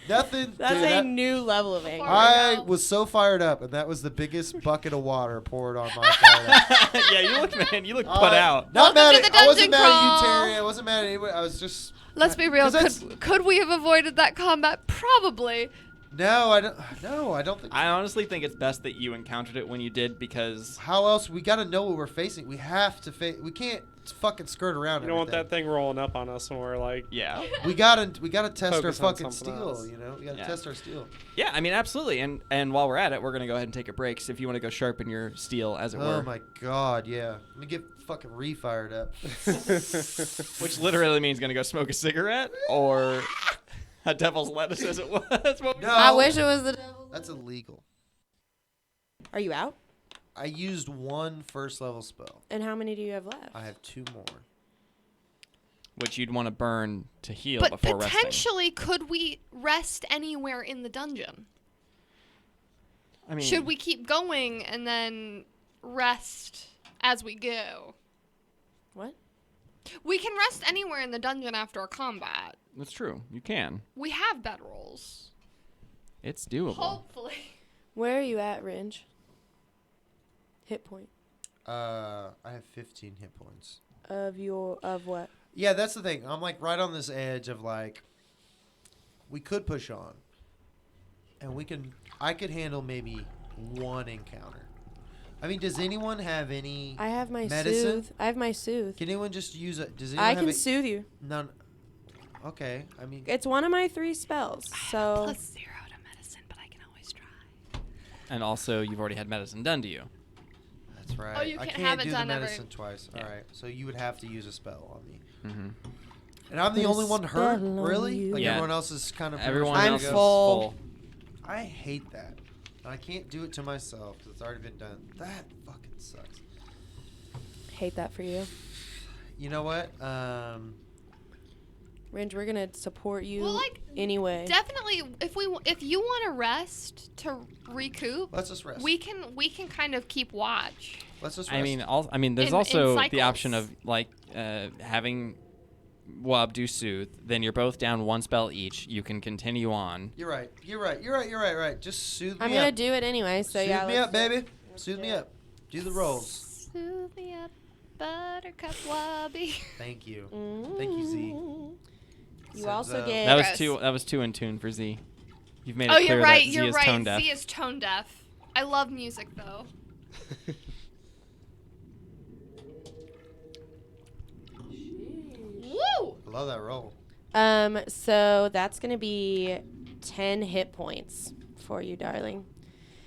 Nothing. That's dude, a that- new level of anger. I was so fired up, and that was the biggest bucket of water poured on my fire. Yeah, you look, man. You look put out. Not Welcome mad to at, the I wasn't dungeon mad at you, crawl. Terry. I wasn't mad at anybody. I was just. Let's be real. 'Cause that's- Could we have avoided that combat? Probably. No, I don't. No, I don't think. I honestly think it's best that you encountered it when you did because How else? We got to know what we're facing. We have to face. We can't fucking skirt around. You don't want everything. that thing rolling up on us when we're like, yeah. We gotta test our Focus on fucking something steel. else. You know, we gotta Yeah. test our steel. Yeah, I mean absolutely. And while we're at it, we're gonna go ahead and take a break. So if you want to go sharpen your steel, as it Oh were, my god, yeah. Let me get fucking re-fired up. which literally means gonna go smoke a cigarette or a devil's lettuce, as it was. What we- No, I wish it was the devil. that's illegal. Are you out? I used one first level spell. And how many do you have left? I have 2 more. Which you'd want to burn to heal But before resting. potentially, could we rest anywhere in the dungeon? I mean, Should we keep going and then rest as we go? What? We can rest anywhere in the dungeon after a combat. That's true. You can. We have bedrolls. It's doable. Hopefully. Where are you at, Ringe? Hit point. I have 15 hit points. Of what? Yeah, that's the thing. I'm like right on this edge of like, we could push on, and I could handle maybe one encounter. I mean, does anyone have any? I have my medicine? soothe. I have my soothe. Can anyone just use it? Does anyone I have can soothe you. None. Okay, I mean, It's one of my 3 spells. So +0 to medicine, but I can always try. And also, you've already had medicine done to you. that's right. Oh, you I can't can't have it do the done every- medicine twice. Yeah. All right, so you would have to use a spell on me, Mm-hmm. and I'm the Put a only one hurt. spell on Really? you. Like Yeah. everyone else is kind of. pretty Everyone much I'm else good is to go? full. I hate that. I can't do it to myself because it's already been done. That fucking sucks. hate that for you. You know what? Ringe, we're gonna support you Well, like, anyway. Definitely, if you want to rest to recoup, Let's just rest. we can kind of keep watch. Let's just rest. I mean, there's In also the cycles. option of like having Wub do soothe. Then you're both down 1 spell each. You can continue on. You're right. Right. Just soothe me I'm up. gonna do it anyway. So soothe yeah. me let's up, do it. baby. Soothe me up. Do the rolls. Soothe me up, Buttercup Wubby. Thank you. Thank you, Z. You So, also uh, get. That was 2 in tune for Z. You've made it Oh, clear you're right. that Z You're is right. tone deaf. Z is tone deaf. I love music though. Woo! I love that roll. So that's gonna be 10 hit points for you, darling.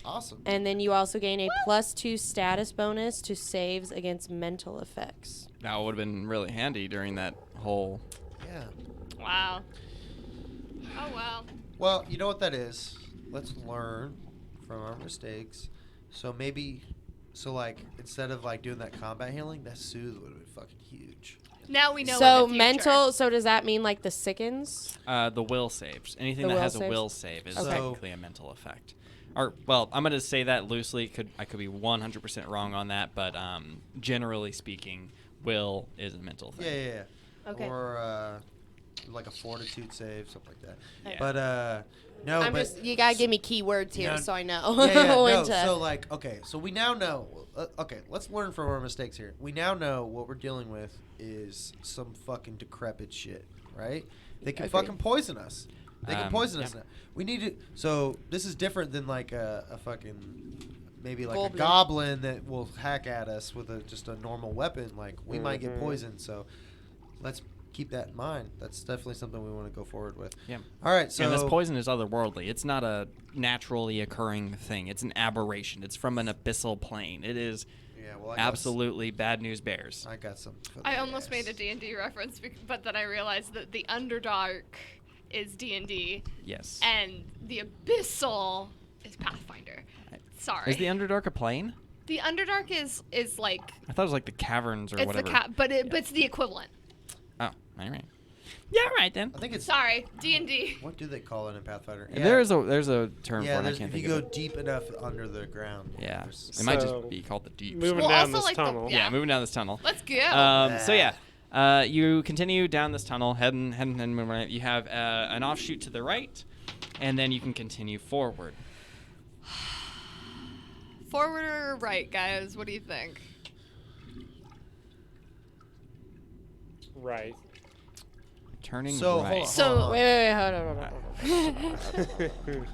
Awesome. And then you also gain a +2 status bonus to saves against mental effects. That would have been really handy during that whole. Yeah. Wow. Oh well. Well, you know what that is. Let's learn from our mistakes. So maybe So like instead of like doing that combat healing, that soothe would have been fucking huge. Now we know. So in the future. mental. So does that mean like the sickens? The will saves. Anything The that will has saves? a will save is Okay. technically a mental effect. Or, well, I'm going to say that loosely. I could be 100% wrong on that, but generally speaking, will is a mental thing. Yeah. Okay. Or like a fortitude save, something like that. Yeah. But no, I'm but just. You gotta give me keywords here No, so I know. yeah, when no. to- So like, okay, so we now know. Okay, let's learn from our mistakes here. We now know what we're dealing with is some fucking decrepit shit, right? They can Agreed. fucking poison us. They can poison us yeah. now. We need to. So this is different than like a fucking maybe like Goblin. a goblin that will hack at us with just a normal weapon. Like we might get poisoned. So let's keep that in mind. That's definitely something we want to go forward with. Yeah. All right. So And this poison is otherworldly. It's not a naturally occurring thing. It's an aberration. It's from an abyssal plane. It is yeah, well, I got absolutely bad news bears. I got some. for I the almost made a ass. D&D reference, but then I realized that the Underdark is D&D, Yes. and the Abyssal is Pathfinder. Sorry. Is the Underdark a plane? The Underdark is like I thought it was like the caverns or it's whatever. but it's the equivalent. Oh, all right. Yeah, all right then. I think it's. Sorry, D&D. What do they call it in Pathfinder? There's a term Yeah, for it. I there's, can't if you think go of it. deep enough under the ground. Yeah, there's- it might So, just be called the deep. moving Well, down also, this like, the- tunnel. yeah. Yeah, moving down this tunnel. Let's go. So yeah, you continue down this tunnel, heading, moving right. You have an offshoot to the right, and then you can continue forward. Forward or right, guys? What do you think? Right. Turning So, right. hold on. So- Wait, hold on.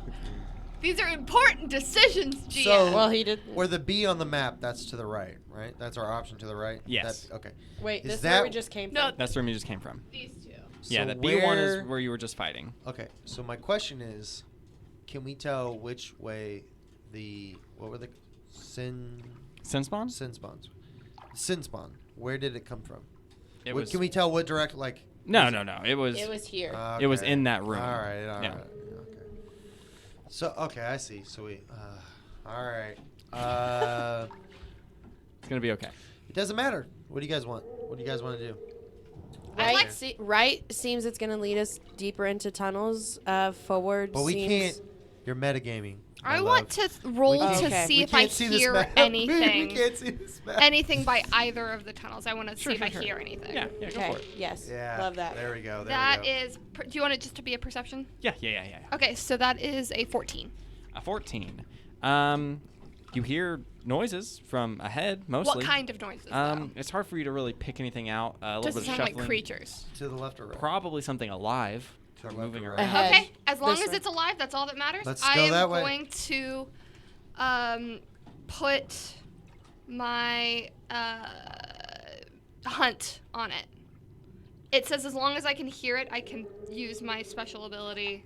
These are important decisions, GM. So- Well, he did. Where the B on the map, that's to the right, right? That's our option to the right? Yes. Okay. Wait, Is this is that- where we just came No. from. That's where you just came from. These two. Yeah, So the B1 is where- where you were just fighting. Okay, so my question is, can we tell which way what were the sin Sin spawns? Sin spawn. Where did it come from? It What- was. can we tell what direct, like... No. It was. It was here. It was Okay. in that room. All right, all Yeah. right. Okay. So, okay, I see. So we... all right. It's gonna be okay. It doesn't matter. What do you guys want? What do you guys want to do? Right seems it's gonna lead us deeper into tunnels. Forward. But we seems- can't... You're metagaming. my I want love. to roll We to can't- see we if I can't see this hear map. anything. We can't see this map. Anything by either of the tunnels. I want to see if I sure. hear anything. Yeah, go Okay. for it. Yes. Yeah. Love that. There we go. There That we go. is. Do you want it just to be a perception? Yeah. Okay, so that is a 14. A 14. You hear noises from ahead mostly. What kind of noises? though? It's hard for you to really pick anything out. A little Does bit it of sound shuffling. like creatures? To the left or right? Probably something alive. To the left moving or around. right? Ahead. Okay, as long This as way. it's alive, that's all that matters. Let's I go am that way. going to put my hunt on it. It says as long as I can hear it, I can use my special ability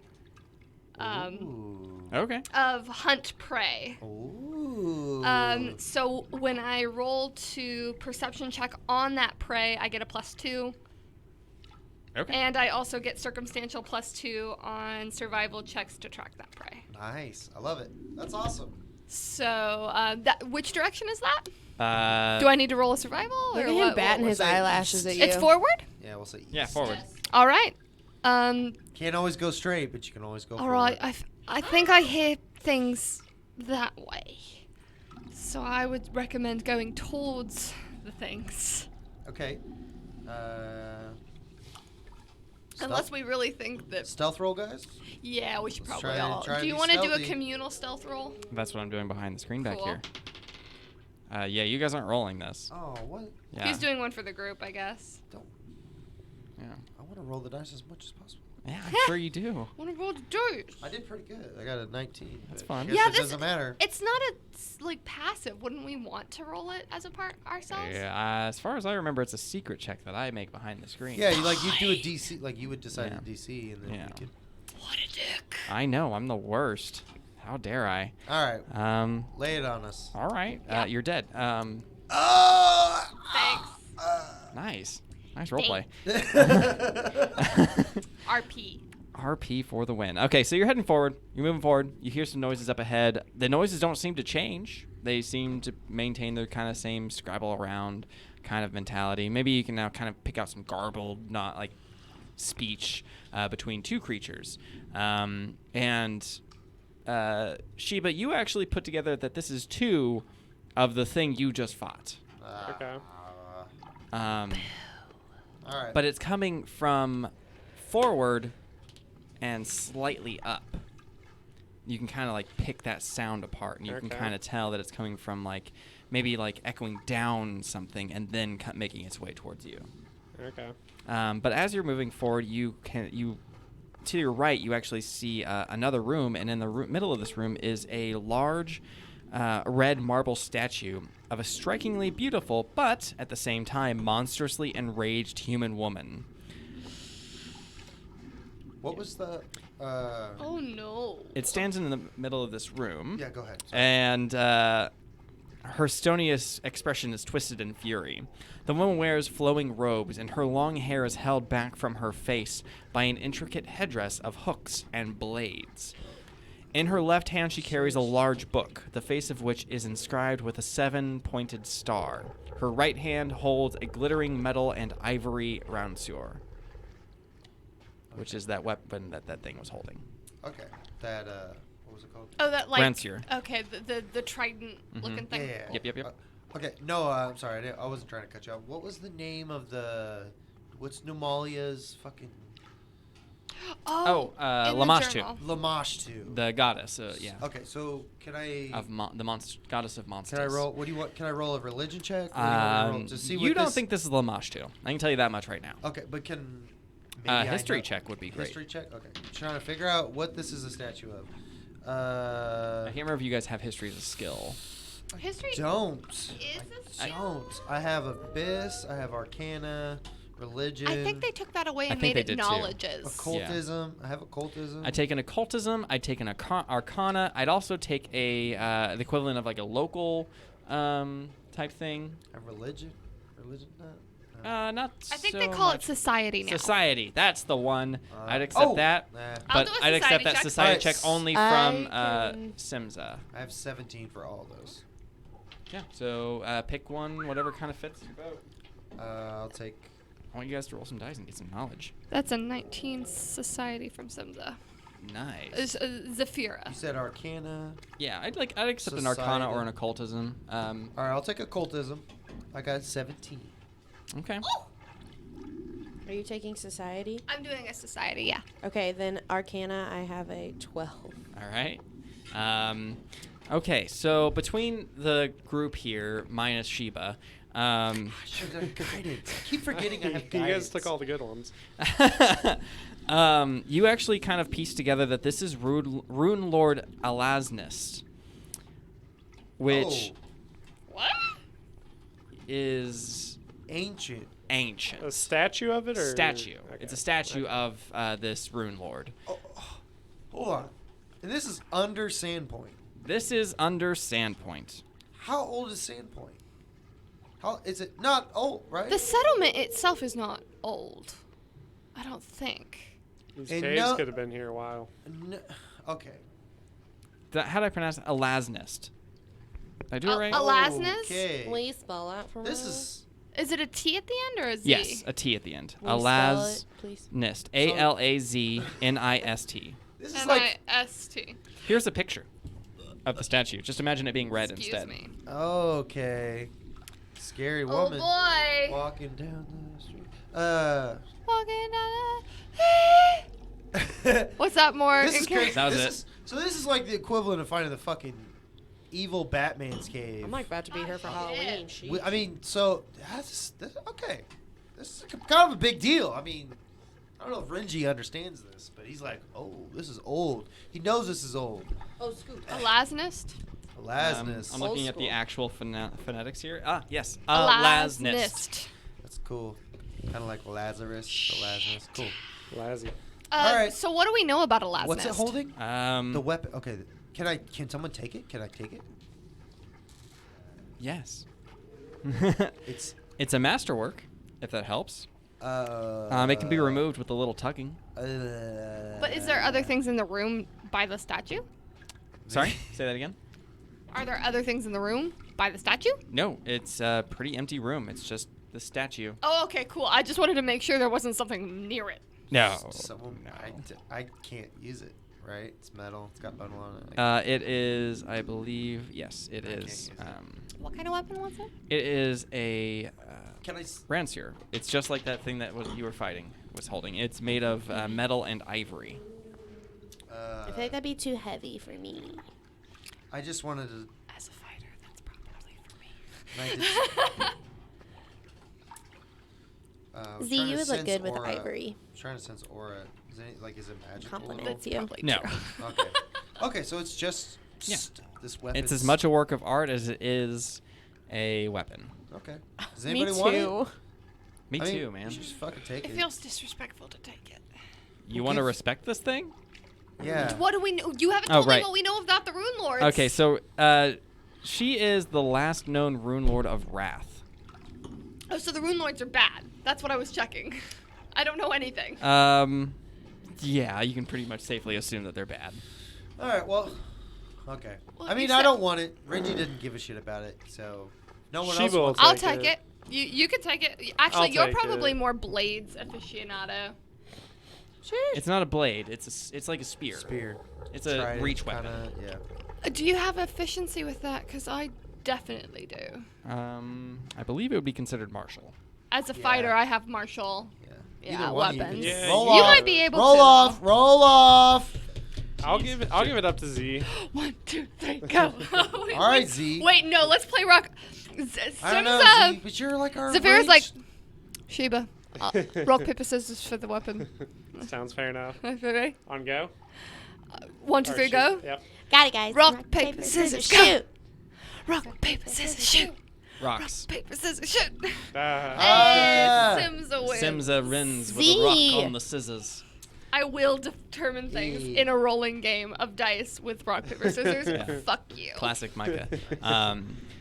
Ooh. Okay. of hunt prey. Ooh. So when I roll to perception check on that prey, I get a +2. Okay. And I also get circumstantial +2 on survival checks to track that prey. Nice. I love it. That's awesome. So, which direction is that? Uh, Do I need to roll a survival? Look or at him what? batting we'll his say eyelashes at east. you. It's forward? Yeah, we'll say east. Yeah, forward. All right. Can't always go straight, but you can always go All right. forward. I think I hear things that way. So I would recommend going towards the things. Okay. Unless we really think that... Stealth roll, guys? Yeah, we should Let's probably try- all... try to Do you be want to do a stealthy. communal stealth roll? That's what I'm doing behind the screen back Cool. here. Yeah, you guys aren't rolling this. Oh, what? Yeah. He's doing one for the group, I guess. Yeah. I want to roll the dice as much as possible. Yeah, I'm sure you do. Want to roll the dice? I did pretty good. I got a 19. That's but fun. I guess Yeah, it this doesn't matter. It's not passive. Wouldn't we want to roll it as a part ourselves? Yeah, as far as I remember, it's a secret check that I make behind the screen. Yeah, you do a DC, like you would decide Yeah. a DC, and then Yeah. we could. What a dick. I know, I'm the worst. How dare I? All right, Um, lay it on us. all right, Yeah. you're dead. Oh! Thanks. Nice. Nice roleplay. RP. RP for the win. Okay, so you're heading forward. You're moving forward. You hear some noises up ahead. The noises don't seem to change. They seem to maintain their kind of same scrabble around kind of mentality. Maybe you can now kind of pick out some garbled, not like speech between two creatures. Sheba, you actually put together that this is 2 of the thing you just fought. Okay. All right. But it's coming from forward and slightly up. You can kind of like pick that sound apart, and you can kind of tell that it's coming from like maybe like echoing down something and then making its way towards you. Okay. But as you're moving forward, you to your right, you actually see another room, and in the middle of this room is a large red marble statue of a strikingly beautiful, but at the same time monstrously enraged human woman. What was the? Oh no. It stands in the middle of this room. Yeah, go ahead. Sorry. And her stoniest expression is twisted in fury. The woman wears flowing robes, and her long hair is held back from her face by an intricate headdress of hooks and blades. In her left hand, she carries a large book, the face of which is inscribed with a 7-pointed star. Her right hand holds a glittering metal and ivory roundsword, which is that weapon that thing was holding. Okay. That what was it called? Oh, that like. Rancier. Okay, the trident looking thing. Yeah. Yep. Okay. No, I'm sorry. I wasn't trying to cut you off. What was the name of the? What's Numalia's fucking? Oh. in the Lamashtu. journal. Lamashtu. The goddess, yeah. Okay, so can I? Goddess of monsters. Can I roll? What do you want? Can I roll a religion check? What do you want me to roll to see You what don't this- think this is Lamashtu. I can tell you that much right now. Okay, but can maybe I History know- check would be great. History check. Okay, I'm trying to figure out what this is a statue of. I can't remember if you guys have history as a skill. History Don't. is a I don't. I have Abyss. I have Arcana, Religion. I think they took that away I and think made they it did too. knowledges. Occultism. I have Occultism. I take an occultism. I take an arcana. I'd also take a the equivalent of like a local type thing. I have Religion. Religion. Not. I think so they call much. it society now. Society. That's the one. I'd accept that. Nah. I'll But do a I'd accept society that check. society Alright. check only I from can- Simza. I have 17 for all those. Yeah. So pick one, whatever kind of fits your boat. I'll take. I want you guys to roll some dice and get some knowledge. That's a 19 society from Simza. Nice. It's Zafira. You said Arcana. Yeah, I'd accept an arcana or an occultism. All right, I'll take Occultism. I got 17. Okay. Are you taking society? I'm doing a society, yeah. Okay, then Arcana, I have a 12. All right. Okay, so between the group here, minus Sheba, I should have guidance. I keep forgetting I have You guidance. guys took all the good ones. you actually kind of piece together that this is Runelord Alasnist, which What? is Ancient. ancient. A statue of it, or Statue. Okay. It's a statue of this Runelord. Hold on. And this is under Sandpoint. This is under Sandpoint. How old is Sandpoint? How is it not old, right? The settlement itself is not old. I don't think. These And caves no- could have been here a while. Okay. How do I pronounce it? Alasnist. Did I do it right? Alasnus? Okay. Will you spell that for me? This is. Is it a T at the end or a Z? Yes, a T at the end. Will you spell Alasnist. it, please? Alaznist. This is like. N-I-S-T. Here's a picture of the statue. Just imagine it being red Excuse instead. me. Okay. Scary Oh woman. boy. Walking down the street. Walking down the... What's that more? This is crazy. That was this it. Is, so this is like the equivalent of finding the fucking evil Batman's cave. I'm like about to be here for Halloween. Sheesh. I mean, so that's okay. This is kind of a big deal. I mean, I don't know if Renji understands this, but he's like, oh, this is old. He knows this is old. Oh, scoop. Alasnist? Alasnus. I'm Old looking at the school. actual phonetics here. Yes. Alasnist. Alasnist. That's cool. Kind of like Lazarus. Alasnus. Cool. Lazzy. All right. So what do we know about Alasnist? What's it holding? The The weapon. Okay. Can someone take it? Can I take it? Yes. It's a masterwork, if that helps. it It can be removed with a little tugging. But is there other things in the room by the statue? Sorry? Say that again? Are there other things in the room by the statue? No, it's a pretty empty room. It's just the statue. Oh, okay, cool. I just wanted to make sure there wasn't something near it. No. Someone, I can't use it, right? It's metal. It's got metal on it. It is, I believe, yes, it is. use it. What kind of weapon was it? It is a Can I? rancier. It's just like that thing that you were fighting was holding. It's made of metal and ivory. I feel like that'd be too heavy for me. I just wanted to. As a fighter, that's probably for me. Z, you would look good with ivory. I'm trying to sense aura. Is it magical? Compliments you. No. Okay. Okay, so it's just Yeah. this weapon. It's as much a work of art as it is a weapon. Okay. Does Me anybody want it? too. Me I mean, too, man. You should just fucking take It it. feels disrespectful to take it. You want to gives- respect this thing? Yeah. What do we know? You haven't Oh, told right. me what we know about the Runelords. Okay, so she is the last known Runelord of Wrath. Oh, so the Runelords are bad. That's what I was checking. I don't know anything. Yeah, you can pretty much safely assume that they're bad. All right. Well. Okay. Well, I mean, you I said- don't want it. Reggie didn't give a shit about it, so no one else She will wants I'll it. take take it. it. You can take it. Actually, I'll you're take probably it. more blades aficionado. Sure. It's not a blade. It's like a spear. Spear. It's a Trident, reach weapon. kinda, yeah. Do you have efficiency with that? Because I definitely do. I believe it would be considered martial. As a Yeah. fighter, I have martial. Yeah. Yeah, Either one of you weapons. can- Yeah, roll you off. might be able roll to, off. Roll off. I'll give it up to Z. 1, 2, 3, go. Wait, All right, wait. Z. Wait, no, let's play rock. I don't know, Simsa. Z, but you're like our. Zafira's like, ranged- Sheba, rock, paper, scissors for the weapon. Sounds fair enough. Ready? On go. 1, 2, Or 3, shoot. go. Yep. Got it, guys. Rock, paper, scissors, go. shoot. Rock, paper, scissors, shoot. Rock, Rocks. paper, scissors, shoot. Ah. Hey, Simsa wins. Simsa wins with a Z. rock on the scissors. I will determine things Yeah. in a rolling game of dice with rock, paper, scissors. Yeah. Fuck you. Classic Micah.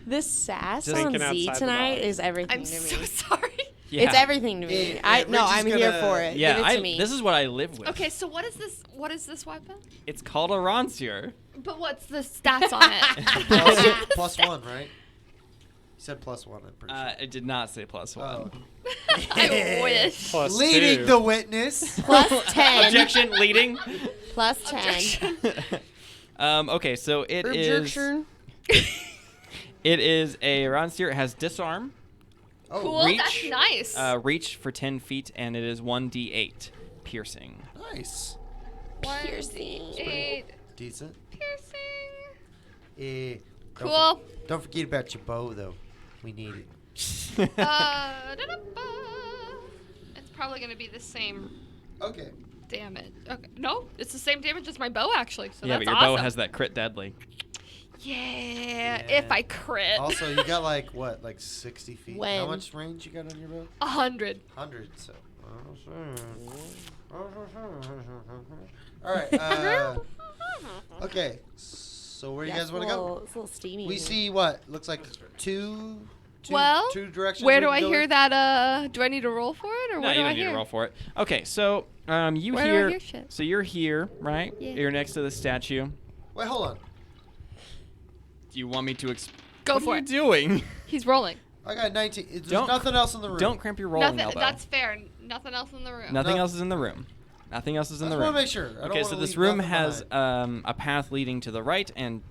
This sass Just on thinking Z outside the tonight box. is everything I'm to me. so sorry. Yeah. It's everything to me. Yeah, I'm Richie's here gonna- for it. Yeah, Give it to me. this is what I live with. Okay, so what is this? What is this weapon? It's called a rancier. But what's the stats on it? plus one, right? You said plus one. I'm pretty sure. It did not say plus one. Oh. I wish. Plus Leading 2. the witness. Plus 10. Objection, leading. Plus 10. Objection. Okay, so it is. Objection. It is a rancier. It has disarm, Oh, Cool. reach, That's nice. reach for 10 feet, and it is 1d8 piercing. nice. Piercing. 8 Decent. piercing. Eh, don't Cool. Don't forget about your bow, though. We need it. Da-da-ba. It's probably gonna be the same Okay. damage. Okay. No, it's the same damage as my bow actually. So Yeah, that's but your awesome. bow has that crit deadly. Yeah, Yeah. if I crit. Also, you got like what, like 60 feet? How When? much range you got on your bow? 100. 100. So. All right. Okay. So where do you guys want to go? It's a little steamy. We here. see what looks like two Well, two directions. Where we do can I go hear in? that? Do I need to roll for it, or No, what you do I don't need hear? to roll for it. Okay, so you Where do I hear. hear shit? So you're here, right? Yeah. You're next to the statue. Wait, hold on. Do you want me to Go what for are it. you doing? He's rolling. I got 19. There's Don't- nothing else in the room. Don't cramp your rolling Nothing. elbow. That's fair. Nothing else in the room. Nothing No. else is in the room. Nothing else is I in just the want room. to make sure. I don't Okay, wanna so this leave room nothing has behind. a path leading to the right and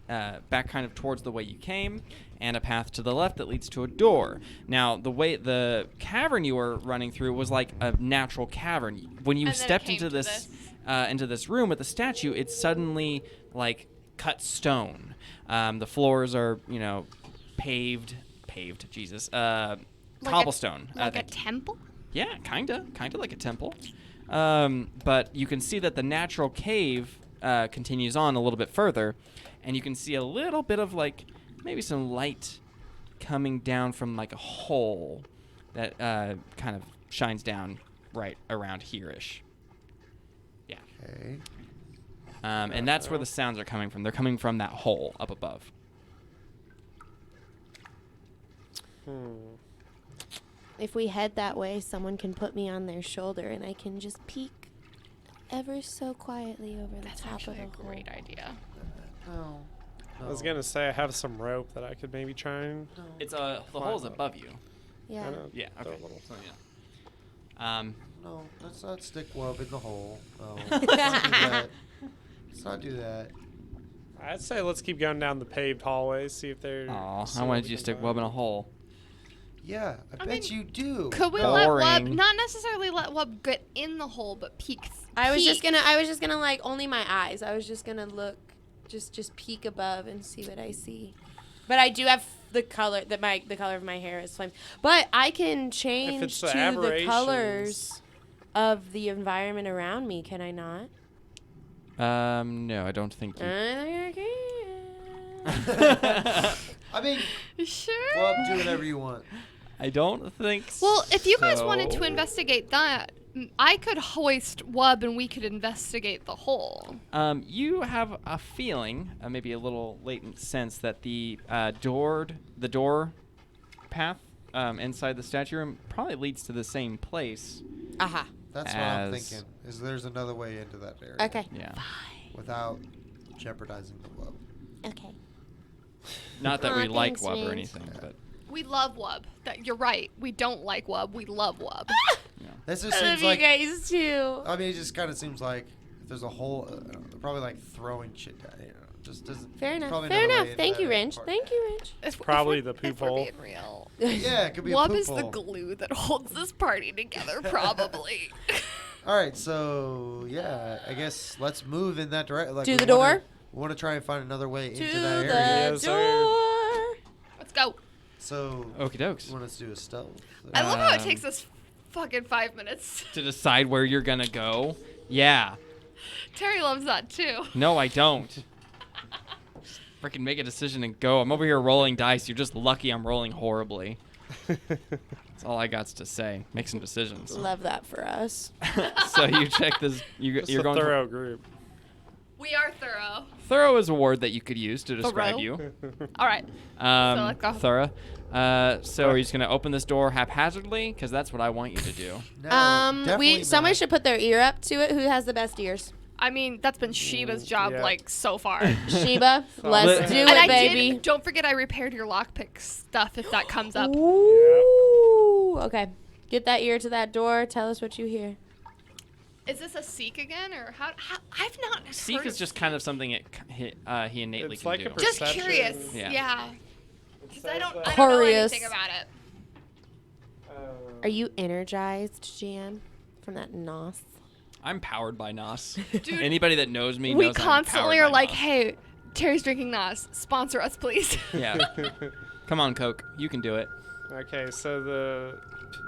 back kind of towards the way you came, and a path to the left that leads to a door. Now, the cavern you were running through was like a natural cavern. When you And then it stepped came into to this room with the statue, it's suddenly like cut stone. The floors are paved. Jesus. Cobblestone. Like a thank you. temple? Yeah, kinda like a temple. But you can see that the natural cave continues on a little bit further, and you can see a little bit of like maybe some light coming down from like a hole that kind of shines down right around here-ish. Yeah. Okay. And that's where the sounds are coming from. They're coming from that hole up above. If we head that way, someone can put me on their shoulder, and I can just peek ever so quietly over the That's top actually of a the great hole. idea. Oh. I was gonna say I have some rope that I could maybe try and. No. It's the hole's above you. Yeah. Yeah. Throw Okay. a little. So yeah. No, let's not stick Wub in the hole. No, let's not do that. Let's not do that. I'd say let's keep going down the paved hallway, see if they're. Aw, see I what wanted we you to can stick find. Wub in a hole. Yeah, I bet you do. Could we No. let Boring. Wub not necessarily let Wub get in the hole, but peek? I was just peek. gonna like only my eyes. I was just gonna look, just peek above and see what I see. But I do have the color the color of my hair is flame. But I can change it's to the the aberrations. colors of the environment around me. Can I not? No, I don't think you. I can. I mean, Sure. Wub, do whatever you want. I don't think Well, if you guys wanted to so. investigate that, I could hoist Wub and we could investigate the hole. You have a feeling, maybe a little latent sense, that the door path inside the statue room probably leads to the same place. Aha. That's what I'm As- thinking. Is there's another way into that area? Okay. Yeah. Without jeopardizing the Wub. Okay. Not that Aw, we like thanks, Wub or Rach. anything, but We love Wub. That you're right. We don't like Wub. We love Wub. This just I love seems you like. guys too. I mean, it just kind of seems like if there's a hole, they're probably like throwing shit down. You know, just doesn't. Fair enough. probably Fair another way enough. into Thank that you, Wrench. part. Thank you, Wrench. If Probably if the we're- poop if we're hole. being real. Yeah, it could be a Wub poop is the hole. glue that holds this party together, probably. All right, so yeah, I guess let's move in that direction. Like, To we the wanna- door? We want to try and find another way To into that area. the Yes, sir. door. Let's go. So, okie dokes. you want us to do a stealth? I love how it Um, takes us fucking 5 minutes. To decide where you're gonna go. Yeah. Terry loves that too. No, I don't. Freaking make a decision and go. I'm over here rolling dice. You're just lucky I'm rolling horribly. That's all I got to say. Make some decisions. Love that for us. So you check this. Just You're a going. thorough group. We are thorough. Thorough is a word that you could use to describe Thorough? you. All right. let's go. Thorough. So are you just gonna open this door haphazardly? Because that's what I want you to do. No, definitely Someone not. should put their ear up to it. Who has the best ears? I mean, that's been Sheba's job, yeah. like, so far. Sheba, let's do And it, I baby. did, don't forget I repaired your lockpick stuff if that comes up. Ooh. Okay. Get that ear to that door. Tell us what you hear. Is this a seek again, or how I've not Seek heard is just kind of something he innately It's can like do. a just perception. curious. Yeah. Yeah. Because I don't know Curious. anything about it. Are you energized, GM, from that nos? I'm powered by Nos. Dude, Anybody that knows me we knows constantly I'm are powered by like, Nos. hey, Terry's drinking Nas. Sponsor us, please. Yeah. Come on, Coke. You can do it. Okay, so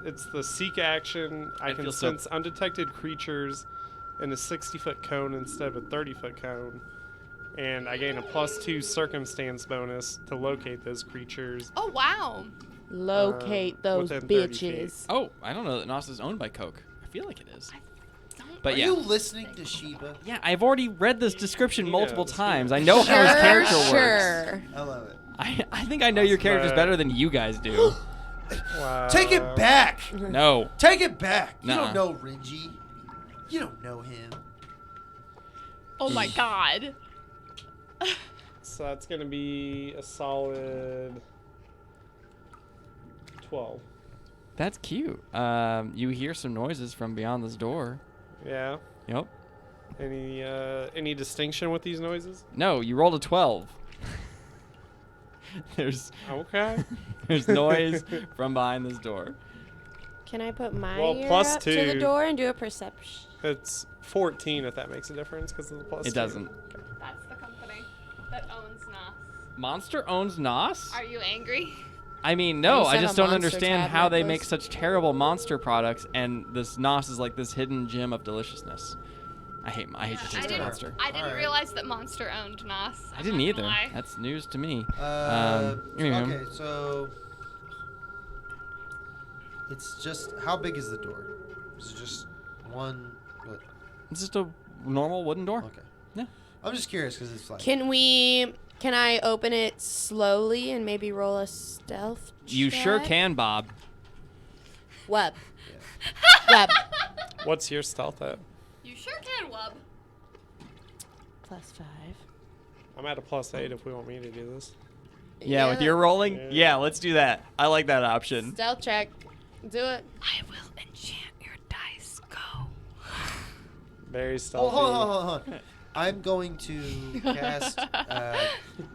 it's the seek action. I I can feel so- sense undetected creatures in a 60-foot cone instead of a 30-foot cone. And I gain a +2 circumstance bonus to locate those creatures. Oh, wow. Locate those within 30 feet. bitches. Oh, I don't know that Nos is owned by Coke. I feel like it is. Don't But Are yeah. you listening to Sheba? Yeah, I've already read this description Yeah, multiple this times. is- I know how his character works. Sure. I love it. I think I know your characters better than you guys do. Wow. Take it back. No. Take it back. You Nuh-uh. don't know Renji. You don't know him. Oh, my God. So that's going to be a solid 12. That's cute. You hear some noises from beyond this door. Yeah. Yep. Any distinction with these noises? No, you rolled a 12. There's Okay. there's noise from behind this door. Can I put my Well, ear plus up to the 2. door and do a perception? It's 14 if that makes a difference because of the +2. It doesn't. That's the company that owns Nas. Monster owns Nos? Are you angry? I mean, no, You I said just a don't monster understand tab how they necklace. make such terrible monster products, and this Nos is like this hidden gem of deliciousness. I hate the I taste of didn't, Monster. I didn't Alright. realize that Monster owned Nas. I didn't either. Lie. That's news to me. Okay, so it's just how big is the door? Is it just one? What? It's just a normal wooden door. Okay. Yeah. I'm just curious because it's like. Can I open it slowly and maybe roll a stealth You sure check? can, Bob. Web. Web. What's your stealth at? You sure can, Wub. +5. I'm at a +8 if we want me to do this. Yeah, with your rolling? Yeah. Yeah, let's do that. I like that option. Stealth check. Do it. I will enchant your dice. Go. Very Oh, stealthy. hold on. I'm going to cast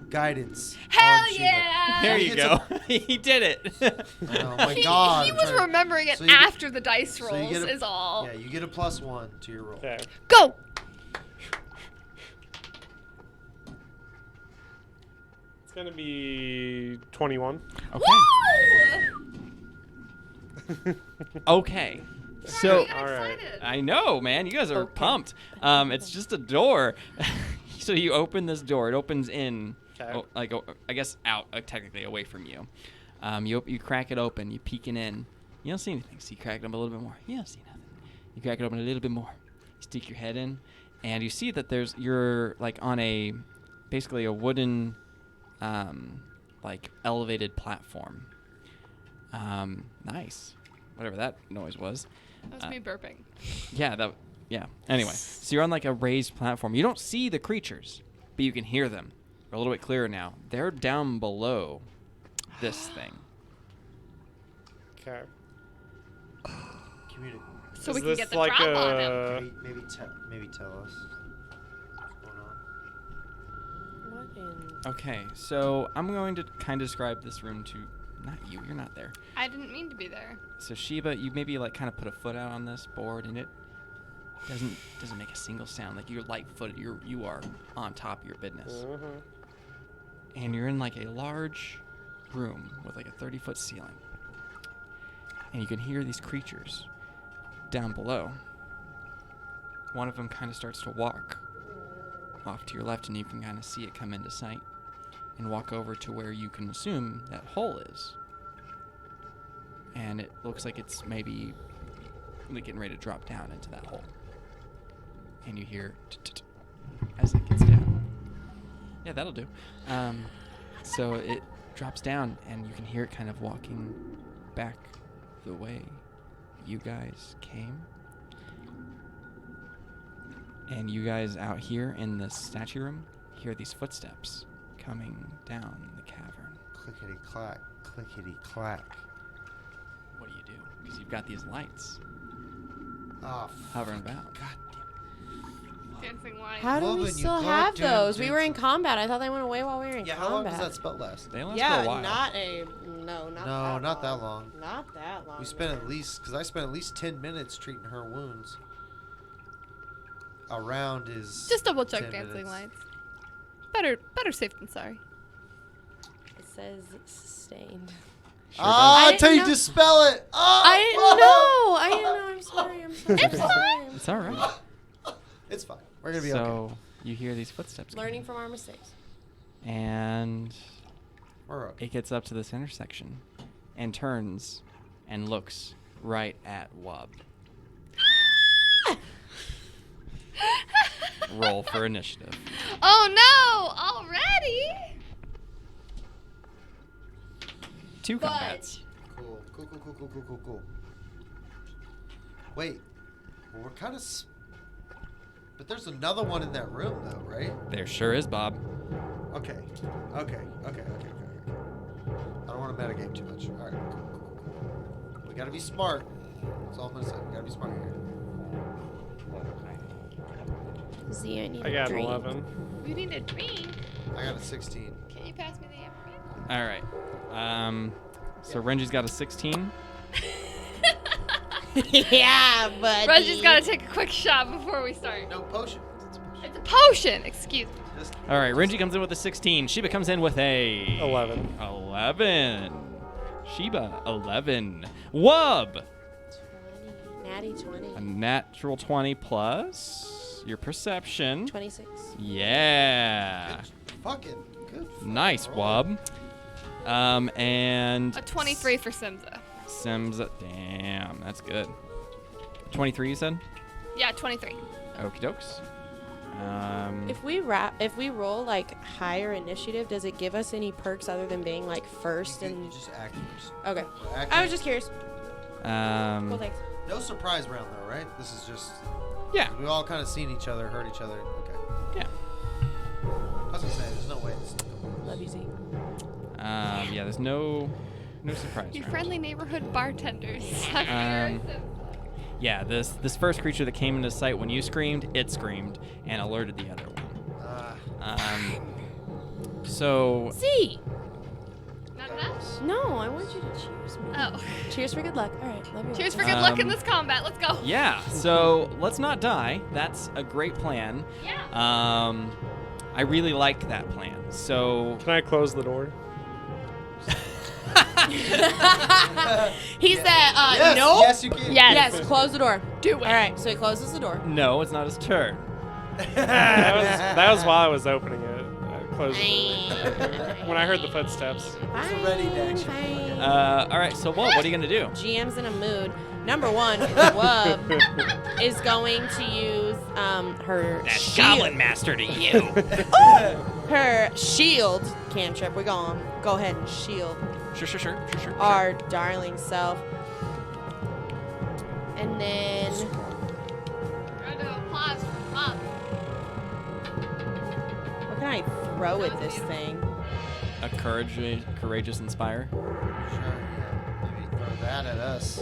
guidance. Hell on Shiva. yeah! There you It's go. He did it. Oh my god. He I'm was trying to- remembering it So you get- after the dice so you rolls, get a- is all. Yeah, you get a +1 to your roll. Okay. Go! It's gonna be 21. Okay. Okay. So I'm All right. excited. I know, man. You guys are pumped. It's just a door. So you open this door. It opens in, Okay. I guess out, technically away from you. You crack it open. You peeking in. You don't see anything. So you crack it open a little bit more. You don't see nothing. You crack it open a little bit more. You stick your head in, and you see that you're like on basically a wooden, like elevated platform. Nice. Whatever that noise was. That was me burping. Yeah. Anyway, so you're on like a raised platform. You don't see the creatures, but you can hear them. They're a little bit clearer now. They're down below this thing. Okay. Communicate. So Is we can this get the like drop on him. Maybe tell us what's going on. What in? Okay, so I'm going to kind of describe this room to not you. You're not there. I didn't mean to be there. So Sheba, you maybe like kind of put a foot out on this board, and it doesn't make a single sound. Like you're light-footed. You are on top of your business, and you're in like a large room with like a 30-foot ceiling, and you can hear these creatures down below. One of them kind of starts to walk off to your left, and you can kind of see it come into sight and walk over to where you can assume that hole is. And it looks like it's maybe like getting ready to drop down into that hole. And you hear as it gets down. Yeah, that'll do. So it drops down, and you can hear it kind of walking back the way you guys came. And you guys out here in the statue room hear these footsteps coming down the cavern. Clickety clack, clickety clack. What do you do? Because you've got these lights Oh, hovering about. God Dancing light. How do we Loving you still have goddamn those? We were in dancing. combat. I thought they went away while we were in Yeah, how long combat. does that spell last? They last Yeah, for a while. not that long. Not that long. We spent at least, because I spent at least 10 minutes treating her wounds. A round is. Just double check 10 dancing minutes. lights. Better safe than sorry. It says sustained. Sure Ah, I until you didn't know- dispel it. Oh, I didn't know. I didn't know. I'm sorry. I'm sorry. It's fine. does. It's all right. It's fine. We're gonna be So okay. you hear these footsteps Learning from our mistakes. and We're okay. it gets up to this intersection and turns and looks right at Wub. Roll for initiative. Oh no! Already? 2 But- combats. Cool. Wait. Well, we're kind of. But there's another one in that room, though, right? There sure is, Bob. Okay. I don't want to metagame too much. All right. Cool. We gotta be smart. That's all I'm gonna say. We gotta be smart here. Z, I need I a got drink. 11. You need a drink. I got a 16. Can you pass me the amphetamine? All right. So Renji's got a 16. Yeah, buddy. Reggie's gotta take a quick shot before we start. No potion. It's a potion. It's a potion. Excuse me. Just All right, Renji comes in with a 16. Sheba comes in with a 11. 11. Sheba 11. Wub 20. Natty 20. a natural 20 plus your perception. 26. Yeah. fucking good. Nice, Wub. And A 23 for Simza. Sims. Damn, that's good. 23, you said? Yeah, 23. Okie dokes. If we roll like higher initiative, does it give us any perks other than being like first You and? just actors. Okay. We're actors. I was just curious. Cool, Um, thanks. No surprise round though, right? This is just. yeah. We all kind of seen each other, heard each other. Okay. Yeah. I was gonna say Love you, Z. Yeah, there's no surprise. You round. friendly neighborhood bartenders. Yeah, this first creature that came into sight when you screamed, it screamed and alerted the other one. So Z! Not enough? No, I want you to cheers me. Oh. Cheers for good luck. All right, love you. Cheers for good luck in this combat. Let's go. yeah, so let's not die. That's a great plan. Yeah. I really like that plan. So Can I close the door? He said, Yes, nope. yes, you can. Yes, close the door. Do it. All right, so he closes the door. no, it's not his turn. That was while I was opening it. I closed it. When I heard the footsteps. It's a ready to action. Fine. All right, so what are you gonna do? GM's in a mood. Number one, Wub is going to use her That shield. Goblin Master to you. Her shield cantrip. We're going to go ahead and shield Sure. our darling self. And then Round of applause for Bob. what can I throw at this thing? A courageous inspire. Sure, yeah. Maybe throw that at us.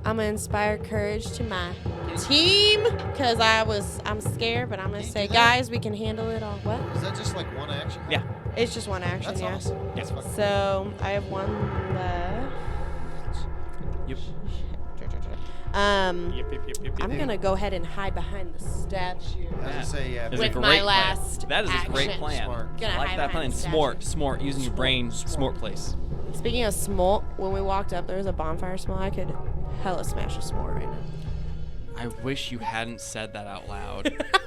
I'm gonna inspire courage to my team because I'm scared, but I'm gonna Can you say, do that? guys, we can handle it all. What? Is that just like one action? Yeah. It's just one action, That's yeah. awesome. That's fucking So I have one left. Yep. Yep. I'm gonna go ahead and hide behind the statue. I was gonna say, yeah. Is a With great my plan. last That is a great action. plan. Smart. Gonna I like hide that plan. behind the Smart. Using your brain. Smart place. Speaking of s'more, when we walked up, there was a bonfire s'more. I could hella smash a s'more right now. I wish you hadn't said that out loud,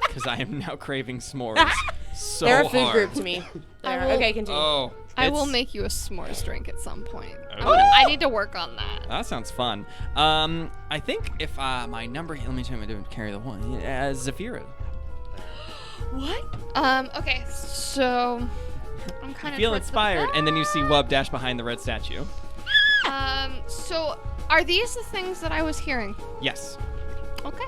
because I am now craving s'mores so They're a food hard. group to me. Okay, continue. Oh, I will it's- make you a s'mores drink at some point. Oh. I need to work on that. That sounds fun. I think if my number, let me tell you, I'm doing carry the one. Zafira. What? Okay, so I'm kind of Feel inspired, and then you see Wub dash behind the red statue. So are these the things that I was hearing? Yes, Okay.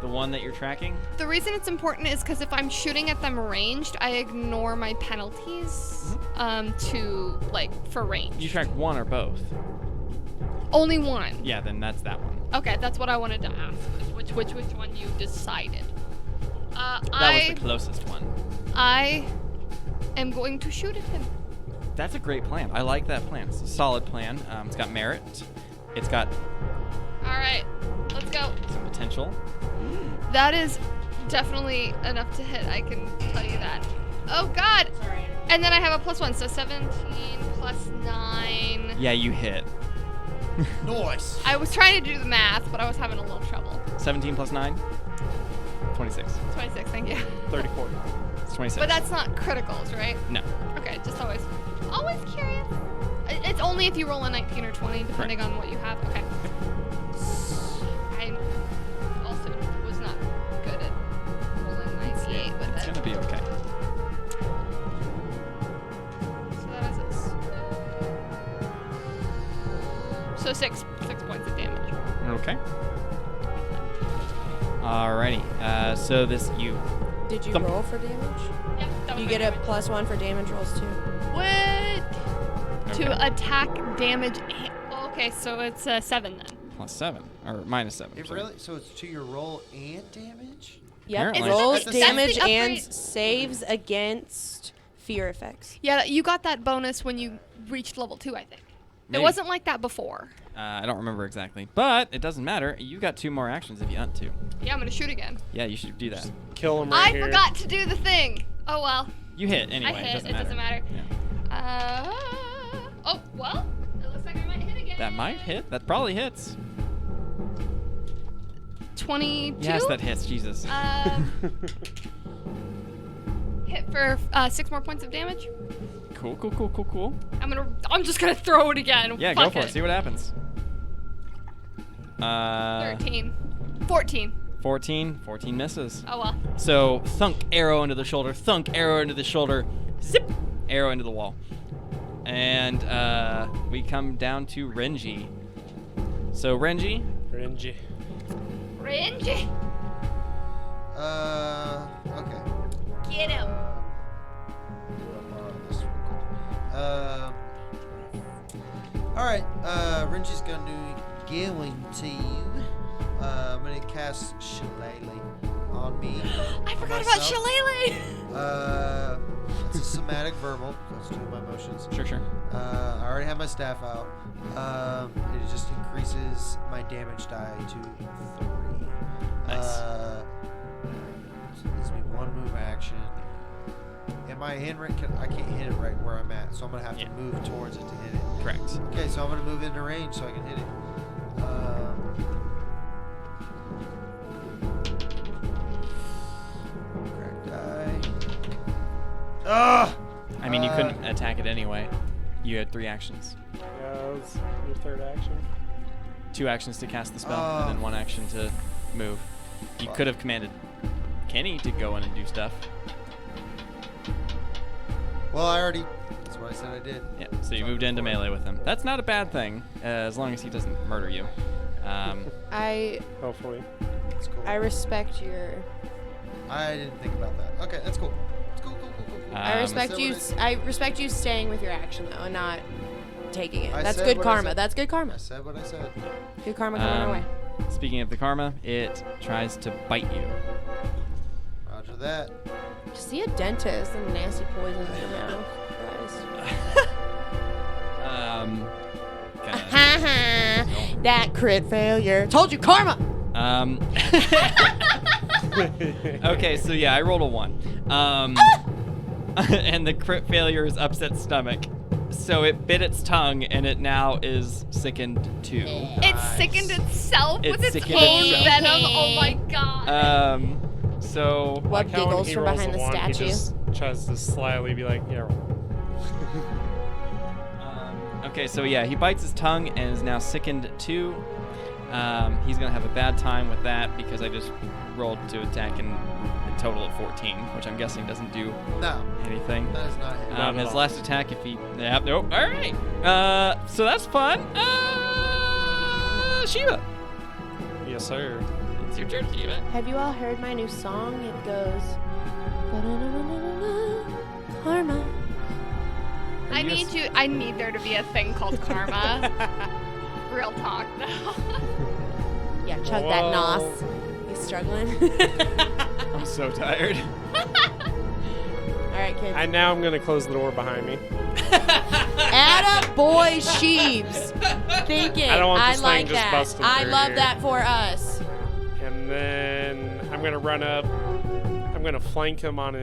the one that you're tracking. The reason it's important is because if I'm shooting at them ranged, I ignore my penalties for range. You track one or both. Only one. Yeah, then that's that one. Okay, that's what I wanted to ask. Which one you decided? That was the closest one. I am going to shoot at him. That's a great plan. I like that plan. It's a solid plan. It's got merit. It's got All right, let's go. some potential. That is definitely enough to hit. I can tell you that. Oh God! And then I have a +1, so 17 plus 9. Yeah, you hit. Nice. I was trying to do the math, but I was having a little trouble. 17 plus 9? 26. 26, thank you. 34. It's 26. But that's not criticals, right? No. Okay, just always curious. It's only if you roll a 19 or 20, depending on what you have. Okay. I also was not good at rolling 98 with It's it. gonna be okay. So that is it. So six points of damage. Okay. Alrighty. So this you. Did you Thump. roll for damage? Yeah, that was You my get a damage. +1 for damage rolls too. What? Okay. To attack damage. Okay, so it's 7 then. +7 or -7. It sorry. really? So it's to your roll and damage? Yep. Apparently. Rolls, That's the damage, upgrade. and saves against fear effects. Yeah, you got that bonus when you reached level 2, I think. Maybe. It wasn't like that before. I don't remember exactly, but it doesn't matter. You got 2 more actions if you want to. Yeah, I'm gonna shoot again. Yeah, you should do that. Kill him right I here. forgot to do the thing. Oh well. You hit anyway. I hit. It doesn't matter. Yeah. Oh well. It looks like I might hit again. That might hit. That probably hits. 22. Yes, that hits. Jesus. Hit for 6 more points of damage. Cool. I'm just gonna throw it again. Yeah, Fuck go for it. See what happens. 13. 14. 14 misses. Oh well. So thunk, arrow into the shoulder. Thunk, arrow into the shoulder. Zip, arrow into the wall. And we come down to Renji. So Renji, Renji. Range. Okay. Get him. All right. Renji's going to. I'm gonna cast Shillelagh on me. I forgot about Shillelagh. It's a somatic verbal. That's 2 of my motions. Sure. I already have my staff out. It just increases my damage die to 3. Nice. So it gives me 1 move action. And my handwritten, I can't hit it right where I'm at, so I'm gonna have to move towards it to hit it. Correct. Okay, so I'm gonna move into range so I can hit it. Crack die. Ugh! I mean, you couldn't attack it anyway. You had 3 actions. Yeah, that was your 3rd action. 2 actions to cast the spell, and then 1 action to move. You could have commanded Kenny to go in and do stuff. Well, that's what I said I did. Yeah, so you moved into melee with him. That's not a bad thing, as long as he doesn't murder you. Hopefully. That's cool. I respect your. I didn't think about that. Okay, that's cool. It's cool. I respect So you. what I respect you staying with your action though, and not taking it. I That's said good what I karma. said. That's good karma. I said what I said. Good karma coming our way. Speaking of the karma, it tries to bite you. Roger that. Just see a dentist and nasty poison in your mouth. That crit failure. Told you karma. Okay, so yeah, I rolled a 1. And the crit failure is upset stomach. So it bit its tongue, and it now is sickened too. It sickened itself with its sickened own itself. venom. Oh my god. So What Like how when giggles he from rolls behind a the 1, statue? He just tries to slyly be like, yeah. okay, so yeah, he bites his tongue and is now sickened too. He's gonna have a bad time with that because I just rolled to attack in a total of 14, which I'm guessing doesn't do No, anything. that is not him. Not at His all. last attack, if he, nope. All right. So that's fun. Shiva, Yes, sir. it's your turn, Shiva. Have you all heard my new song? It goes. "Ba-da-da-da-da-da, Karma. I need there to be a thing called karma. Real talk though. Yeah, chug that nos. You struggling? I'm so tired. All right, kids. I'm gonna close the door behind me. Atta boy Sheebs. Thinking. I don't want I this thing like just that. busting I through love here. that for us. And then I'm gonna run up. I'm gonna flank him on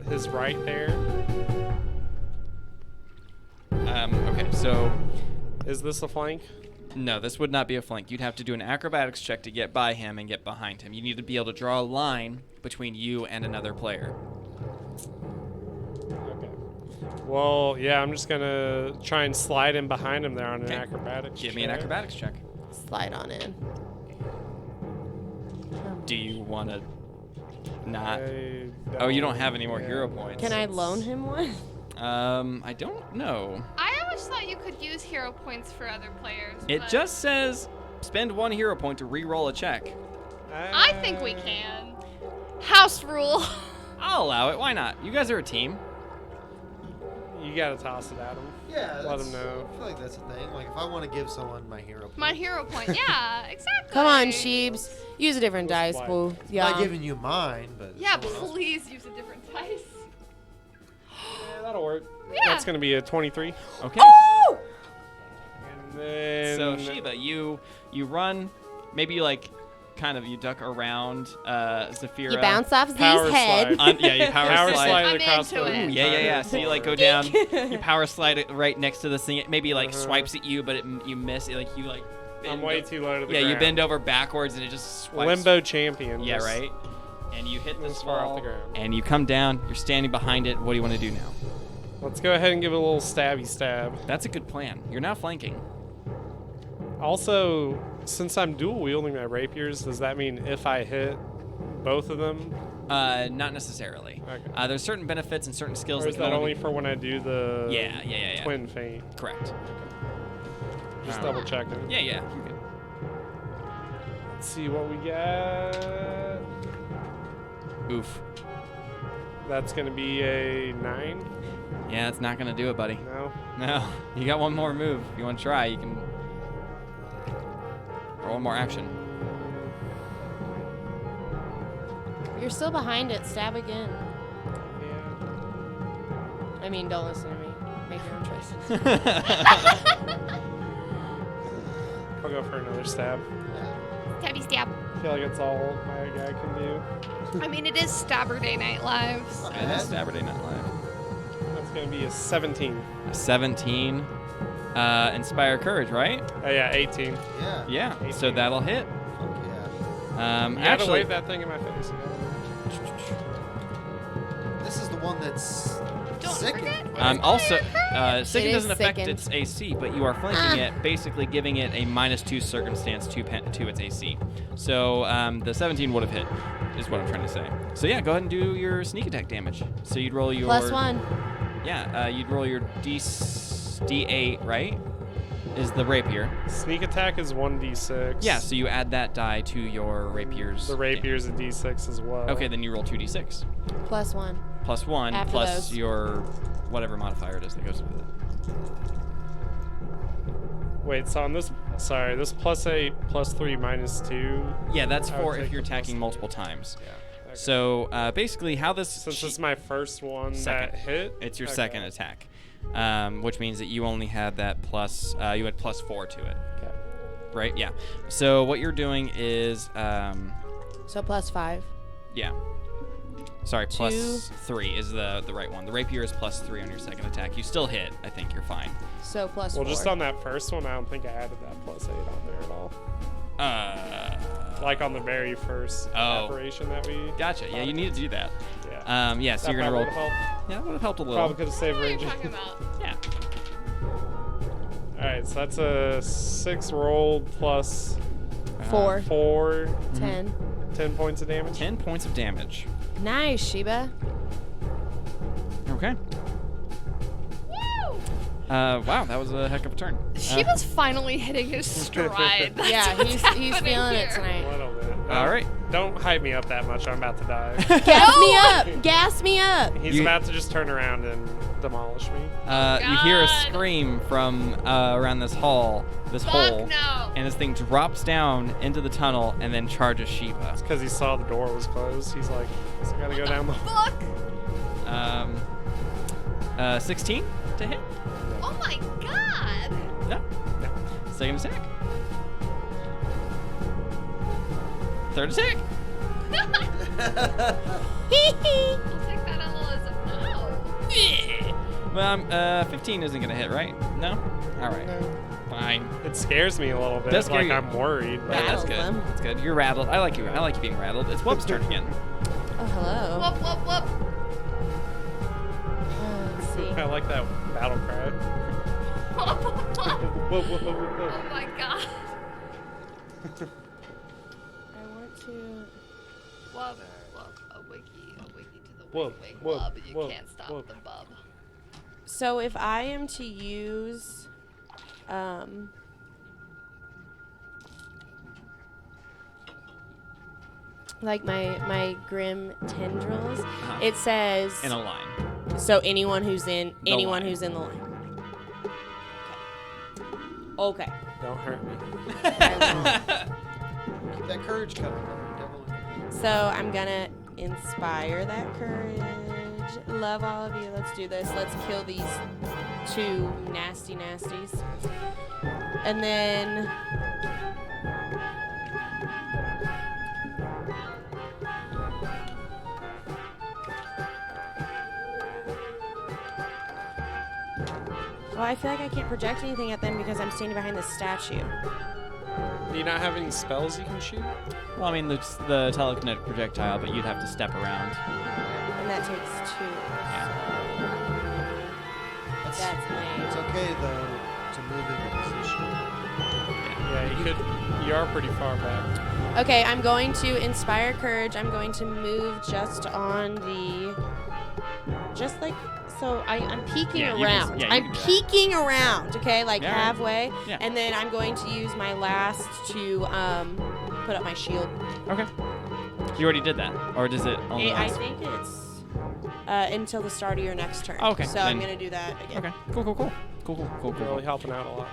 his right there. Okay, so Is this a flank? no, this would not be a flank. You'd have to do an acrobatics check to get by him and get behind him. You need to be able to draw a line between you and another player. Okay. Well, yeah, I'm just gonna try and slide in behind him there on an Okay. acrobatics. Give me an check. acrobatics check. Slide on in. Do you want to not? I Oh, you don't have any more yeah. hero points. Can I loan him one? I don't know. I always thought you could use hero points for other players. It but just says spend 1 hero point to re-roll a check. I think we can. House rule. I'll allow it. Why not? You guys are a team. You gotta toss it at him. Yeah, Let him know. I feel like that's a thing. Like if I want to give someone my hero point, My hero point. Yeah, exactly. Come on, Sheebs. Use a different We'll dice, slide. boo. I'm Yeah. not giving you mine, but Yeah, someone else. please use a different dice. Yeah, that'll work. Yeah. That's gonna be a 23. Okay. Oh! And then So Shiva, you run, maybe you duck around Zafira. You bounce off Power Z's head. slide. Yeah, you power power slide. slide I'm across into the it. Ooh, yeah. So you go down, you power slide it right next to the thing. It maybe swipes at you, but you miss it. I'm bend way o- too low to the Yeah, ground. you bend over backwards and it just swipes. Limbo champion. Yeah, just right. And you hit moves this far off wall, the ground. and you come down. You're standing behind it. What do you want to do now? Let's go ahead and give it a little stabby stab. That's a good plan. You're now flanking. Also, since I'm dual wielding my rapiers, does that mean if I hit both of them, Not necessarily. Okay. There's certain benefits and certain skills or is can that only only for when I do the Yeah. twin feint? Correct. Just Um, double checking. Yeah. You're good. Let's see what we got. Oof. That's gonna be a 9. Yeah, it's not gonna do it, buddy. No. No. You got one more move. If you want to try, you can. Or one more action. You're still behind it. Stab again. Yeah. I mean, don't listen to me. Make your own choices. I'll go for another stab. Stabby stab. I feel like it's all my guy can do. I mean, it is Saturday Night Live. So. It is Saturday Night Live. That's going to be a 17. A 17. Inspire Courage, right? Oh, yeah, 18. Yeah. Yeah. 18. So that'll hit. Fuck yeah. You gotta Actually, wave that thing in my face. This is the one that's Don't sickened. forget. also, Sicken It doesn't is affect sickened. its AC, but you are flanking it, basically giving it a -2 circumstance to its AC. So the 17 would have hit, is what I'm trying to say. So yeah, go ahead and do your sneak attack damage. So you'd roll your +1. Yeah, you'd roll your D8, right? Is the rapier. Sneak attack is 1d6. Yeah, so you add that die to your rapier's. The rapier's a d6 as well. Okay, then you roll 2d6. +1. +1 After plus those. your whatever modifier it is that goes with it. Wait, so on this, sorry, this +8, +3, -2. Yeah, that's I would for if take you're the attacking +3. multiple times. Yeah. Okay. So basically, how this Since this is my first one Second. that hit. it's your okay. second attack, which means that you only had that plus. You had +4 to it, Okay. right? Yeah. So what you're doing is, So +5. yeah. Sorry, Two. +3 is the right one. The rapier is +3 on your second attack. You still hit. I think you're fine. So +4. Well, just on that first one, I don't think I added that +8 on there at all. Like on the very first operation that we. Gotcha. Yeah, you need to do that. Yeah. Yeah. So That you're gonna roll. probably would've helped. Yeah, that would have helped a little. Probably could have saved What are you range. talking about? Yeah. All right, so that's a 6 rolled plus 4. 4, 10. 10 points of damage. 10 points of damage. Nice, Sheba. Okay. Woo! Wow, that was a heck of a turn. Sheba's finally hitting his stride. That's Yeah, what's he's happening feeling it here. A tonight. little bit. All right. Don't hype me up that much. I'm about to die. Gas me up! Gas me up! He's You- about to just turn around and demolish me. You hear a God. scream from around this hole, Fuck hole, no. and this thing drops down into the tunnel and then charges Sheba. Because he saw the door was closed. He's like, I gotta go down the. Fuck. 16 to hit? Oh my god. No. Second attack. Third attack. I'll take that all as a no. Well, 15 isn't gonna hit, right? No. All right. No. Fine. It scares me a little bit. Does scare Like you. I'm worried. But Yeah, that's Rattles good. them. That's good. You're rattled. I like you. I like you being rattled. It's Whoop's turn again. Oh, hello. Whoop, whoop, whoop. Let's see. I like that battle cry. Whoa, whoa, whoa, whoa, whoa. Oh my god. I want to. Whoop, whoop. A wiki to the Whoop, wig whoop, wub. You whoop, can't stop whoop. the bub. So if I am to use, like my grim tendrils, it says In a line. so anyone who's in The line. who's in the line. Okay. Don't hurt me. Keep that courage coming. Devil. So I'm gonna inspire that courage. Love all of you. Let's do this. Let's kill these two nasties. And then well, I feel like I can't project anything at them because I'm standing behind this statue. Do you not have any spells you can shoot? Well, I mean, it's the telekinetic projectile, but you'd have to step around. And that takes 2. That's That's It's lame. okay though to move into position. Yeah, you could. You are pretty far back. Okay, I'm going to inspire courage. I'm going to move just on the, just like, so I'm peeking Yeah, you can- around. yeah, you I'm can do that. peeking around, okay, like Yeah, right. halfway. Yeah. And then I'm going to use my last to put up my shield. Okay. You already did that, or does it only I last? think it's, until the start of your next turn. Okay, So I'm then- going to do that again. Okay. Cool. You're really helping out a lot.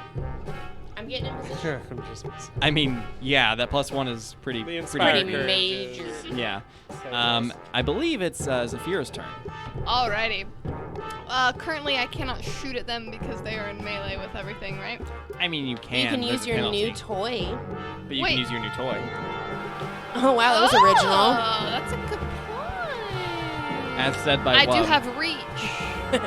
I'm getting in position. I'm just messing. I mean, yeah, that +1 is pretty. The pretty inspired Pretty courage major. is- Yeah. Same I believe it's Zafira's turn. Alrighty. Currently, I cannot shoot at them because they are in melee with everything, right? I mean, you can. You can There's use a your penalty, new toy. But you Wait. can use your new toy. Oh, wow, that was original. Oh, that's a good point. As said by I do Wub. have reach,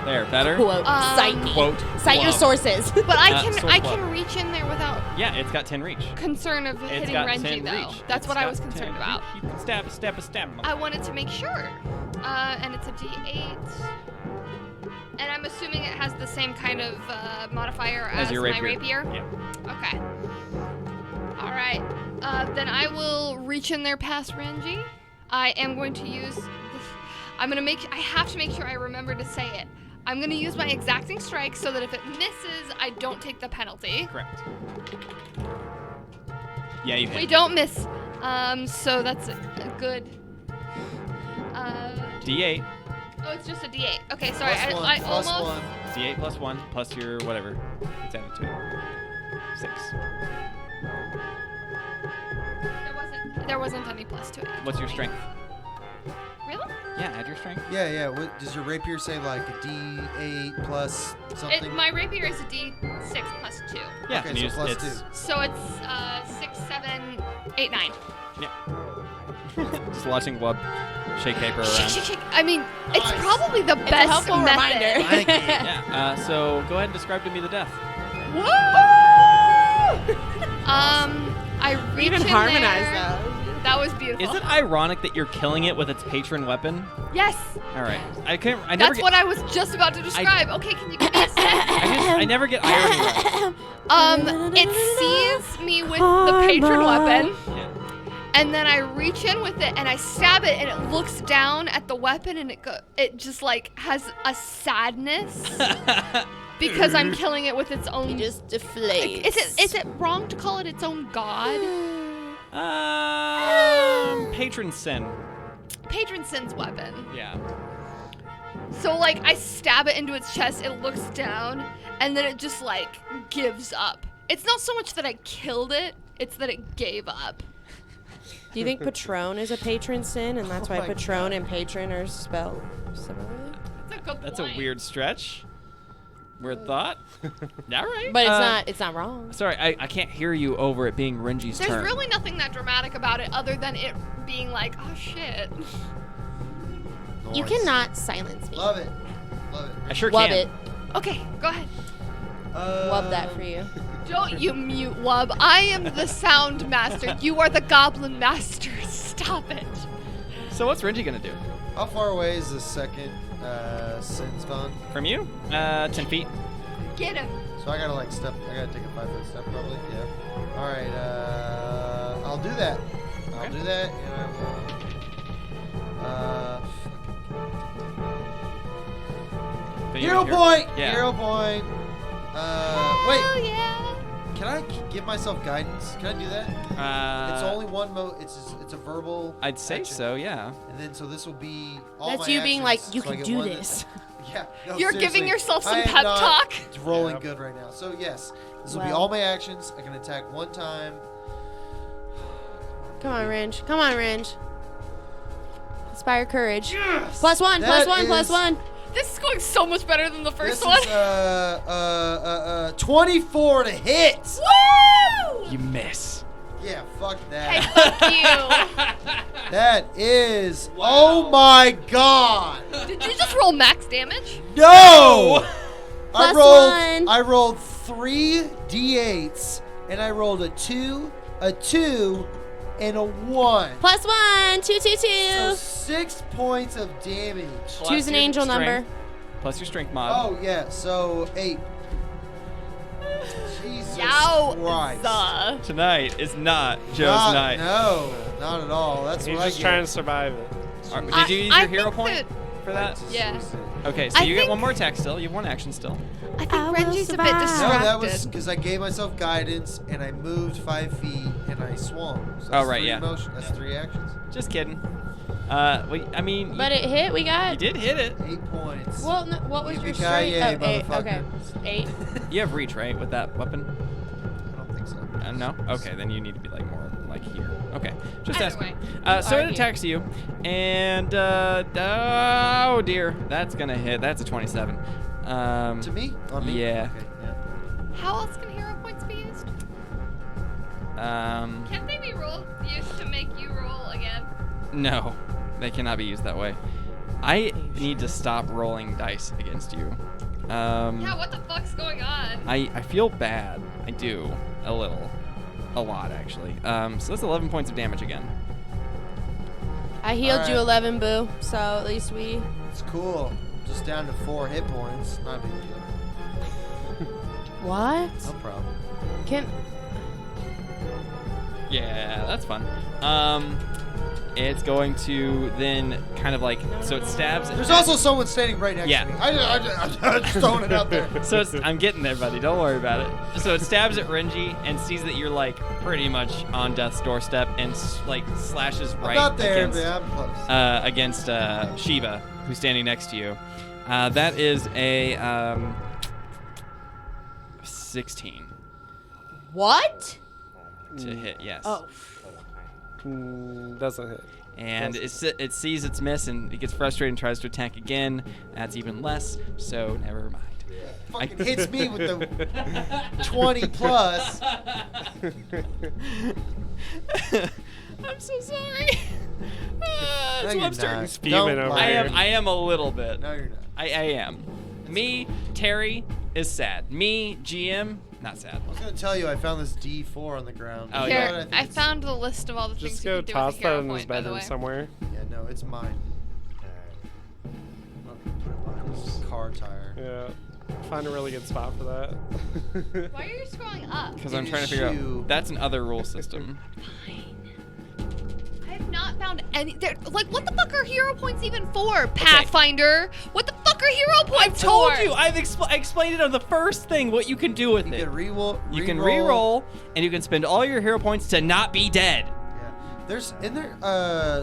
There, better. Quote. Cite me. Quote. Cite your Wub. sources. but I Source can Wub. reach in there without Yeah, it's got 10 reach. concern of It's hitting got Renji 10 though. reach. That's It's what I got was 10 concerned about. reach. You can stab. I wanted to make sure. And it's a D8. And I'm assuming it has the same kind of modifier as your my rapier. rapier. Yeah. Okay. All right. Then I will reach in there past Renji. I am going to use. I have to make sure I remember to say it. I'm going to use my exacting strike so that if it misses, I don't take the penalty. Correct. Yeah, you hit. We don't miss. So that's a good. D8. Oh, it's just a D8. Okay, sorry. Plus one, I plus almost. one. D8 +1 plus your whatever. It's added to it. 6. There wasn't any plus to it. What's your strength? Really? Yeah, add your strength. Yeah. What does your rapier say? Like a D8 plus something? My rapier is a D6 plus 2. Yeah, Okay, and so you plus it's, 2. So it's 6, 7, 8, 9. Just watching Wub shake paper Shake, around. shake, shake. I mean, it's Nice. probably the It's a best helpful method. reminder. Thank you. Yeah. So go ahead and describe to me the death. I reach Even in harmonize there. those. That was beautiful. Is it ironic that you're killing it with its patron weapon? Yes. All right. I never That's get. what I was just about to describe. Okay, can you give me a second? I never get irony right. It sees me with the patron weapon. Yeah. And then I reach in with it and I stab it and it looks down at the weapon and it just like has a sadness because I'm killing it with its own. He just deflates. Is it wrong to call it its own god? Patron sin. Patron sin's weapon. Yeah. So like I stab it into its chest, it looks down, and then it just like gives up. It's not so much that I killed it, it's that it gave up. Do you think Patron is a patron sin, and that's Oh why my Patron and patron are spelled similarly? That's a good That's a point. weird stretch. Weird thought. All right. But it's not wrong. Sorry, I can't hear you over it being Renji's There's turn. really nothing that dramatic about it other than it being like, oh shit. You Nice. cannot silence me. Love it. I sure Wub can. it. Okay, go ahead. Wub that for you. Don't you mute, Wub. I am the sound master. You are the goblin master. Stop it. So what's Renji gonna do? How far away is the second sin spawn? From you? 10 feet. Get him. So I gotta like step. I gotta take a 5-foot step probably. Yeah. All right. I'll do that. I'll do that, and I will. Hero point. Yeah. Hero point. Oh, Wait. yeah. Can I give myself guidance? Can I do that? It's only one It's a verbal. I'd say action. so, yeah. And then so this will be all That's my you being actions, like, you so I can get do one this. Yeah. No, You're seriously, giving yourself some I am pep not- talk. It's rolling Yep. good right now. So yes, this will be Well. all my actions. I can attack one time. Come on, Ringe. Come on, Ringe. Inspire courage. Yes! Plus one, That plus is- one. This is going so much better than the first This one. is 24 to hit. Woo! You miss. Yeah, fuck Hey, that. fuck you. That is. Oh my god. Did you just roll max damage? No. Plus I one. rolled 3 d8s and I rolled a 2, and a 1. Plus one. Two. So 6 points of damage. Plus Choose an your angel strength. number. Plus your strength mod. Oh yeah, so 8. Jesus Christ. Yowza. Tonight is not Joe's Not- night. No, not at all. That's He's what just I trying get. to survive it. Did you use I your hero think point for that? Yeah. Okay, so I you get think- one more attack still. You have one action still. I think I will Renji's a bit survive. distracted. No, that was because I gave myself guidance and I moved 5 feet and I swung. So Oh, that's right, 3 yeah. That's 3 actions. Just kidding. I mean, But it hit. We you got. did hit it. 8 points. Well, no, what was your Yippee-ki-yay, strength? Oh, 8. motherfucker. Okay. 8. You have reach, right, with that weapon? I don't think so. No? Okay, then you need to be like more like here. Okay, just Either asking. way. So are it here. attacks you, and oh dear, that's gonna hit. That's a 27. To me? On me? Yeah. Okay, yeah. How else can hero points be used? Can't they be used to make you roll again? No, they cannot be used that way. I need to stop rolling dice against you. Yeah, what the fuck's going on? I feel bad. I do a little, a lot actually. So that's 11 points of damage again. I healed you Alright. 11, boo. So at least we. It's cool. Just down to 4 hit points. Not a big deal. What? No problem. Can. Yeah, that's fun. It's going to then kind of like, so it stabs. There's also someone standing right next Yeah. to me. I'm just throwing it out there. So I'm getting there, buddy. Don't worry about it. So it stabs at Renji and sees that you're like pretty much on death's doorstep and like slashes I'm right not there, against but I'm close. against Shiva, who's standing next to you. That is a 16 What? to hit. Yes. Oh. Doesn't hit. And it sees its miss and it gets frustrated and tries to attack again. That's even less. So never mind. Fucking hits me with the 20 plus. I'm so sorry. No, So you're I'm starting. not. Fuming Don't over lie. I am a little bit. No, you're not. I am. Me, Terry is sad. Me, GM, not sad. I was gonna tell you I found this D4 on the ground. Oh, You know yeah. what? think I it's- found the list of all the Just things go you can do toss with a that hero in his point, by the bedroom way. somewhere. Yeah, no, it's mine. I'll put it behind this car tire. Yeah. Find a really good spot for that. Why are you scrolling up? Because I'm It trying to is figure you. out. That's an other rule system. I have not found any. Like, what the fuck are hero points even for, Pathfinder? What the fuck are hero points for? I explained it on the first thing. What you can do with You it. can re-roll. You can re-roll, and you can spend all your hero points to not be dead. Yeah. There's in there.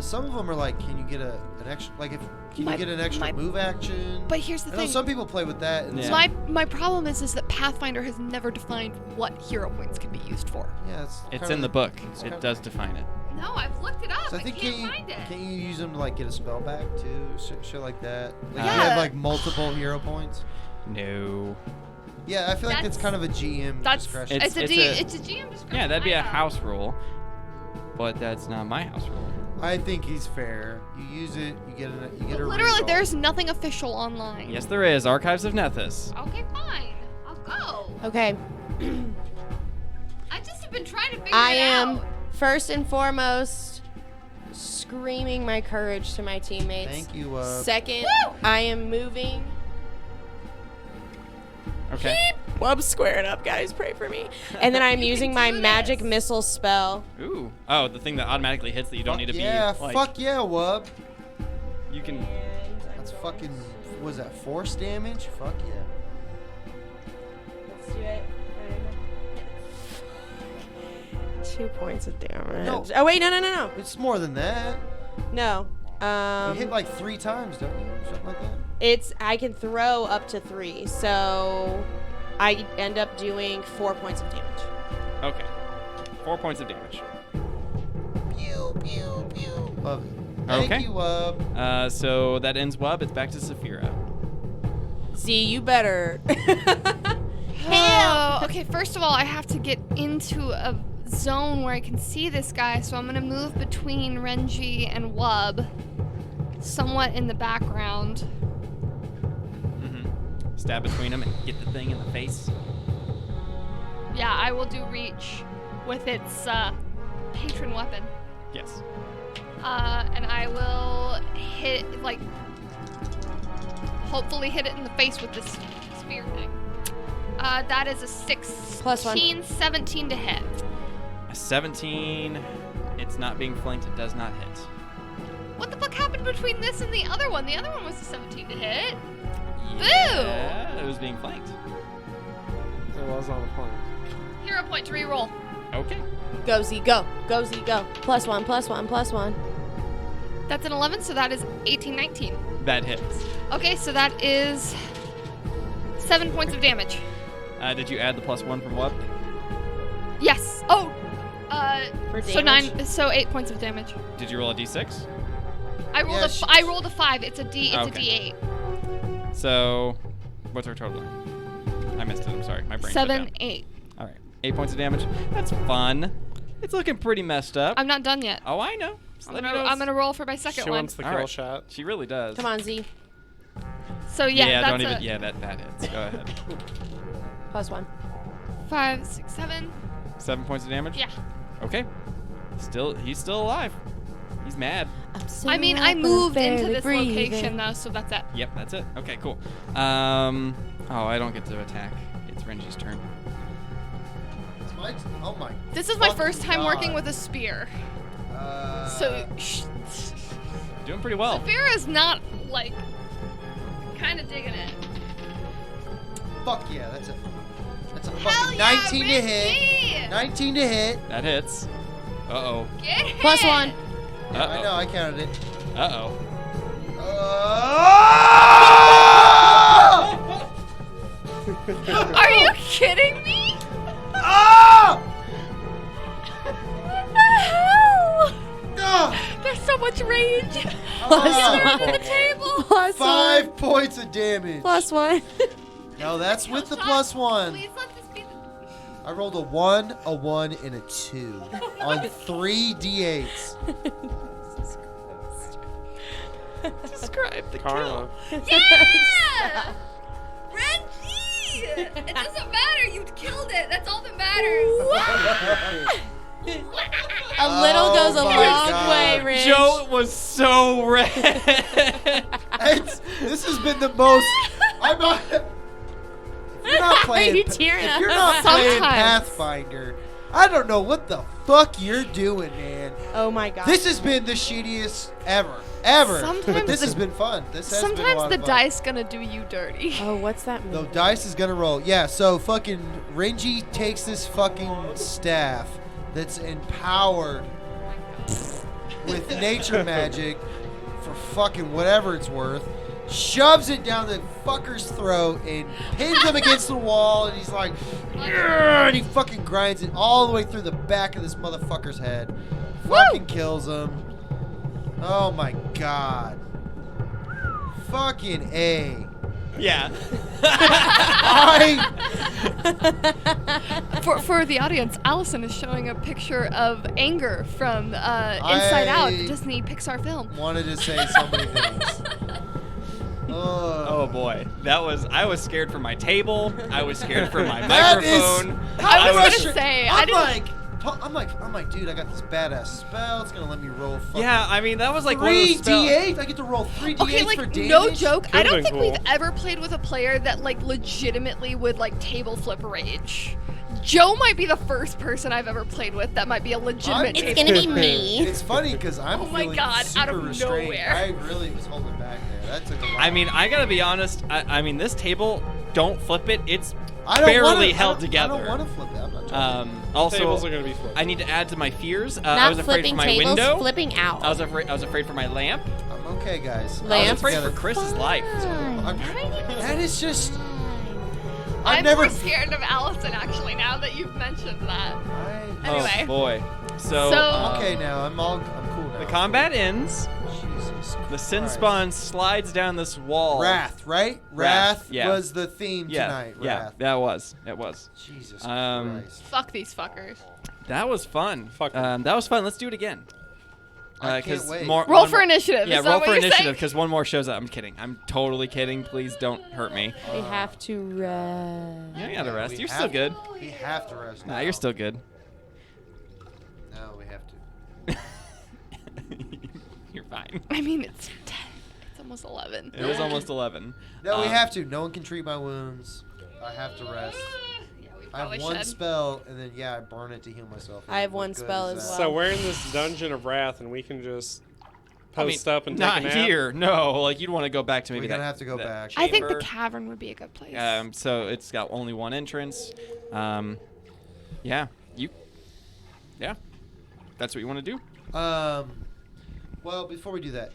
Some of them are like, can you get an extra? Like, can you get an extra move action? But here's the I know thing. some people play with that. And Yeah. My problem is that Pathfinder has never defined what hero points can be used for. Yeah, It's kinda in the book. it's It kinda- does define it. No, I've looked it up. So I I think can't find it. can you use them to like get a spell back too? Shit like that. Like you Yeah. have like multiple hero points. No. Yeah, I feel like it's That's- kind of a GM That's discretion. it's a GM discretion. Yeah, that'd be I a know. house rule, but that's not my house rule. I think he's fair. You use it, you get a Literally, reroll. there's nothing official online. Yes, there is. Archives of Nethys. Okay, fine. I'll go. Okay. I just have been trying to figure I it am out. first and foremost screaming my courage to my teammates. Thank you. Second, Woo! I am moving. Okay. Wub's squaring up, guys. Pray for me. And then I'm You using can my do magic this. missile spell. Ooh. Oh, the thing that automatically hits that you don't need to yeah, be. Like, fuck yeah, Wub. You can. That's fucking. Was that force damage? Fuck yeah. Let's do it. 2 points of damage. No. Oh wait, no. It's more than that. No. You hit like 3 times, don't you? Something like that. It's I can throw up to 3, so I end up doing 4 points of damage. Okay. 4 points of damage. Pew pew pew. Love it. Thank Okay. you, Wub. So that ends Wub. It's back to Saphira. See, you better. Oh, okay, first of all, I have to get into a zone where I can see this guy, so I'm gonna move between Renji and Wub, somewhat in the background. Mm-hmm. Stab between them and get the thing in the face. Yeah, I will do reach with its patron weapon. Yes. And I will hit, like, hopefully hit it in the face with this spear thing. That is a 16, +1. 17 to hit. A 17. It's not being flanked. It does not hit. What the fuck happened between this and the other one? The other one was a 17 to hit. Yeah, it was being flanked. It was on the point. Hero point to reroll. Okay. Go Z, go. Go Z, go. +1, +1, +1. That's an 11, so that is 18, 19. That hits. Okay, so that is 7 points of damage. Did you add the +1 from what? Yes. Oh. For So damage? So 8 points of damage. Did you roll a d6? I rolled Yeah, I rolled a 5. It's a D. It's Okay. a D8. So, what's our total? I missed it. I'm sorry. My brain. 7, shut 8. down. All right. 8 points of damage. That's fun. It's looking pretty messed up. I'm not done yet. Oh, I know. Just I'm let me know. gonna roll for my second She one. wants the All kill right. shot. She really does. Come on, Z. So yeah, that's don't even. a Yeah, that hits. Go ahead. +1. 5, 6, 7. 7 points of damage. Yeah. Okay. He's still alive. He's mad. I mean, I moved into this location though, so that's it. Yep, that's it. Okay, cool. Oh, I don't get to attack. It's Renji's turn. It's my oh my. This is my fucking first time God. working with a spear, so Doing pretty well. spear is not like kind of digging it. Fuck yeah, that's a Hell fucking yeah, 19 to hit. Richie! 19 to hit. That hits. Uh-oh. Get it. +1. Yeah, I know, Uh-oh. I counted it. Uh-oh. Are you kidding me? Ah! What the hell? Ah! There's so much rage. Ah! Under the table. +1. 5 points of damage. +1. No, that's with the Shot. +1. Please let this be the... I rolled a 1, a 1, and a 2 on 3 d8s. Describe the Karma. Yeah! Reggie! It doesn't matter. You killed it. That's all that matters. A little goes a Oh my long God. way, Rich. Joe was so red. This has been the most. I'm not. If you're not playing, you tearing if you're up? not playing Sometimes. Pathfinder, I don't know what the fuck you're doing, man. Oh my god. This has been the shittiest ever. But Sometimes this the- has been fun. This has been a Sometimes lot the of fun. dice gonna do you dirty. Oh, what's that mean? The dice is gonna roll. Yeah, so fucking Renji takes this fucking staff that's empowered with nature magic for fucking whatever it's worth, shoves it down the fucker's throat and pins him against the wall, and he's like, "Yeah," and he fucking grinds it all the way through the back of this motherfucker's head. Fucking kills him. Oh my god. Fucking A. Yeah. For the audience, Allison is showing a picture of anger from Inside Out, the Disney Pixar film. Wanted to say so many things. Oh boy, I was scared for my table. I was scared for my That is- microphone. I was frustrating. gonna say, I'm I didn't. I'm like, dude, I got this badass spell. It's gonna let me roll fucking Yeah, I mean that was like one of those 3 spell- d8. I get to roll 3 d8 Okay, for like damage. no joke. I Could've don't been think cool. we've ever played with a player that like legitimately would like table flip rage. Joe might be the first person I've ever played with that might be a legitimate. It's table It's gonna be me. It's funny because I'm Oh my feeling God, super out of restrained. nowhere. I really was holding back there. That took a lot. I mean, I gotta be honest. I mean, this table, don't flip it. It's I don't barely wanna, held I together. don't want to flip it. I'm not trying to. Also, Tables are gonna be flipped. I need to add to my fears. I Not was afraid for flipping my tables, window. flipping out. I was afraid for my lamp. I'm okay, guys. I Lamp? was afraid for Together. Chris's life. That is just. I'm I've never. more scared of Allison actually now that you've mentioned that. Anyway. Oh boy. So, So- Okay, now I'm cool now. the combat ends. Jesus The sin Christ. spawn slides down this wall. Wrath, right? Wrath, yeah. was the theme Yeah, tonight. yeah, Wrath. that was. It was. Jesus Christ. Fuck these fuckers. That was fun. Fuck 'em. That was fun. Let's do it again. I can't wait. Roll for initiative. Yeah, is that roll what for you're initiative saying? because one more shows up. I'm kidding. I'm totally kidding. Please don't hurt me. We have to rest. You don't gotta rest. we You're have- still good. We have to rest. Nah, now. you're still good. No, we have to. You're fine. I mean, it's 10. It's almost 11. It was almost 11. No, we have to. No one can treat my wounds. I have to rest. Yeah, we I have probably one should. spell, and then I burn it to heal myself. I have What one good spell is as that? well. So we're in this dungeon of wrath, and we can just post up and take not a nap. here. No, like you'd want to go back to maybe We're gonna that- have to go that back. I think the chamber. cavern would be a good place. So it's got only one entrance. Yeah, that's what you want to do. Well, before we do that,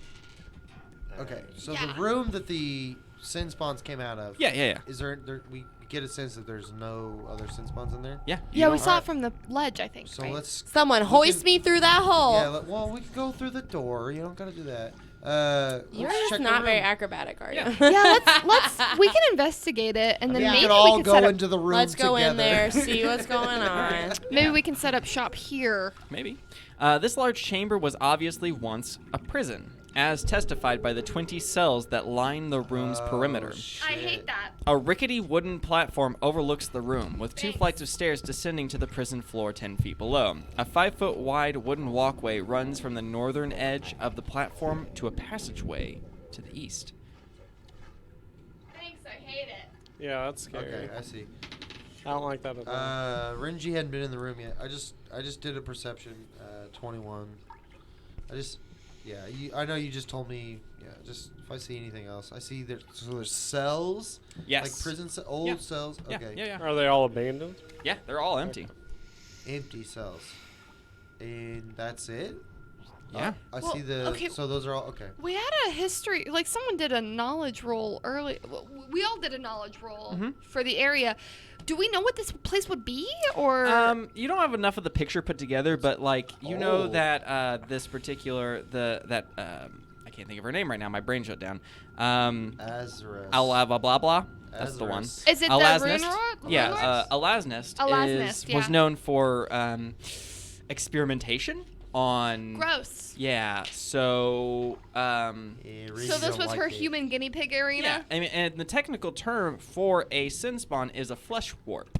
okay. So Yeah. the room that the sin spawns came out of. Yeah. Is there? We get a sense that there's no other sin spawns in there. Yeah. Yeah, we don't- saw it from the ledge, I think. So right? let's. Someone hoist me through that hole. Yeah. Well, we can go through the door. You don't gotta do that. You're let's just check the not very room. acrobatic, are you? Yeah, we can investigate it, and then We maybe could all we can go set up. into the room Let's go in together. there, see what's going on. Maybe we can set up shop here. Maybe. This large chamber was obviously once a prison, as testified by the 20 cells that line the room's perimeter. I hate that. A rickety wooden platform overlooks the room, with 2 Thanks. flights of stairs descending to the prison floor 10 feet below. A 5-foot wide wooden walkway runs from the northern edge of the platform to a passageway to the east. Thanks, I hate it. Yeah, that's scary. Okay, I see. I don't like that at all. Renji hadn't been in the room yet. I just did a perception. 21. I know you just told me. Yeah, just if I see anything else, I see there's cells. Yes. Like prison old Yeah. cells. Yeah, Okay. yeah. Are they all abandoned? Yeah, they're all empty. Empty cells. And that's it. Yeah. I Well, see the. okay. So those are all okay. We had a history, like someone did a knowledge roll early. We all did a knowledge roll for the area. Do we know what this place would be, or? You don't have enough of the picture put together, but like you know Oh. that this particular I can't think of her name right now. My brain shut down. Azarus. Blah blah blah. That's the one. Azarus. Is it the Alasnest? Runelords? Yeah, Alasnest Alasnest, yeah. was known for experimentation on. Gross. Yeah. So. Yeah, So Renji this don't was like her it. human guinea pig arena. Yeah. I mean, and the technical term for a sin spawn is a flesh warp,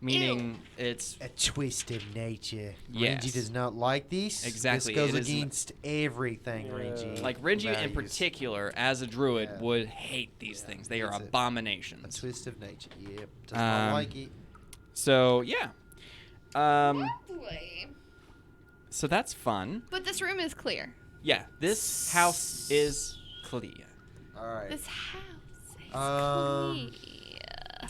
meaning it's. A twist of nature. Yes. Renji does not like these. Exactly, This goes it is against everything, Renji. Like Renji in values. particular, as a druid, Yeah. would hate these things. They are It's a abominations. A twist of nature. Yep. Does not like it. So yeah. Lovely. So that's fun. But this room is clear. Yeah, this house is clear. All right. This house is Um, clear.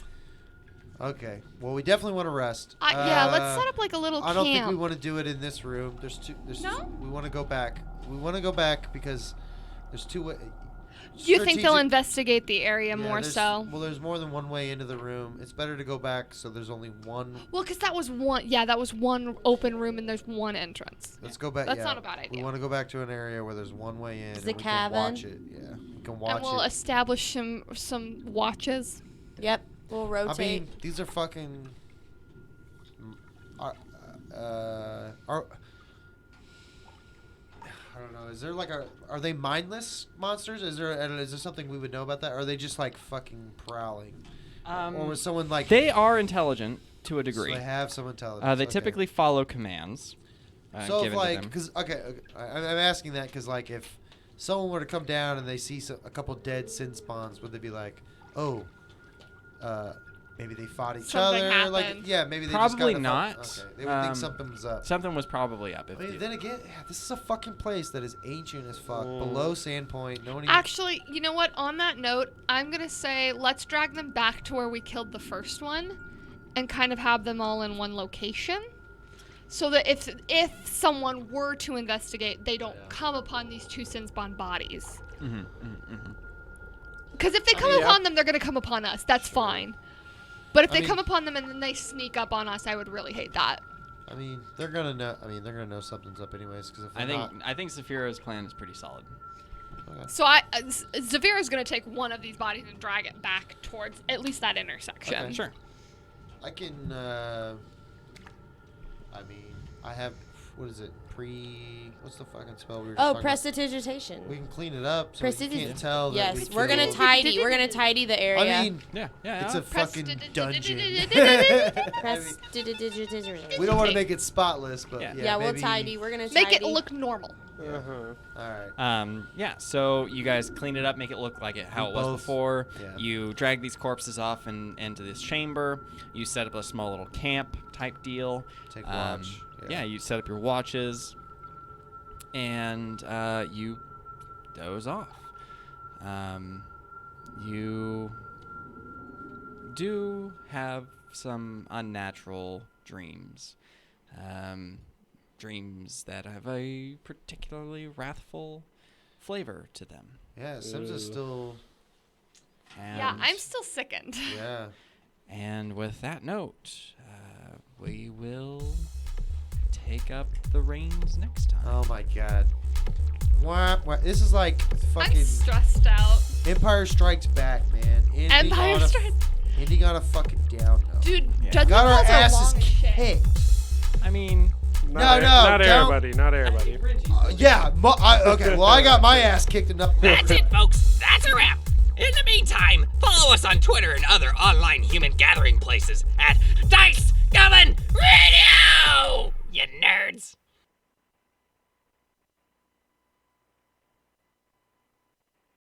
Okay. Well, we definitely want to rest. Yeah, let's set up like a little I don't camp. think we want to do it in this room. There's No? we want to go back. We want to go back because there's two ways. You think they'll investigate the area more so? Well, there's more than one way into the room. It's better to go back so there's only one. Well, because that was one. Yeah, that was one open room, and there's one entrance. Let's go back. That's yeah. not a bad idea. We want to go back to an area where there's one way in. Is and the we cabin? Can watch it. Yeah, we can watch And we'll it. establish some watches. Yep, we'll I rotate. mean, these are fucking. I don't know. Is there like are they mindless monsters? Is there something we would know about that? Or are they just like fucking prowling? Or was someone like They are intelligent to a so degree. they have some intelligence. They okay. typically follow commands. So if given to like, them. because I'm asking that because like if someone were to come down and they see a couple dead sin spawns, would they be like, oh, maybe they fought each Something other? happened. Like, yeah, maybe they Probably just not. Okay, they would think something was up. Something was probably up. I If mean, you- then again, yeah, this is a fucking place that is ancient as fuck, below Sandpoint. No one even. Actually, you know what? On that note, I'm gonna say let's drag them back to where we killed the first one, and kind of have them all in one location, so that if someone were to investigate, they don't come upon these two sin spawn bodies. Because if they come upon them, they're gonna come upon us. That's fine. But if I they mean- come upon them and then they sneak up on us, I would really hate that. I mean, they're gonna know. I mean, they're gonna know something's up anyways. Because if they're not, I think Saphira's plan is pretty solid. So Zavira's gonna take one of these bodies and drag it back towards at least that intersection. Okay. Sure. I can. I mean, I have. What is it? What's the fucking spell we were just Oh, talking about? prestidigitation. We can clean it up so we Prestidig- can't tell that Yes, we we're gonna killed- tidy. We're gonna tidy the area. I mean, Yeah. it's a fucking dungeon. Prestidigitation. We don't want to make it spotless, but Yeah. yeah, Yeah, we'll maybe- tidy. We're gonna Make tidy. it look normal. Uh-huh. All right. Yeah, so you guys clean it up, make it look like how it was both- before. yeah. You drag these corpses off into this chamber. You set up a small little camp type deal. Take watch. Yeah, you set up your watches, and you doze off. You do have some unnatural dreams. dreams that have a particularly wrathful flavor to them. Yeah, Sims is still. And, Yeah, I'm still sickened. Yeah. And with that note, we will take up the reins next time. Oh my god. What? This is like fucking I'm stressed out. Empire Strikes Back, man. Empire Strikes. Ending on a fucking down note. Dude, Yeah. judgment Got our calls are asses long as shit. kicked. I mean, Not don't. everybody. Not everybody. Yeah. Okay. Well, I got my ass kicked enough. That's it, folks. That's a wrap. In the meantime, follow us on Twitter and other online human gathering places at Dice Goblin Radio! You nerds!